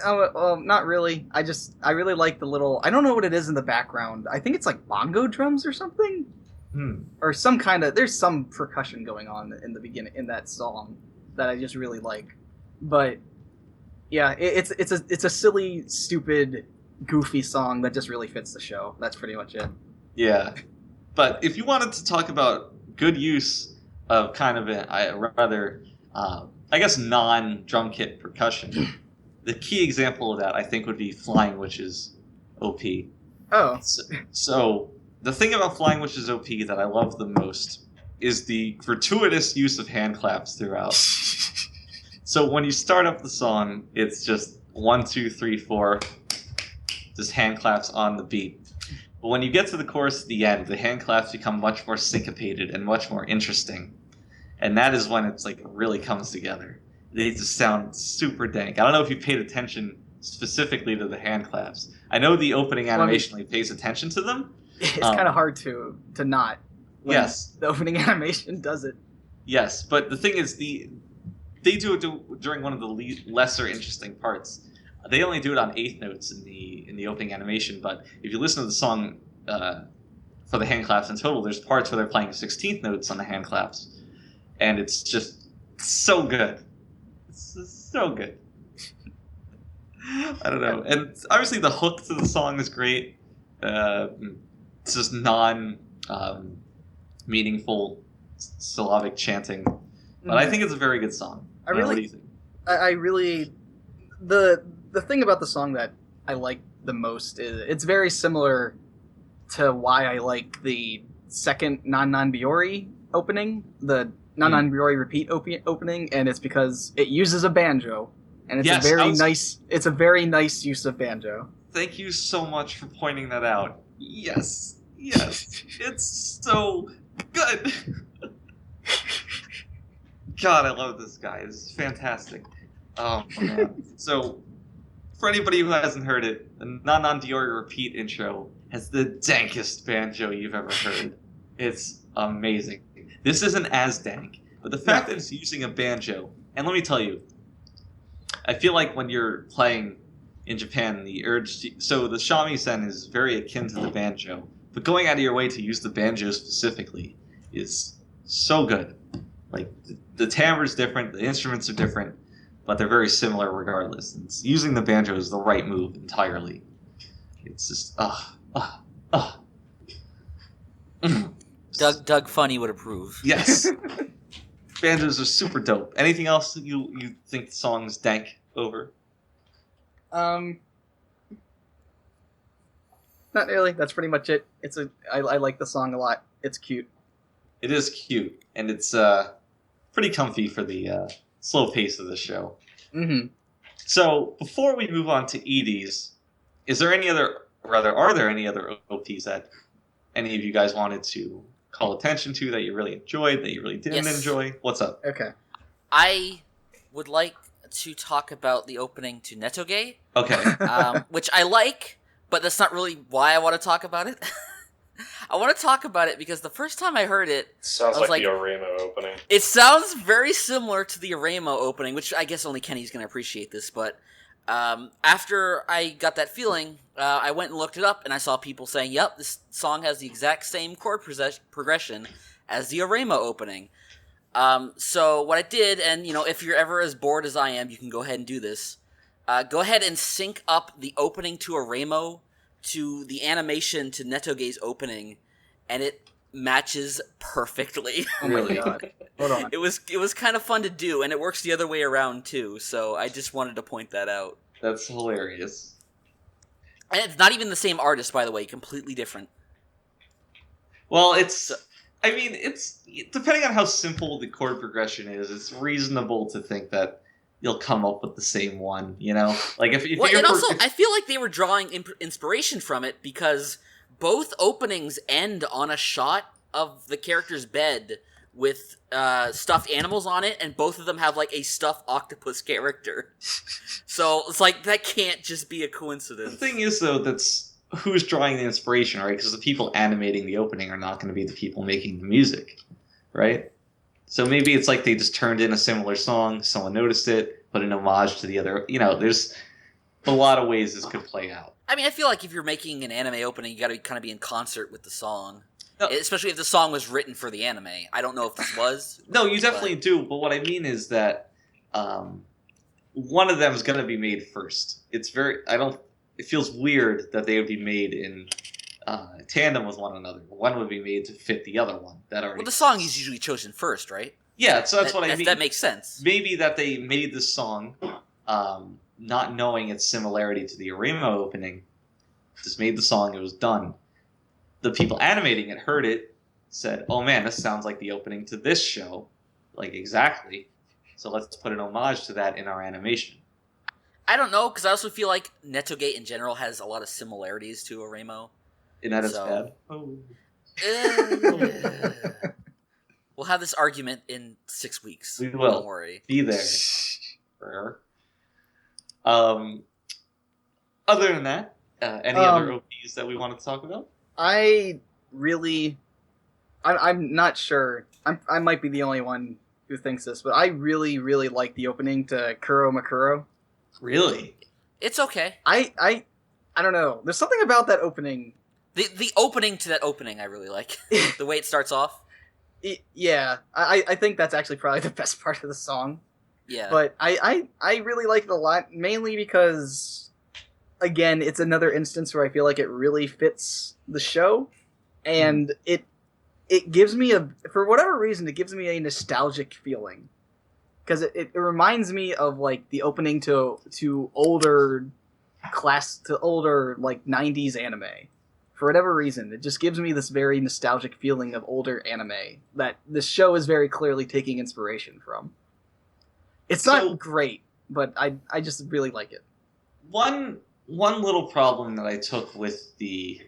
Not really. I really like the little, I don't know what it is in the background. I think it's like bongo drums or something. Or there's some percussion going on in the beginning in that song that I just really like. But yeah, it's a silly, stupid, goofy song that just really fits the show. That's pretty much it. Yeah, but if you wanted to talk about good use of kind of a rather, I guess, non-drum kit percussion, the key example of that I think would be Flying Witch's OP. Oh, So the thing about Flying Witch's OP that I love the most is the gratuitous use of hand claps throughout. So when you start up the song, it's just 1, 2, 3, 4, just hand claps on the beat. But when you get to the chorus at the end, the hand claps become much more syncopated and much more interesting. And that is when it's like it really comes together. They just sound super dank. I don't know if you paid attention specifically to the hand claps. I know the opening animation pays attention to them. it's kind of hard to not. When Yes. the opening animation does it. Yes, but the thing is, they do it during one of the lesser interesting parts. They only do it on eighth notes in the opening animation, but if you listen to the song for the hand claps in total, there's parts where they're playing 16th notes on the hand claps, and it's just so good. It's just so good. I don't know, and obviously the hook to the song is great. It's just meaningful syllabic chanting, but I think it's a very good song. I what do really, you think? I really, the thing about the song that I like the most is it's very similar to why I like the second Non-Non-Biori opening, the Non-Non-Biori repeat opening, and it's because it uses a banjo, and it's It's a very nice use of banjo. Thank you so much for pointing that out. Yes, it's so good. God, I love this guy. This is fantastic. Oh man. So, for anybody who hasn't heard it, the Non-Non-Biori repeat intro has the dankest banjo you've ever heard. It's amazing. This isn't as dank, but the fact that it's using a banjo, and let me tell you, I feel like when you're playing in Japan, the shamisen is very akin to the banjo, but going out of your way to use the banjo specifically is so good. Like, the timbre's different, the instruments are different, but they're very similar regardless. And using the banjo is the right move entirely. It's just, Doug Funny would approve. Yes. Banjos are super dope. Anything else that you think the song's dank over? Not really. That's pretty much it. I like the song a lot. It's cute. It is cute, and it's pretty comfy for the slow pace of the show. Mm-hmm. So, before we move on to EDs, are there any other OPs that any of you guys wanted to call attention to that you really enjoyed, that you really didn't enjoy? What's up? Okay. I would like to talk about the opening to Netoge. Okay. Which I like, but that's not really why I want to talk about it. I want to talk about it because the first time I heard it, Sounds like the Oremo opening. It sounds very similar to the Oremo opening, which I guess only Kenny's going to appreciate this, but after I got that feeling, I went and looked it up, and I saw people saying, yep, this song has the exact same chord progression as the Oremo opening. So what I did, and if you're ever as bored as I am, you can go ahead and do this. Go ahead and sync up the opening to Oremo to the animation to Netoge's opening, and it matches perfectly. Oh my god. Hold on. It was kind of fun to do, and it works the other way around too, so I just wanted to point that out. That's hilarious. And it's not even the same artist, by the way, completely different. Well, it's depending on how simple the chord progression is, it's reasonable to think that you'll come up with the same one, Like I feel like they were drawing inspiration from it because both openings end on a shot of the character's bed with stuffed animals on it, and both of them have like a stuffed octopus character. So it's like that can't just be a coincidence. The thing is, though, that's who's drawing the inspiration, right? Because the people animating the opening are not going to be the people making the music, right? So maybe it's like they just turned in a similar song, someone noticed it, put an homage to the other. There's a lot of ways this could play out. I mean, I feel like if you're making an anime opening, you got to kind of be in concert with the song. No. Especially if the song was written for the anime. I don't know if this was. No, you definitely do, but what I mean is that one of them is going to be made first. It feels weird that they would be made in tandem with one another. One would be made to fit the other one. Well, the song is usually chosen first, right? Yeah, so that's what I mean. That makes sense. Maybe that they made this song not knowing its similarity to the Aremo opening. Just made the song, it was done. The people animating it heard it, said, oh man, this sounds like the opening to this show. Like, exactly. So let's put an homage to that in our animation. I don't know, because I also feel like Netogate in general has a lot of similarities to Aremo. And that is bad. Oh. We'll have this argument in 6 weeks. We will. Don't worry. Be there. Other than that, any other OPs that we want to talk about? I'm not sure. I might be the only one who thinks this, but I really, really like the opening to Kuro Makuro. Really? It's okay. I don't know. There's something about that opening. The opening to that opening I really like. The way it starts off. Yeah, I think that's actually probably the best part of the song. Yeah. But I really like it a lot, mainly because, again, it's another instance where I feel like it really fits the show, and it gives me for whatever reason, it gives me a nostalgic feeling. Because it reminds me of, like, the opening to older like, 90s anime. For whatever reason, it just gives me this very nostalgic feeling of older anime that this show is very clearly taking inspiration from. It's not great, but I just really like it. One little problem that I took with the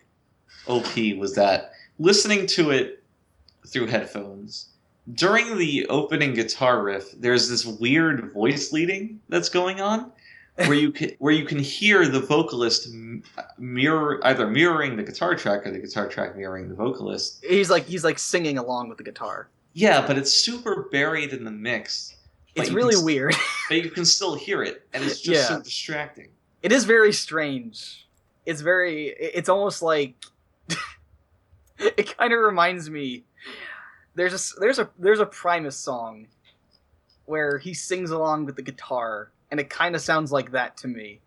OP was that listening to it through headphones, during the opening guitar riff, there's this weird voice leading that's going on, where you can hear the vocalist either mirroring the guitar track or the guitar track mirroring the vocalist. He's like singing along with the guitar. Yeah, but it's super buried in the mix. It's really weird. But you can still hear it, and it's just so distracting. It is very strange. It's almost like it kind of reminds me. There's a Primus song where he sings along with the guitar, and it kind of sounds like that to me.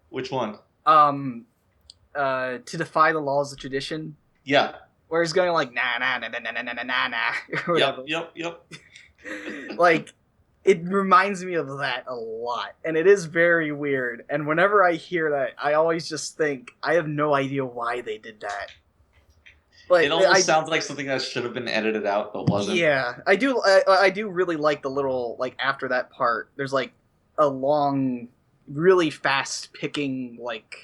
Which one? To defy the laws of tradition. Yeah. Where he's going like na na na na na na na na na. Or whatever. Yep. Like, it reminds me of that a lot, and it is very weird. And whenever I hear that, I always just think, I have no idea why they did that. But it almost sounds like something that should have been edited out, but wasn't. Yeah, I do really like the little, like, after that part, there's like a long, really fast picking, like,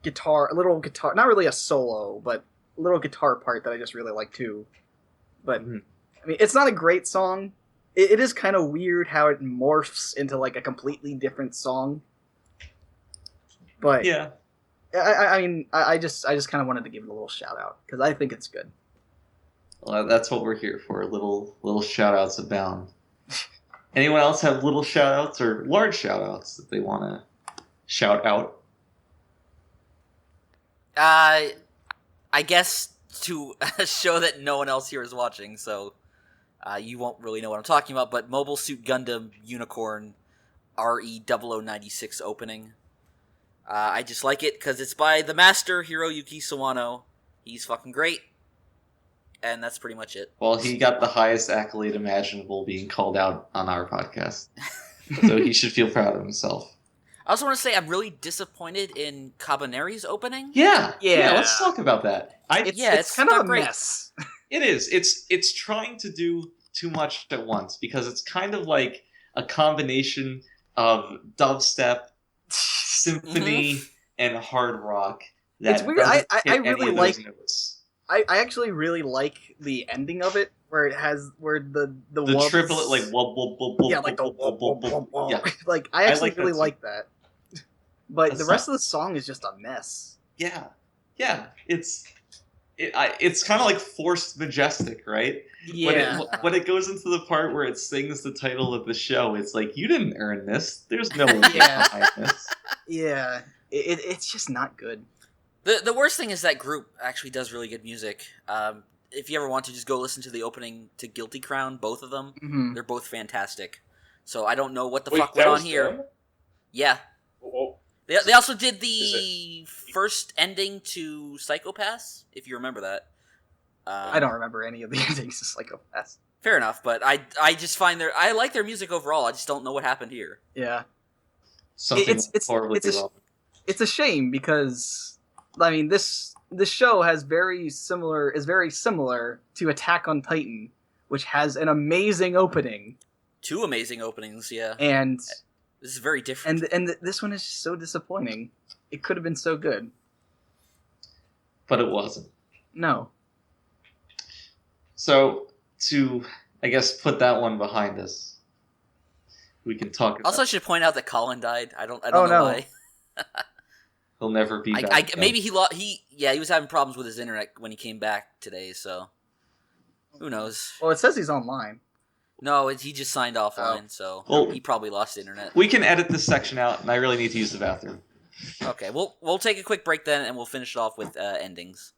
a little guitar, not really a solo, but a little guitar part that I just really like too. But, I mean, it's not a great song. It is kind of weird how it morphs into, like, a completely different song. But yeah, I mean, I just kind of wanted to give it a little shout out because I think it's good. Well, that's what we're here for. Little shout outs abound. Anyone else have little shout outs or large shout outs that they want to shout out? I guess to a show that no one else here is watching, so you won't really know what I'm talking about, but Mobile Suit Gundam Unicorn RE0096 opening. I just like it because it's by the master Hiroyuki Sawano. He's fucking great. And that's pretty much it. Well, he got the highest accolade imaginable being called out on our podcast. So he should feel proud of himself. I also want to say I'm really disappointed in Cabaneri's opening. Yeah, let's talk about that. It's kind of a mess. It is. It's trying to do too much at once because it's kind of like a combination of dubstep, symphony, and hard rock. It's weird. I really like. I actually really like the ending of it, where it has the wubs, triplet, like wub wub wub wub. Yeah, like the wub wub wub wub. Yeah. Like I actually really like that. But That's the rest of the song is just a mess. Yeah. It's kind of like forced majestic, right? Yeah. When it goes into the part where it sings the title of the show, it's like, you didn't earn this. There's no way behind this. Yeah. It's just not good. The worst thing is that group actually does really good music. If you ever want to, just go listen to the opening to Guilty Crown, both of them. Mm-hmm. They're both fantastic. So I don't know what the Wait, fuck that went on was here. them? Yeah. Oh, They also did the first ending to Psycho-Pass, if you remember that. I don't remember any of the endings of Psycho-Pass. Fair enough, but I just find I like their music overall. I just don't know what happened here. Yeah. Something horribly wrong. It's a shame because I mean this show is very similar to Attack on Titan, which has an amazing opening. 2 amazing openings, yeah. And this is very different. And this one is just so disappointing. It could have been so good. But it wasn't. No. So, to, I guess, put that one behind us, we can talk about... Also, I should point out that Collin died. I don't know why. He'll never be back. Maybe he was having problems with his internet when he came back today, so... Who knows? Well, it says he's online. No, he just signed offline, so he probably lost internet. We can edit this section out, and I really need to use the bathroom. Okay, we'll take a quick break then, and we'll finish it off with endings.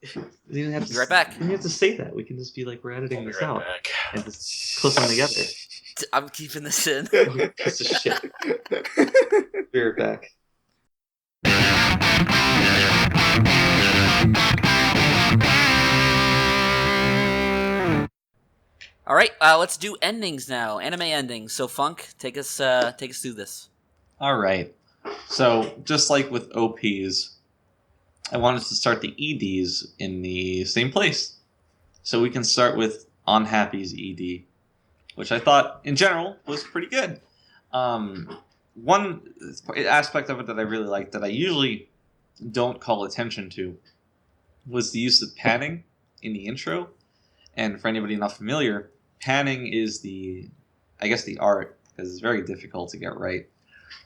Be right back. You don't have to say that. We can just be like, we're editing this out. Back. And just clip them together. I'm keeping this in. Piece of shit. Be right back. All right, let's do endings now. Anime endings. So, Funk, take us through this. All right. So, just like with OPs, I wanted to start the EDs in the same place. So we can start with Unhappy's ED, which I thought, in general, was pretty good. One aspect of it that I really liked that I usually don't call attention to was the use of panning in the intro. And for anybody not familiar, panning is the art, because it's very difficult to get right,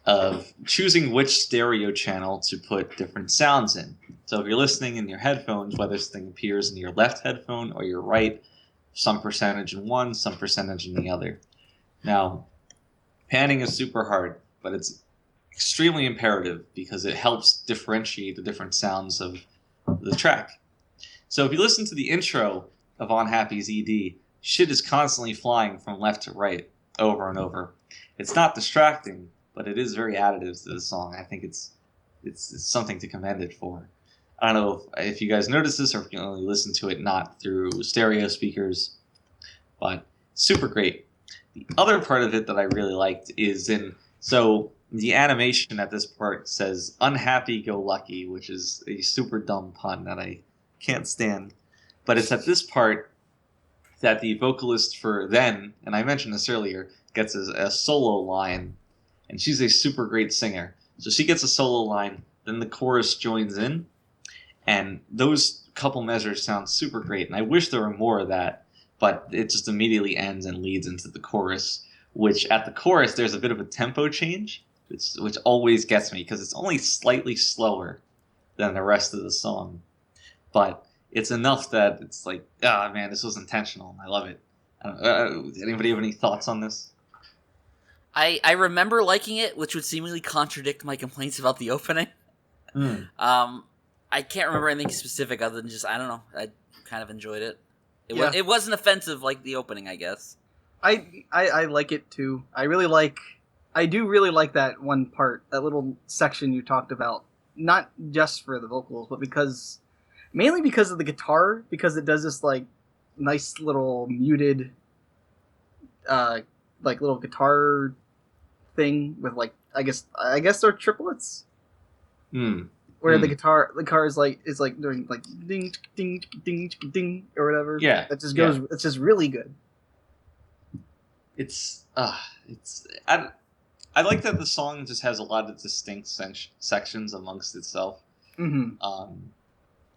of choosing which stereo channel to put different sounds in. So if you're listening in your headphones, whether something appears in your left headphone or your right, some percentage in one, some percentage in the other. Now, panning is super hard, but it's extremely imperative because it helps differentiate the different sounds of the track. So if you listen to the intro of Unhappy's ED, shit is constantly flying from left to right, over and over. It's not distracting, but it is very additive to the song. I think it's something to commend it for. I don't know if you guys notice this or if you can only listen to it not through stereo speakers, but super great. The other part of it that I really liked is the animation at this part says "unhappy go lucky," which is a super dumb pun that I can't stand. But it's at this part that the vocalist for Then, and I mentioned this earlier, gets a solo line, and she's a super great singer. So she gets a solo line, then the chorus joins in, and those couple measures sound super great. And I wish there were more of that, but it just immediately ends and leads into the chorus, which at the chorus there's a bit of a tempo change, which always gets me, because it's only slightly slower than the rest of the song. But it's enough that it's like, man, this was intentional. I love it. Anybody have any thoughts on this? I remember liking it, which would seemingly contradict my complaints about the opening. I can't remember anything specific other than just, I don't know, I kind of enjoyed it. It wasn't offensive like the opening, I guess. I like it too. I do really like that one part, that little section you talked about. Not just for the vocals, but mainly because of the guitar, because it does this like nice little muted like little guitar thing with like I guess they're triplets. Where the guitar is like doing like ding ding ding ding or whatever. Yeah. It just goes. It's just really good. I like that the song just has a lot of distinct sections amongst itself.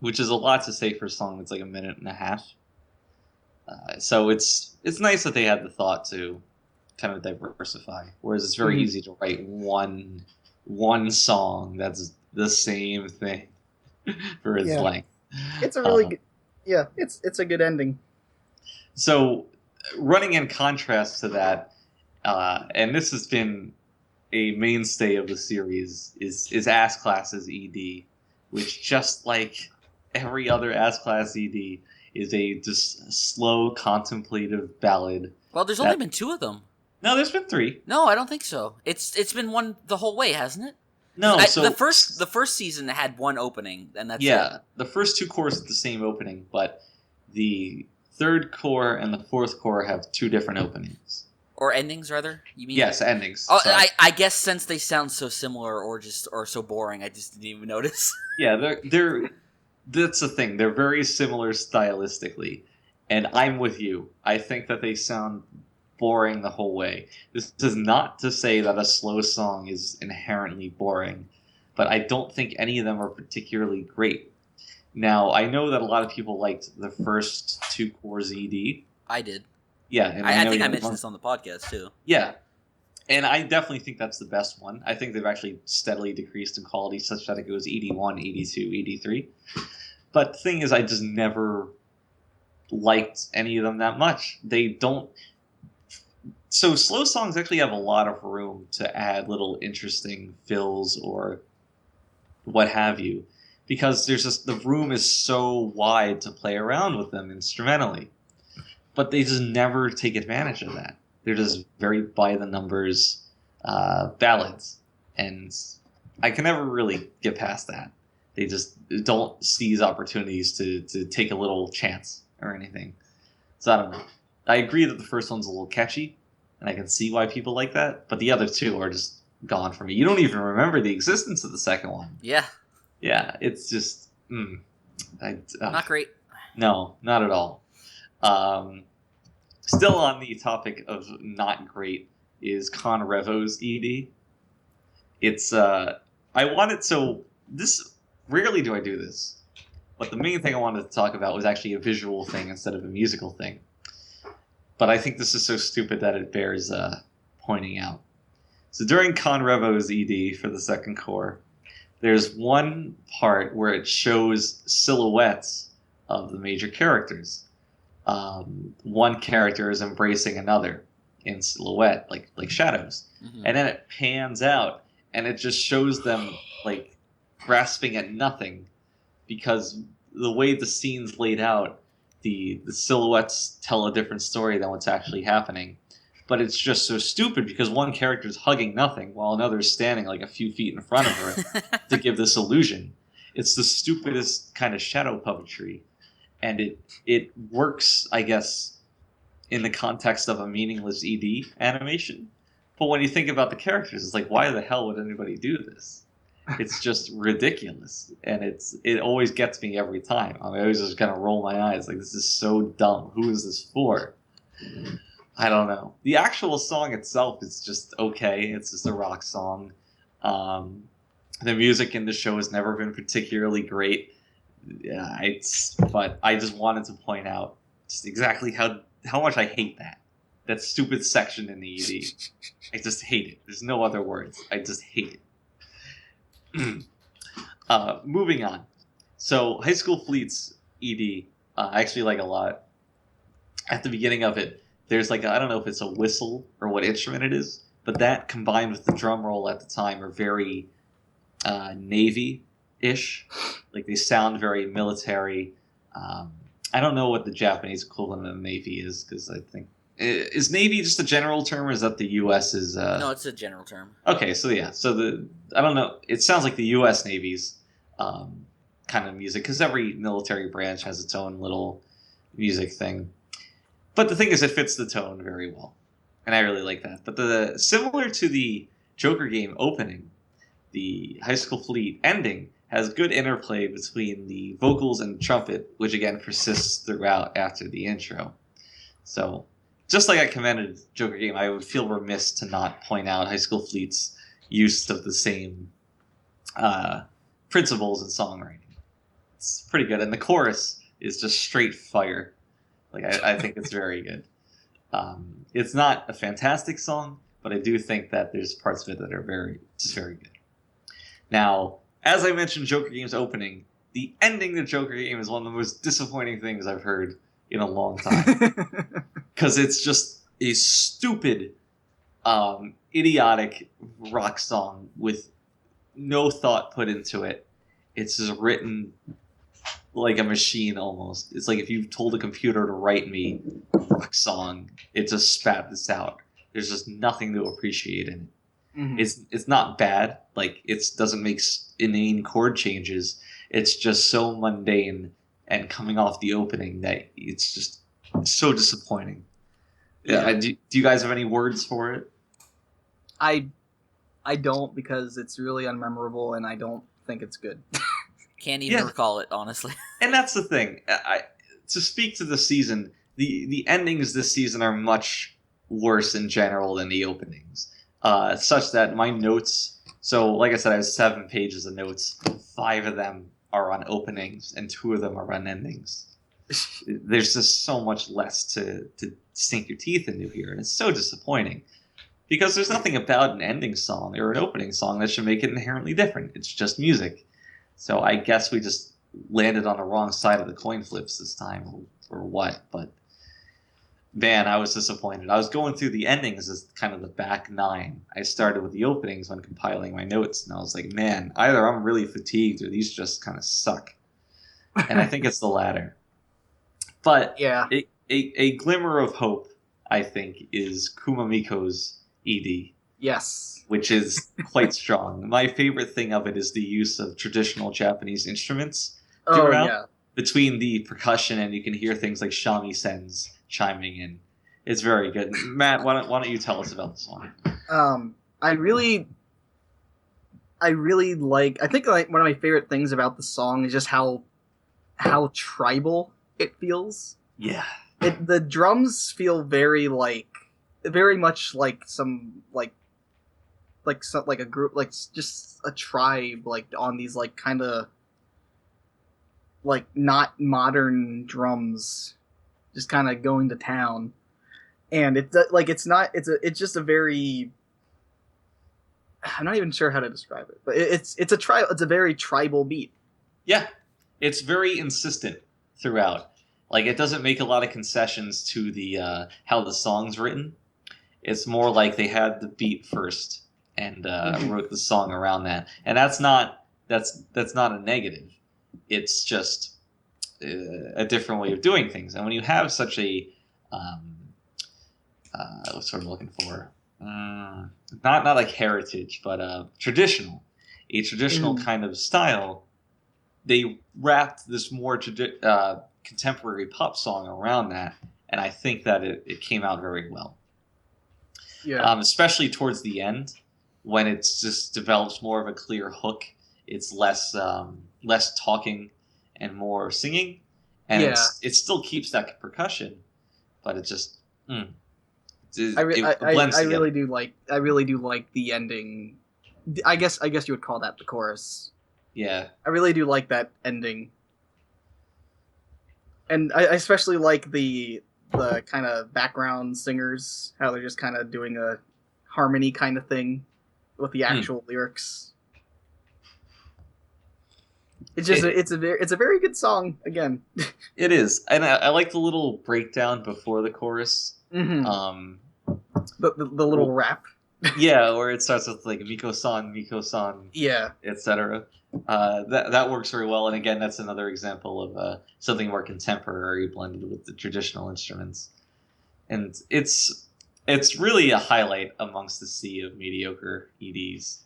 Which is a lot to say for a song that's like a minute and a half. So it's nice that they had the thought to kind of diversify, whereas it's very easy to write one song that's the same thing for its length. It's a really good. Yeah, it's a good ending. So, running in contrast to that, and this has been a mainstay of the series, is Ass Class's ED, which just like every other Ass Class ED is a just slow contemplative ballad. Well, there's only been 2 of them. No, there's been 3. No, I don't think so. It's been one the whole way, hasn't it? No, the first season had one opening, and that's it. The first 2 cores have the same opening, but the 3rd core and the 4th core have 2 different openings. Or endings, rather? You mean? Yes, endings. Oh, I guess since they sound so similar or so boring, I just didn't even notice. Yeah, they're that's the thing. They're very similar stylistically, and I'm with you. I think that they sound boring the whole way. This is not to say that a slow song is inherently boring, but I don't think any of them are particularly great. Now, I know that a lot of people liked the first 2 cores ED. I did. Yeah, and I think I mentioned this on the podcast too. Yeah, and I definitely think that's the best one. I think they've actually steadily decreased in quality such that it goes ED1, ED2, ED3. But the thing is, I just never liked any of them that much. They don't... So slow songs actually have a lot of room to add little interesting fills or what have you. Because there's just... The room is so wide to play around with them instrumentally. But they just never take advantage of that. They're just very by-the-numbers ballads. And I can never really get past that. They just don't seize opportunities to take a little chance or anything. So I don't know. I agree that the first one's a little catchy, and I can see why people like that, but the other 2 are just gone for me. You don't even remember the existence of the second one. Yeah. Yeah, it's just... not great. No, not at all. Still on the topic of not great is Con Revo's ED. It's I wanted this rarely do I do this, but the main thing I wanted to talk about was actually a visual thing instead of a musical thing. But I think this is so stupid that it bears pointing out. So during Con Revo's ED for the 2nd core, there's one part where it shows silhouettes of the major characters. One character is embracing another in silhouette, like shadows. Mm-hmm. And then it pans out, and it just shows them, like, grasping at nothing, because the way the scene's laid out, the silhouettes tell a different story than what's actually happening. But it's just so stupid, because one character's hugging nothing, while another's standing, like, a few feet in front of her to give this illusion. It's the stupidest kind of shadow puppetry. And it works, I guess, in the context of a meaningless ED animation. But when you think about the characters, it's like, why the hell would anybody do this? It's just ridiculous. And it always gets me every time. I always just kind of roll my eyes, like, this is so dumb. Who is this for? I don't know. The actual song itself is just okay. It's just a rock song. The music in the show has never been particularly great. Yeah, but I just wanted to point out just exactly how much I hate that stupid section in the ED. I just hate it. There's no other words. I just hate it. Moving on. So High School Fleet's ED, I actually like a lot. At the beginning of it, there's like I don't know if it's a whistle or what instrument it is, but that combined with the drum roll at the time are very Navy-ish. Like, they sound very military. I don't know what the Japanese equivalent of Navy is, because I think... Is Navy just a general term, or is that the U.S.'s... No, it's a general term. Okay, so yeah. So I don't know. It sounds like the U.S. Navy's kind of music, because every military branch has its own little music thing. But the thing is, it fits the tone very well. And I really like that. But similar to the Joker game opening, the High School Fleet ending has good interplay between the vocals and trumpet, which again persists throughout after the intro. So, just like I commended Joker game, I would feel remiss to not point out High School Fleet's use of the same principles in songwriting. It's pretty good, and the chorus is just straight fire. Like, I think it's very good. It's not a fantastic song, but I do think that there's parts of it that are very good. Now, as I mentioned Joker Game's opening, the ending to Joker Game is one of the most disappointing things I've heard in a long time. Because it's just a stupid, idiotic rock song with no thought put into it. It's just written like a machine almost. It's like if you told a computer to write me a rock song, it just spat this out. there's just nothing to appreciate in it. Mhm. It's not bad. Like, it doesn't make inane chord changes. It's just so mundane and coming off the opening that it's just so disappointing. Yeah. Do you guys have any words for it? I don't, because it's really unmemorable and I don't think it's good. Can't even recall it, honestly. And that's the thing. To speak to the season, the endings this season are much worse in general than the openings. Such that my notes... So, like I said, I have 7 pages of notes. 5 of them are on openings, and 2 of them are on endings. There's just so much less to sink your teeth into here, and it's so disappointing. Because there's nothing about an ending song or an opening song that should make it inherently different. It's just music. So I guess we just landed on the wrong side of the coin flips this time, or what. But, man, I was disappointed. I was going through the endings as kind of the back 9. I started with the openings when compiling my notes, and I was like, man, either I'm really fatigued or these just kind of suck. And I think it's the latter. But Yeah. A glimmer of hope, I think, is Kumamiko's ED. Yes. Which is quite strong. My favorite thing of it is the use of traditional Japanese instruments throughout, between the percussion, and you can hear things like shamisen chiming in. It's very good. Matt, why don't you tell us about the song? I really like. I think like one of my favorite things about the song is just how tribal it feels. Yeah. The drums feel very much like some like a group, like just a tribe, like on these like kind of like not modern drums, just kind of going to town. And it's like it's just a very, I'm not even sure how to describe it, but it's a very tribal beat. Yeah, it's very insistent throughout. Like, it doesn't make a lot of concessions to the how the song's written. It's more like they had the beat first and wrote the song around that, and that's not a negative. It's just a different way of doing things. And when you have such a what's what I'm looking for, not like heritage, but traditional kind of style, they wrapped this more contemporary pop song around that, and I think that it came out very well. Yeah. Especially towards the end, when it just develops more of a clear hook. It's less talking and more singing, and it still keeps that percussion, but it just it blends together. I really do like the ending. I guess you would call that the chorus. Yeah. I really do like that ending. And I especially like the kind of background singers, how they're just kind of doing a harmony kind of thing with the actual lyrics. It's just it's a very good song again. It is, and I like the little breakdown before the chorus. Mm-hmm. The little rap. Yeah, where it starts with like Miko-san, yeah, etc. That works very well, and again, that's another example of something more contemporary blended with the traditional instruments, and it's really a highlight amongst the sea of mediocre EDs.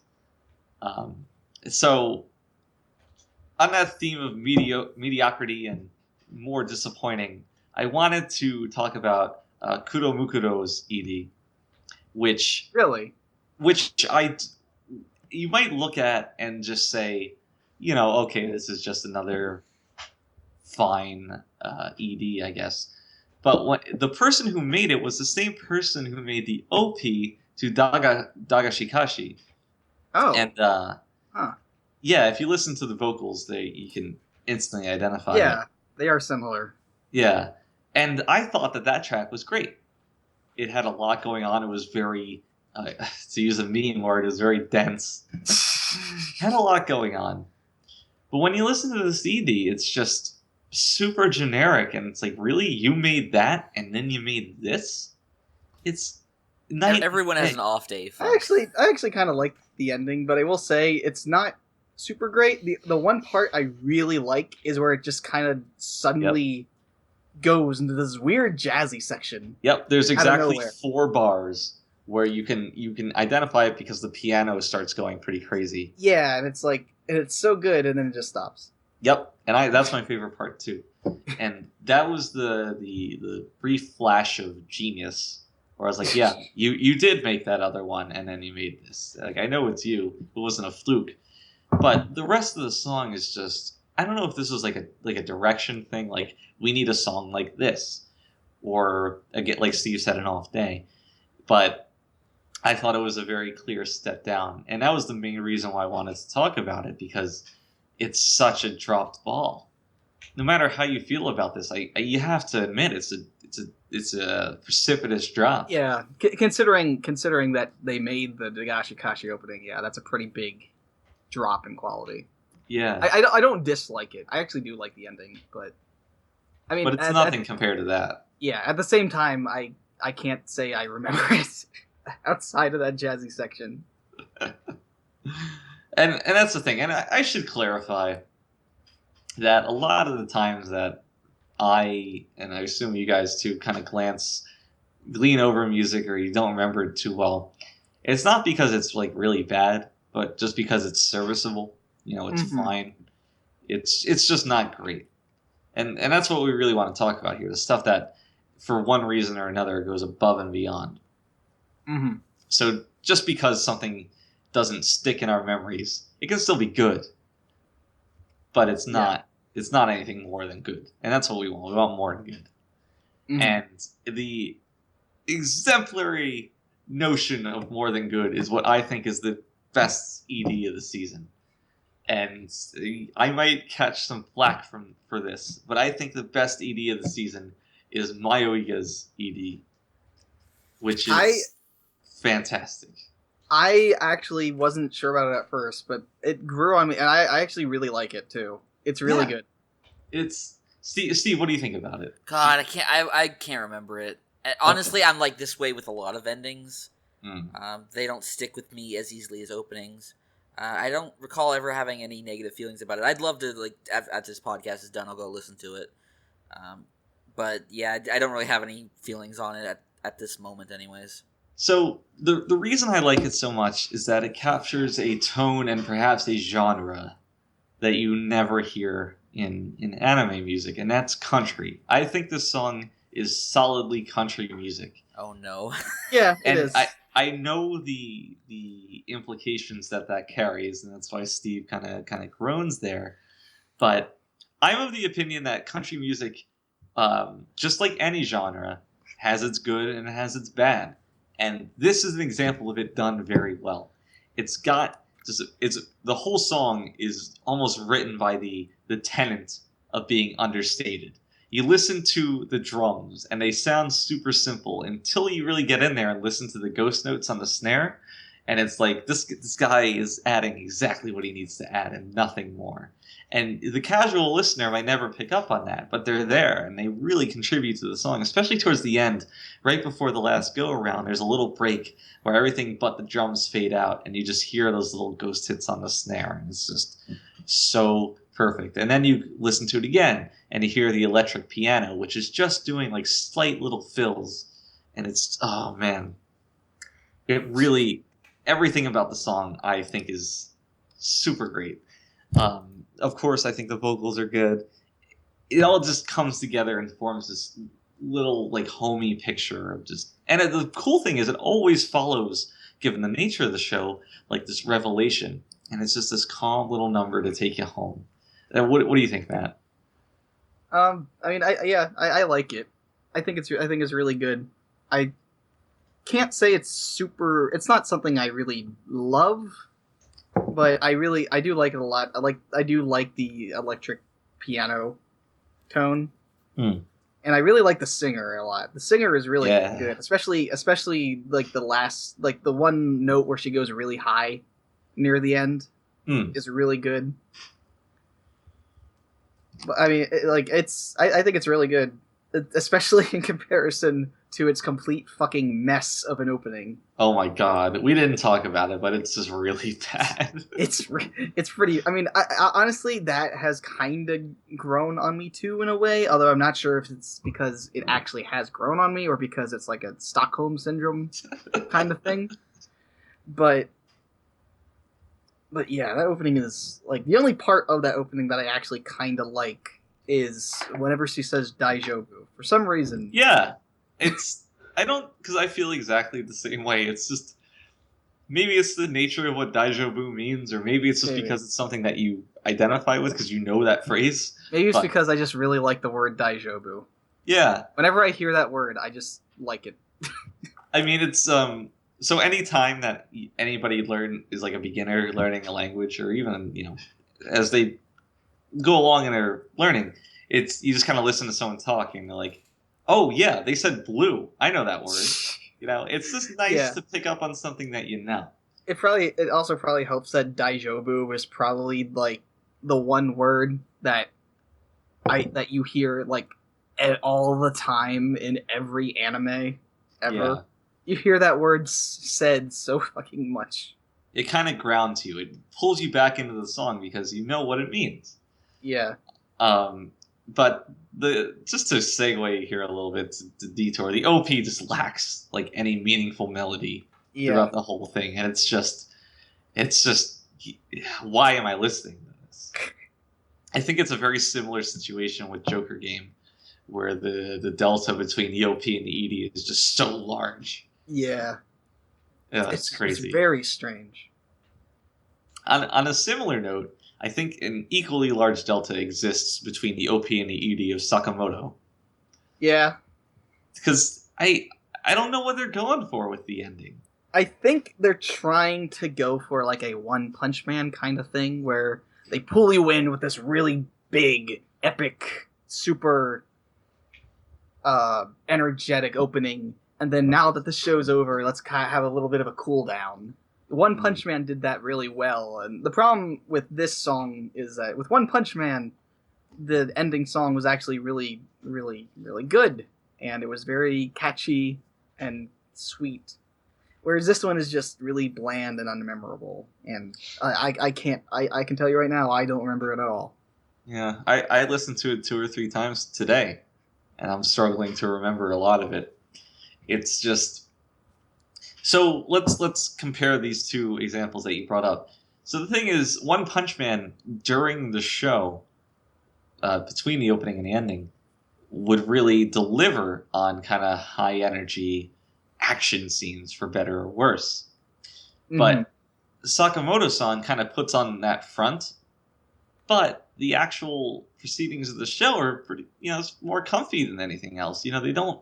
So, on that theme of mediocrity and more disappointing, I wanted to talk about Kuro Mukuro's ED, which you might look at and just say, okay, this is just another fine ED, I guess. But the person who made it was the same person who made the OP to Dagashikashi. Oh. And yeah, if you listen to the vocals, you can instantly identify it. Yeah, they are similar. Yeah. And I thought that track was great. It had a lot going on. It was very, to use a meme word, it was very dense. Had a lot going on. But when you listen to this ED, it's just super generic, and it's like, really? You made that, and then you made this? It's everyone has an off day. I actually kind of like the ending, but I will say it's not super great. The one part I really like is where it just kind of suddenly goes into this weird jazzy section. Yep, there's exactly 4 bars where you can identify it because the piano starts going pretty crazy. Yeah, and it's like, and it's so good, and then it just stops. Yep, and that's my favorite part too. And that was the brief flash of genius, where I was like, yeah, you did make that other one, and then you made this. Like, I know it's you. It wasn't a fluke. But the rest of the song is just, I don't know if this was like a direction thing, like we need a song like this, or again, like Steve said, an off day. But I thought it was a very clear step down, and that was the main reason why I wanted to talk about it, because it's such a dropped ball. No matter how you feel about this, you have to admit it's a precipitous drop. Yeah, considering that they made the Dagashikashi opening, yeah, that's a pretty big drop in quality. Yeah, I don't dislike it. I actually do like the ending, but I mean, but it's nothing compared to that. Yeah, at the same time, I can't say I remember it outside of that jazzy section. And that's the thing. And I should clarify that a lot of the times that I assume you guys too, kind of glean over music or you don't remember it too well, it's not because it's like really bad, but just because it's serviceable. You know, it's fine. It's just not great. And that's what we really want to talk about here. The stuff that, for one reason or another, goes above and beyond. Mm-hmm. So just because something doesn't stick in our memories, it can still be good. But it's not. Yeah. It's not anything more than good, and that's what we want. We want more than good. Mm-hmm. And the exemplary notion of more than good is what I think is the best ED of the season. And I might catch some flack for this, but I think the best ED of the season is Mayoiga's ED, which is fantastic. I actually wasn't sure about it at first, but it grew on me, and I actually really like it too. It's really good. It's Steve. What do you think about it? God, I can't remember it. Honestly, I'm like this way with a lot of endings. They don't stick with me as easily as openings. I don't recall ever having any negative feelings about it. I'd love to, like, after this podcast is done, I'll go listen to it. But yeah, I don't really have any feelings on it at this moment, anyways. So the reason I like it so much is that it captures a tone and perhaps a genre that you never hear in anime music, and that's country. I think this song is solidly country music. Oh no. Yeah, it is. I know the implications that carries, and that's why Steve kind of groans there. But I'm of the opinion that country music, just like any genre, has its good and it has its bad. And this is an example of it done very well. The whole song is almost written by the tenet of being understated. You listen to the drums, and they sound super simple until you really get in there and listen to the ghost notes on the snare, and it's like, this guy is adding exactly what he needs to add and nothing more. And the casual listener might never pick up on that, but they're there, and they really contribute to the song, especially towards the end. Right before the last go-around, there's a little break where everything but the drums fade out, and you just hear those little ghost hits on the snare, and it's just so perfect. And then you listen to it again, and you hear the electric piano, which is just doing like slight little fills, and it's, oh man, it really, everything about the song I think is super great. Of course, I think the vocals are good. It all just comes together and forms this little like homey picture of just, and the cool thing is it always follows, given the nature of the show, like this revelation, and it's just this calm little number to take you home. What do you think, Matt? I mean, I like it. I think it's really good. I can't say it's not something I really love, but I do like it a lot. I do like the electric piano tone. And I really like the singer a lot. The singer is really good, especially like the one note where she goes really high near the end is really good. But I mean, I think it's really good, especially in comparison to its complete fucking mess of an opening. Oh my god, we didn't talk about it, but it's just really bad. It's pretty. I mean, I honestly, that has kind of grown on me too in a way. Although I'm not sure if it's because it actually has grown on me or because it's like a Stockholm syndrome kind of thing. But yeah, that opening is like the only part of that opening that I actually kind of like is whenever she says Daijobu. For some reason, Yeah, I don't, because I feel exactly the same way. It's just, maybe it's the nature of what Daijobu means, or maybe it's just because it's something that you identify with because you know that phrase. Maybe it's because I just really like the word Daijobu. Yeah. Whenever I hear that word, I just like it. I mean, it's so any time that anybody is like a beginner learning a language, or even, you know, as they go along in their learning, it's, you just kind of listen to someone talking, they're like, oh yeah, they said blue. I know that word. You know, it's just nice to pick up on something that you know. It also probably helps that Daijobu was probably like the one word that you hear like all the time in every anime ever. Yeah. You hear that word said so fucking much. It kind of grounds you. It pulls you back into the song because you know what it means. Yeah. But just to segue here a little bit to detour, the OP just lacks like any meaningful melody throughout the whole thing, and it's just why am I listening to this? I think it's a very similar situation with Joker Game, where the delta between the OP and the ED is just so large. Yeah, it's crazy. It's very strange. On a similar note, I think an equally large delta exists between the OP and the ED of Sakamoto. Yeah. Because I don't know what they're going for with the ending. I think they're trying to go for like a One Punch Man kind of thing, where they pull you in with this really big, epic, super energetic opening, and then now that the show's over, let's kind of have a little bit of a cool down. One Punch Man did that really well, and the problem with this song is that with One Punch Man, the ending song was actually really, really, really good, and it was very catchy and sweet. Whereas this one is just really bland and unmemorable, and I can tell you right now, I don't remember it at all. Yeah, I listened to it 2 or 3 times today, and I'm struggling to remember a lot of it. It's just... So let's compare these two examples that you brought up. So the thing is, One Punch Man during the show, between the opening and the ending, would really deliver on kind of high energy action scenes, for better or worse. Mm-hmm. But Sakamoto-san kind of puts on that front, but the actual proceedings of the show are pretty, it's more comfy than anything else. They don't.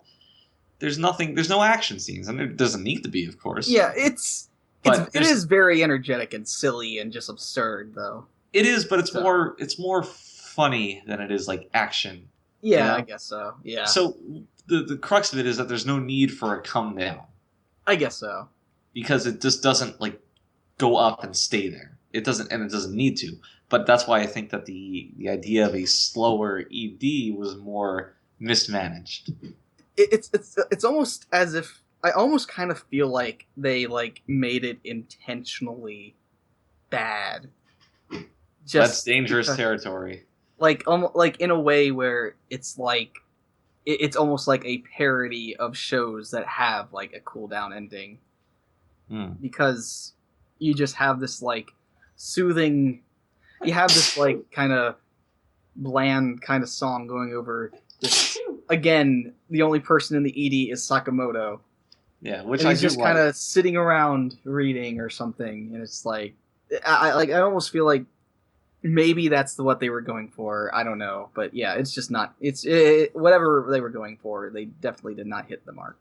There's no action scenes, and it doesn't need to be, of course. Yeah, it is very energetic and silly and just absurd, though. It is, but it's more funny than it is like action. Yeah, I guess so. Yeah. So the crux of it is that there's no need for a come down. I guess so. Because it just doesn't like go up and stay there. It doesn't need to. But that's why I think that the idea of a slower ED was more mismanaged. It's almost as if I almost kind of feel like they like made it intentionally bad. That's dangerous territory. Like in a way where it's like it's almost like a parody of shows that have like a cool down ending. Because you just have this like soothing, you have this like kind of bland kind of song going over this. Again, the only person in the ED is Sakamoto. Yeah, which and he's just kind of sitting around reading or something, and it's like I almost feel like maybe that's what they were going for. I don't know, but yeah, it's just not. Whatever they were going for, they definitely did not hit the mark.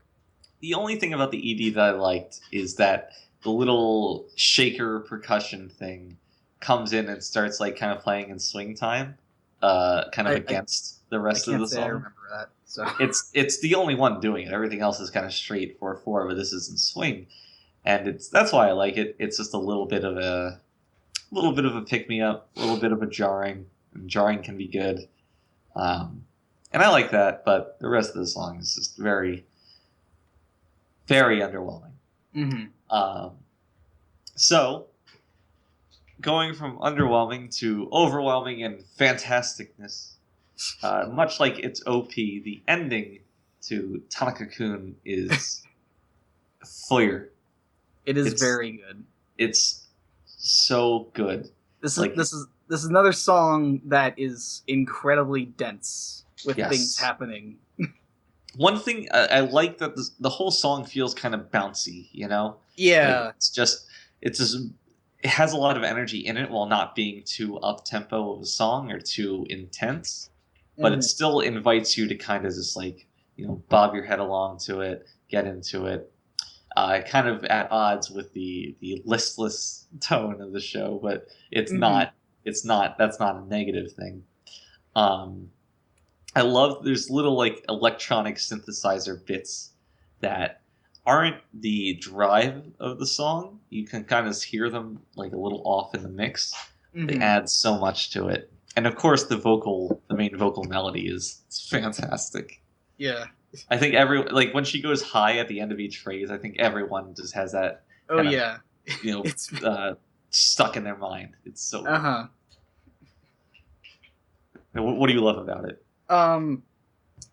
The only thing about the ED that I liked is that the little shaker percussion thing comes in and starts like kind of playing in swing time, kind of against the rest of the song. I remember that. So it's the only one doing it. Everything else is kind of straight 4/4, but this is in swing, and that's why I like it. It's just a little bit of a pick me up, a little bit of a jarring, and jarring can be good, and I like that. But the rest of the song is just very, very underwhelming. Mm-hmm. So, going from underwhelming to overwhelming and fantasticness, much like its OP, the ending to Tanaka-kun is fire. It's very good. It's so good. This is another song that is incredibly dense with things happening. One thing I like that the whole song feels kind of bouncy, you know? Yeah. Like, it has a lot of energy in it while not being too up tempo of a song or too intense, but it still invites you to kind of just like, you know, bob your head along to it, get into it. Kind of at odds with the listless tone of the show, but it's not. That's not a negative thing. I love there's little like electronic synthesizer bits that aren't the drive of the song. You can kind of hear them like a little off in the mix. They add so much to it, and of course the main vocal melody is fantastic. Yeah. I think when she goes high at the end of each phrase, I think everyone just has that. It's stuck in their mind. It's so. Good. What do you love about it?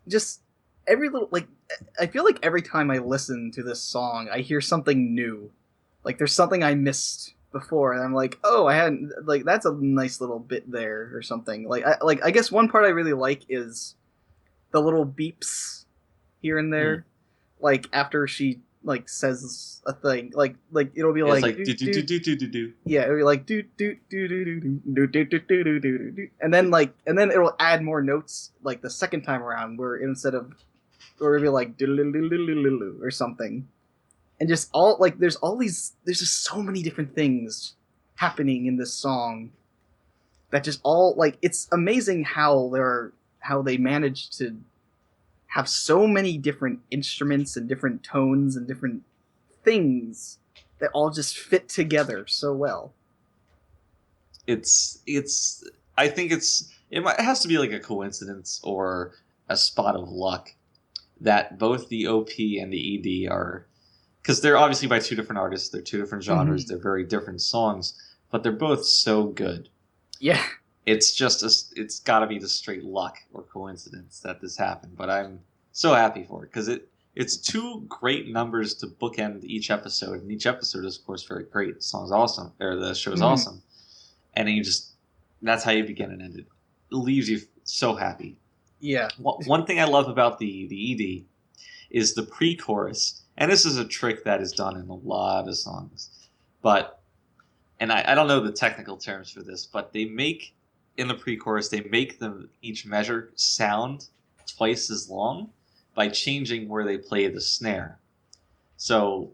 Just every little I feel like every time I listen to this song, I hear something new. Like there's something I missed before, and I'm like, oh, I hadn't that's a nice little bit there or something. I guess one part I really like is the little beeps here and there, like after she says a thing, it'll be like do do do do do do. Yeah, it'll be like do do do do do do do do do do do, and then it'll add more notes like the second time around, where instead of or it'll be like or something, and just all there's just so many different things happening in this song that just all it's amazing how they manage to have so many different instruments and different tones and different things that all just fit together so well. I think it has to be like a coincidence or a spot of luck that both the OP and the ED are, because they're obviously by two different artists, they're two different genres, they're very different songs, but they're both so good. Yeah. It's it's got to be just straight luck or coincidence that this happened, but I'm so happy for it because it's two great numbers to bookend each episode, and each episode is of course very great. The song's awesome, or the show's awesome, and that's how you begin and end it. It leaves you so happy. Yeah. One thing I love about the ED is the pre-chorus, and this is a trick that is done in a lot of songs, but and I don't know the technical terms for this, but in the pre-chorus, they make each measure sound twice as long by changing where they play the snare. So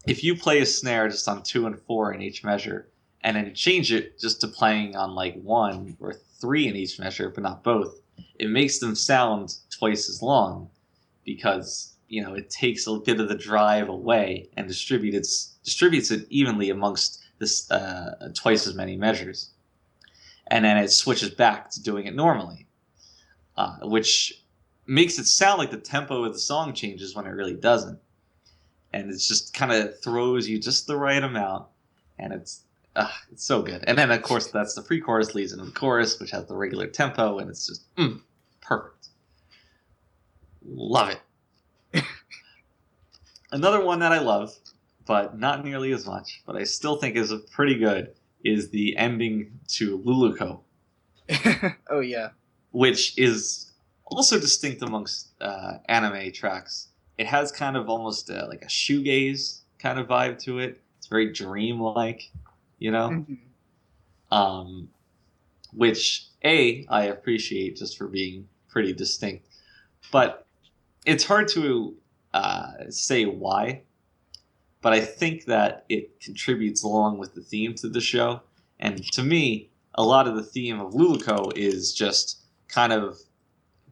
if you play a snare just on 2 and 4 in each measure, and then change it just to playing on 1 or 3 in each measure, but not both, it makes them sound twice as long because, it takes a bit of the drive away and distributes it evenly amongst this twice as many measures. And then it switches back to doing it normally, which makes it sound like the tempo of the song changes when it really doesn't. And it's just kind of throws you just the right amount, and it's so good. And then, of course, that's the pre-chorus leads into the chorus, which has the regular tempo, and it's just perfect. Love it. Another one that I love, but not nearly as much, but I still think is pretty good, is the ending to Luluko. Oh, yeah. Which is also distinct amongst anime tracks. It has kind of almost like a shoegaze kind of vibe to it. It's very dreamlike, which, I appreciate just for being pretty distinct. But it's hard to say why. But I think that it contributes along with the theme to the show. And to me, a lot of the theme of Luluko is just kind of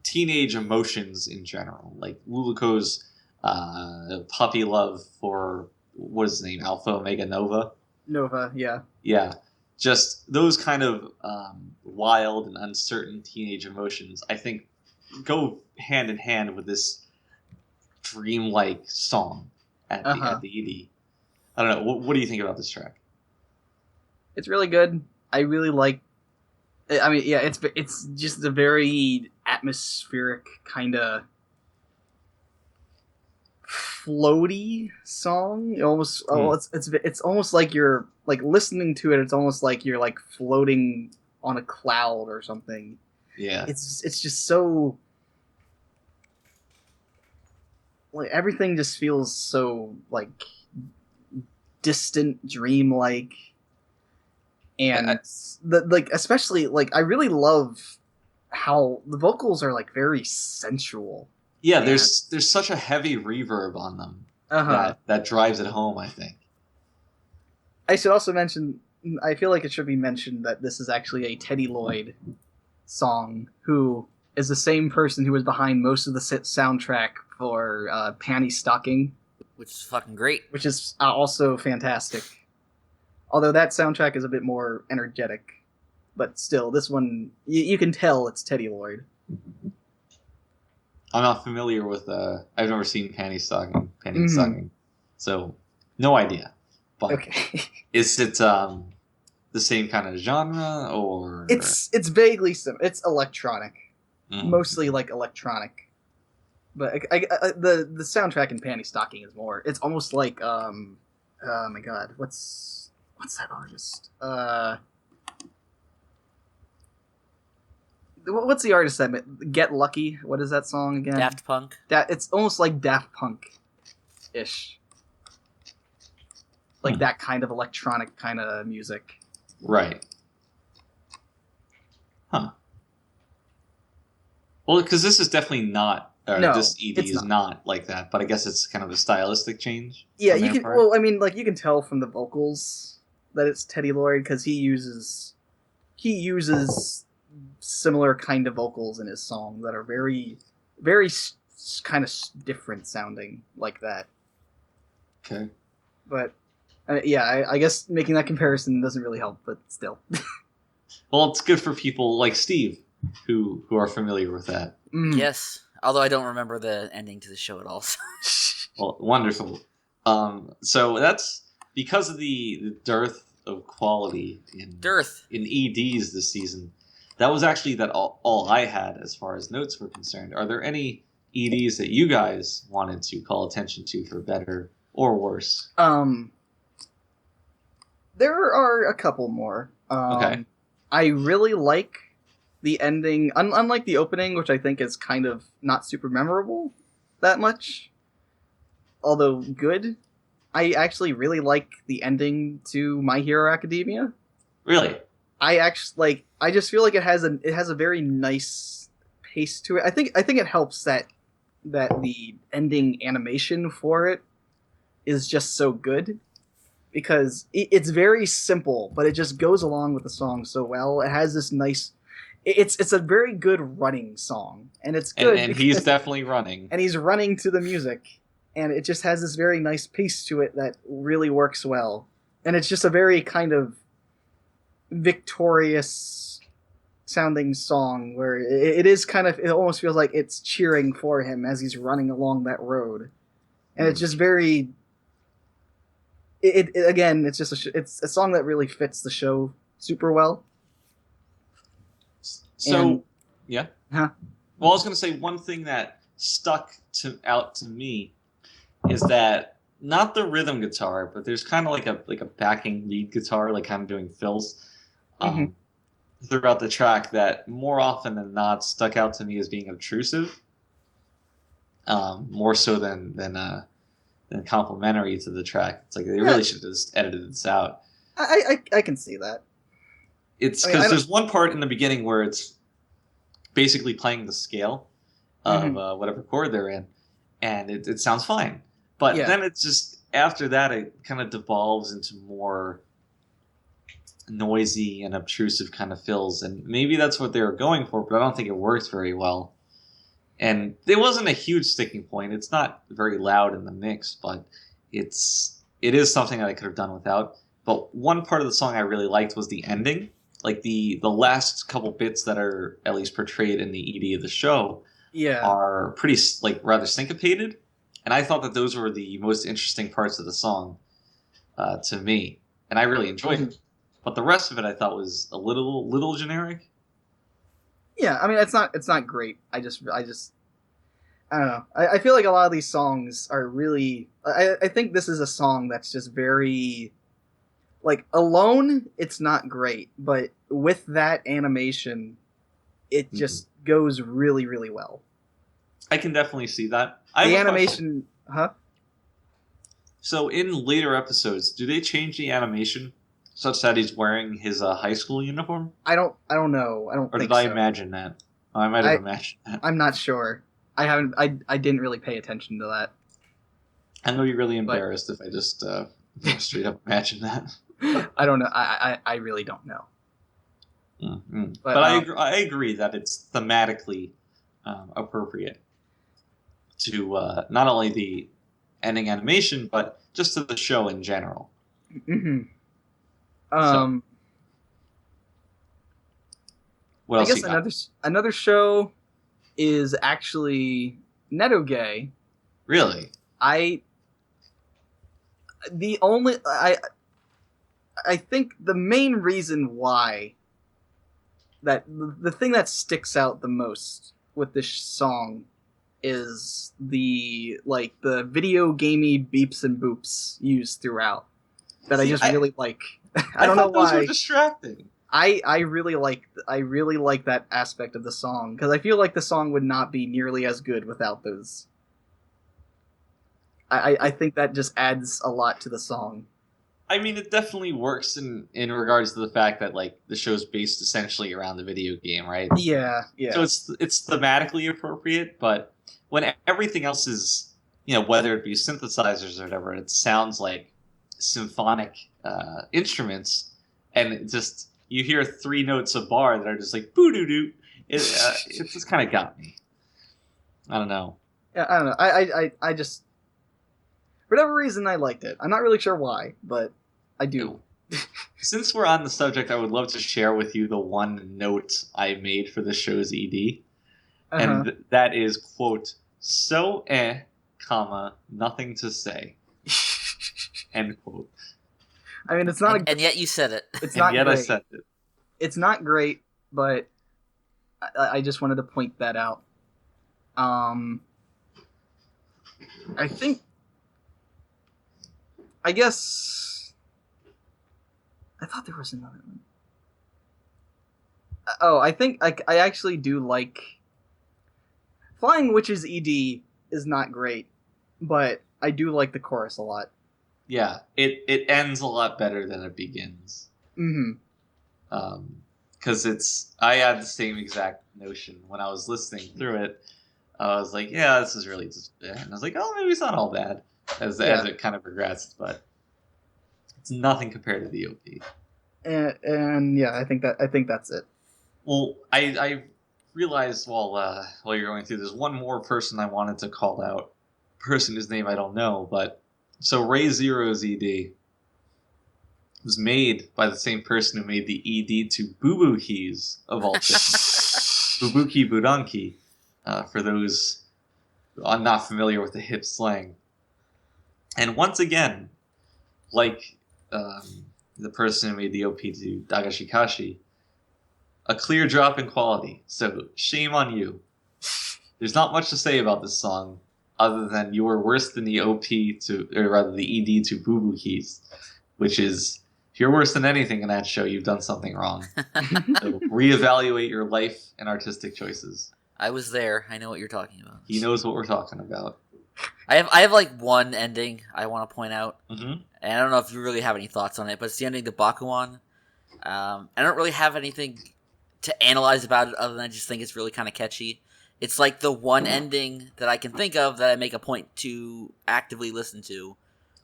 teenage emotions in general. Like Luluko's puppy love for, what is his name, Alpha Omega Nova? Nova, yeah. Yeah. Just those kind of wild and uncertain teenage emotions, I think, go hand in hand with this dreamlike song. at the ED. I don't know. What do you think about this track? It's really good. I really like. I mean, yeah, it's just a very atmospheric kind of floaty song. It almost it's almost like you're like listening to it. It's almost like you're like floating on a cloud or something. Yeah, it's just so like everything just feels so like distant, dreamlike. And especially like I really love how the vocals are like very sensual. Yeah, there's such a heavy reverb on them that drives it home, I think. I should also mention, I feel like it should be mentioned that this is actually a Teddy Lloyd song, who is the same person who was behind most of the soundtrack for Panty Stocking. Which is fucking great. Which is also fantastic. Although that soundtrack is a bit more energetic. But still, this one, you can tell it's Teddy Lloyd. I'm not familiar with, I've never seen Panty Stocking. So, no idea. But okay. Is it the same kind of genre, or...? It's vaguely similar. It's electronic. Mostly, like, electronic. But the soundtrack in Panty Stocking is more... It's almost like, oh my god, what's that artist? What's the artist that Get Lucky? What is that song again? Daft Punk. It's almost like Daft Punk-ish. Like that kind of electronic kind of music. Right. Huh. Well, because this is definitely not... no, this ED is not like that, but I guess it's kind of a stylistic change. Yeah, you can... Well, I mean, like, you can tell from the vocals that it's Teddy Lloyd, because he uses similar kind of vocals in his song that are very, very kind of different sounding like that. Okay. But yeah, I guess making that comparison doesn't really help, but still. Well, it's good for people like Steve who are familiar with that. Yes, although I don't remember the ending to the show at all. So. Well, wonderful. So that's because of the dearth of quality in EDs this season. That was actually all I had as far as notes were concerned. Are there any EDs that you guys wanted to call attention to for better or worse? There are a couple more. Okay. I really like the ending, unlike the opening, which I think is kind of not super memorable that much, although good. I actually really like the ending to My Hero Academia. Really? I just feel like it has a very nice pace to it. I think it helps that the ending animation for it is just so good, because it's very simple, but it just goes along with the song so well. It has this nice... It's a very good running song, and it's good. And he's definitely running. And he's running to the music, and it just has this very nice pace to it that really works well. And it's just a very kind of victorious sounding song where it is kind of... It almost feels like it's cheering for him as he's running along that road. And it's just very... Again, it's just it's a song that really fits the show super well. So, yeah. Huh? Well, I was going to say one thing that stuck out to me is that not the rhythm guitar, but there's kind of like a backing lead guitar, like kind of doing fills throughout the track that more often than not stuck out to me as being obtrusive, more so than complimentary to the track. It's like they really should have just edited this out. I can see that. It's because there's one part in the beginning where it's basically playing the scale of whatever chord they're in, and it sounds fine. But then it's just, after that, it kind of devolves into more noisy and obtrusive kind of fills, and maybe that's what they were going for, but I don't think it works very well. And it wasn't a huge sticking point. It's not very loud in the mix, but it is something that I could have done without. But one part of the song I really liked was the ending. Like the last couple bits that are at least portrayed in the ED of the show are pretty rather syncopated, And I thought that those were the most interesting parts of the song to me, and I really enjoyed it. But the rest of it I thought was a little generic. Yeah, I mean it's not great. I just I don't know. I feel like a lot of these songs are really. I think this is a song that's just very, like, alone. It's not great, but with that animation, it just goes really, really well. I can definitely see that. The animation, huh? So in later episodes, do they change the animation such that he's wearing his high school uniform? I don't know. I don't. Or think did I so. imagine that? Oh, I might have imagined that. I'm not sure. I didn't really pay attention to that. I'm gonna be really embarrassed if I just straight up imagine that. I don't know. I really don't know. Mm-hmm. But I agree that it's thematically appropriate to not only the ending animation, but just to the show in general. Mm-hmm. What else? I guess another show is actually Nedoge. Really? I think the main reason why that the thing that sticks out the most with this song is the video gamey beeps and boops used throughout that I really like. I don't know why. Those were distracting. I really like that aspect of the song because I feel like the song would not be nearly as good without those. I think that just adds a lot to the song. I mean, it definitely works in regards to the fact that like the show's based essentially around the video game, right? Yeah. So it's thematically appropriate, but when everything else is, whether it be synthesizers or whatever, it sounds like symphonic instruments, and it just you hear 3 notes a bar that are just like boo doo doo. It just kind of got me. I don't know. Yeah, I don't know. I just for whatever reason I liked it. I'm not really sure why, but I do. Since we're on the subject, I would love to share with you the one note I made for the show's ED. And that is, quote, so comma, nothing to say. End quote. I mean, it's not... And yet you said it. It's not great. I said it. It's not great, but I just wanted to point that out. I guess... I thought there was another one. I think I actually do like... Flying Witch's ED is not great, but I do like the chorus a lot. Yeah, it ends a lot better than it begins. Mm-hmm. Because I had the same exact notion when I was listening through it. I was like, yeah, this is really just bad. And I was like, oh, maybe it's not all bad as it kind of progressed, but it's nothing compared to the OP. And yeah, I think that's it. Well, I realized while you're going through, there's one more person I wanted to call out. Person whose name I don't know, but so Ray Zero's ED was made by the same person who made the ED to Bubuki's of all things. Bubuki Budanki, for those who are not familiar with the hip slang. And once again, like the person who made the OP to Dagashikashi, a clear drop in quality. So shame on you. There's not much to say about this song other than you were worse than the OP to, or rather the ED to Bubuki's, which is, if you're worse than anything in that show, you've done something wrong. So reevaluate your life and artistic choices. I was there. I know what you're talking about. He knows what we're talking about. I have like one ending I want to point out, Mm-hmm. and I don't know if you really have any thoughts on it, but it's the ending to Bakuon. I don't really have anything to analyze about it other than I just think it's really kind of catchy. It's like the one ending that I can think of that I make a point to actively listen to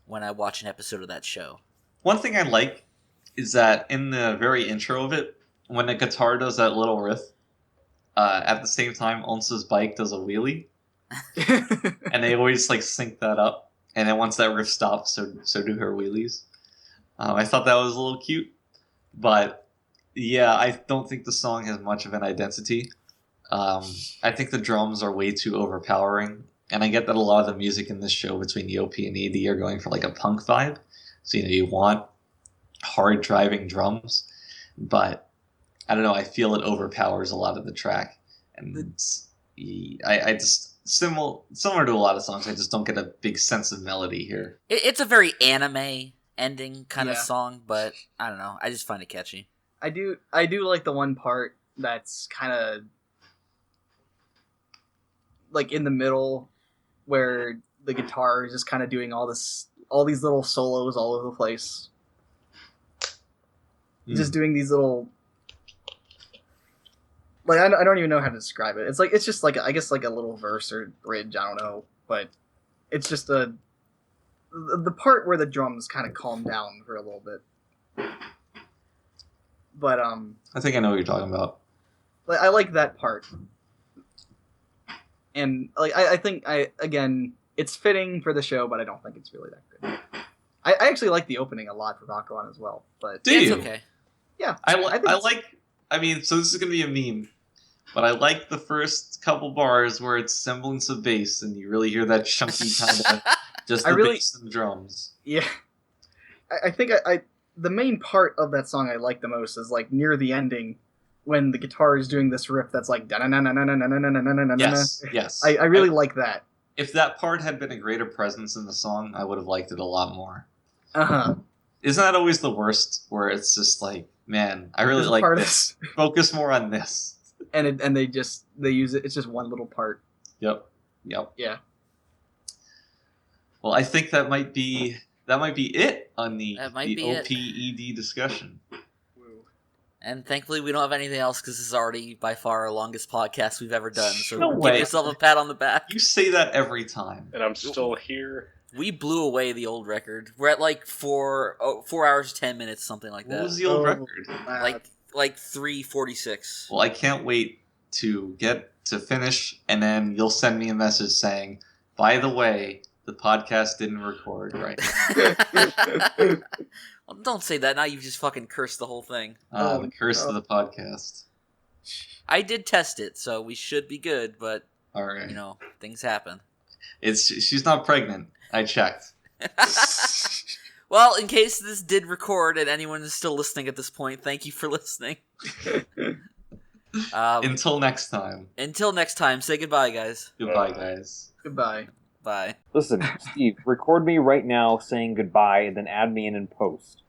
when I watch an episode of that show. One thing I like is that in the very intro of it, when the guitar does that little riff, at the same time, Onsa's bike does a wheelie. And they always like sync that up. And then once that riff stops, so do her wheelies. I thought that was a little cute. But yeah, I don't think the song has much of an identity. I think the drums are way too overpowering And I get that a lot of the music in this show between the OP and ED are going for like a punk vibe. So, you want hard driving drums, but I don't know, I feel it overpowers a lot of the track. And I just, similar to a lot of songs, I just don't get a big sense of melody here. It's a very anime ending kind of song, but I don't know, I just find it catchy. I do like the one part that's kind of like in the middle, where the guitar is just kind of doing all these little solos all over the place. Just doing these little, like, I don't even know how to describe it. It's just like, I guess like a little verse or bridge, I don't know, but it's just the part where the drums kind of calm down for a little bit. But I think I know what you're talking about. I like that part. And like I think it's fitting for the show, but I don't think it's really that good. I actually like the opening a lot for Bakuon as well, but it's okay. Yeah, I mean, so this is gonna be a meme, but I like the first couple bars where it's semblance of bass, and you really hear that chunky kind of just the bass and the drums. Yeah, I think the main part of that song I like the most is like near the ending, when the guitar is doing this riff that's like yes. I really like that. If that part had been a greater presence in the song, I would have liked it a lot more. Isn't that always the worst? Where it's just like, man, I really like this. Focus more on this. And they use it. It's just one little part. Yep. Yeah. Well, I think that might be it on the OPED discussion. And thankfully, we don't have anything else because this is already by far our longest podcast we've ever done. So no give way. yourself a pat on the back. You say that every time. And I'm still here. We blew away the old record. We're at like 4 hours 10 minutes, something like that. What was the old record? Like 3:46. Well, I can't wait to get to finish, and then you'll send me a message saying, "By the way, the podcast didn't record right." Well, don't say that. Now you've just fucking cursed the whole thing. The curse of the podcast. I did test it, so we should be good, but all right, things happen. She's not pregnant. I checked. Well, in case this did record and anyone is still listening at this point, thank you for listening. Until next time. Until next time, say goodbye, guys. Goodbye, guys. Goodbye. Bye. Listen, Steve, record me right now saying goodbye and then add me in post.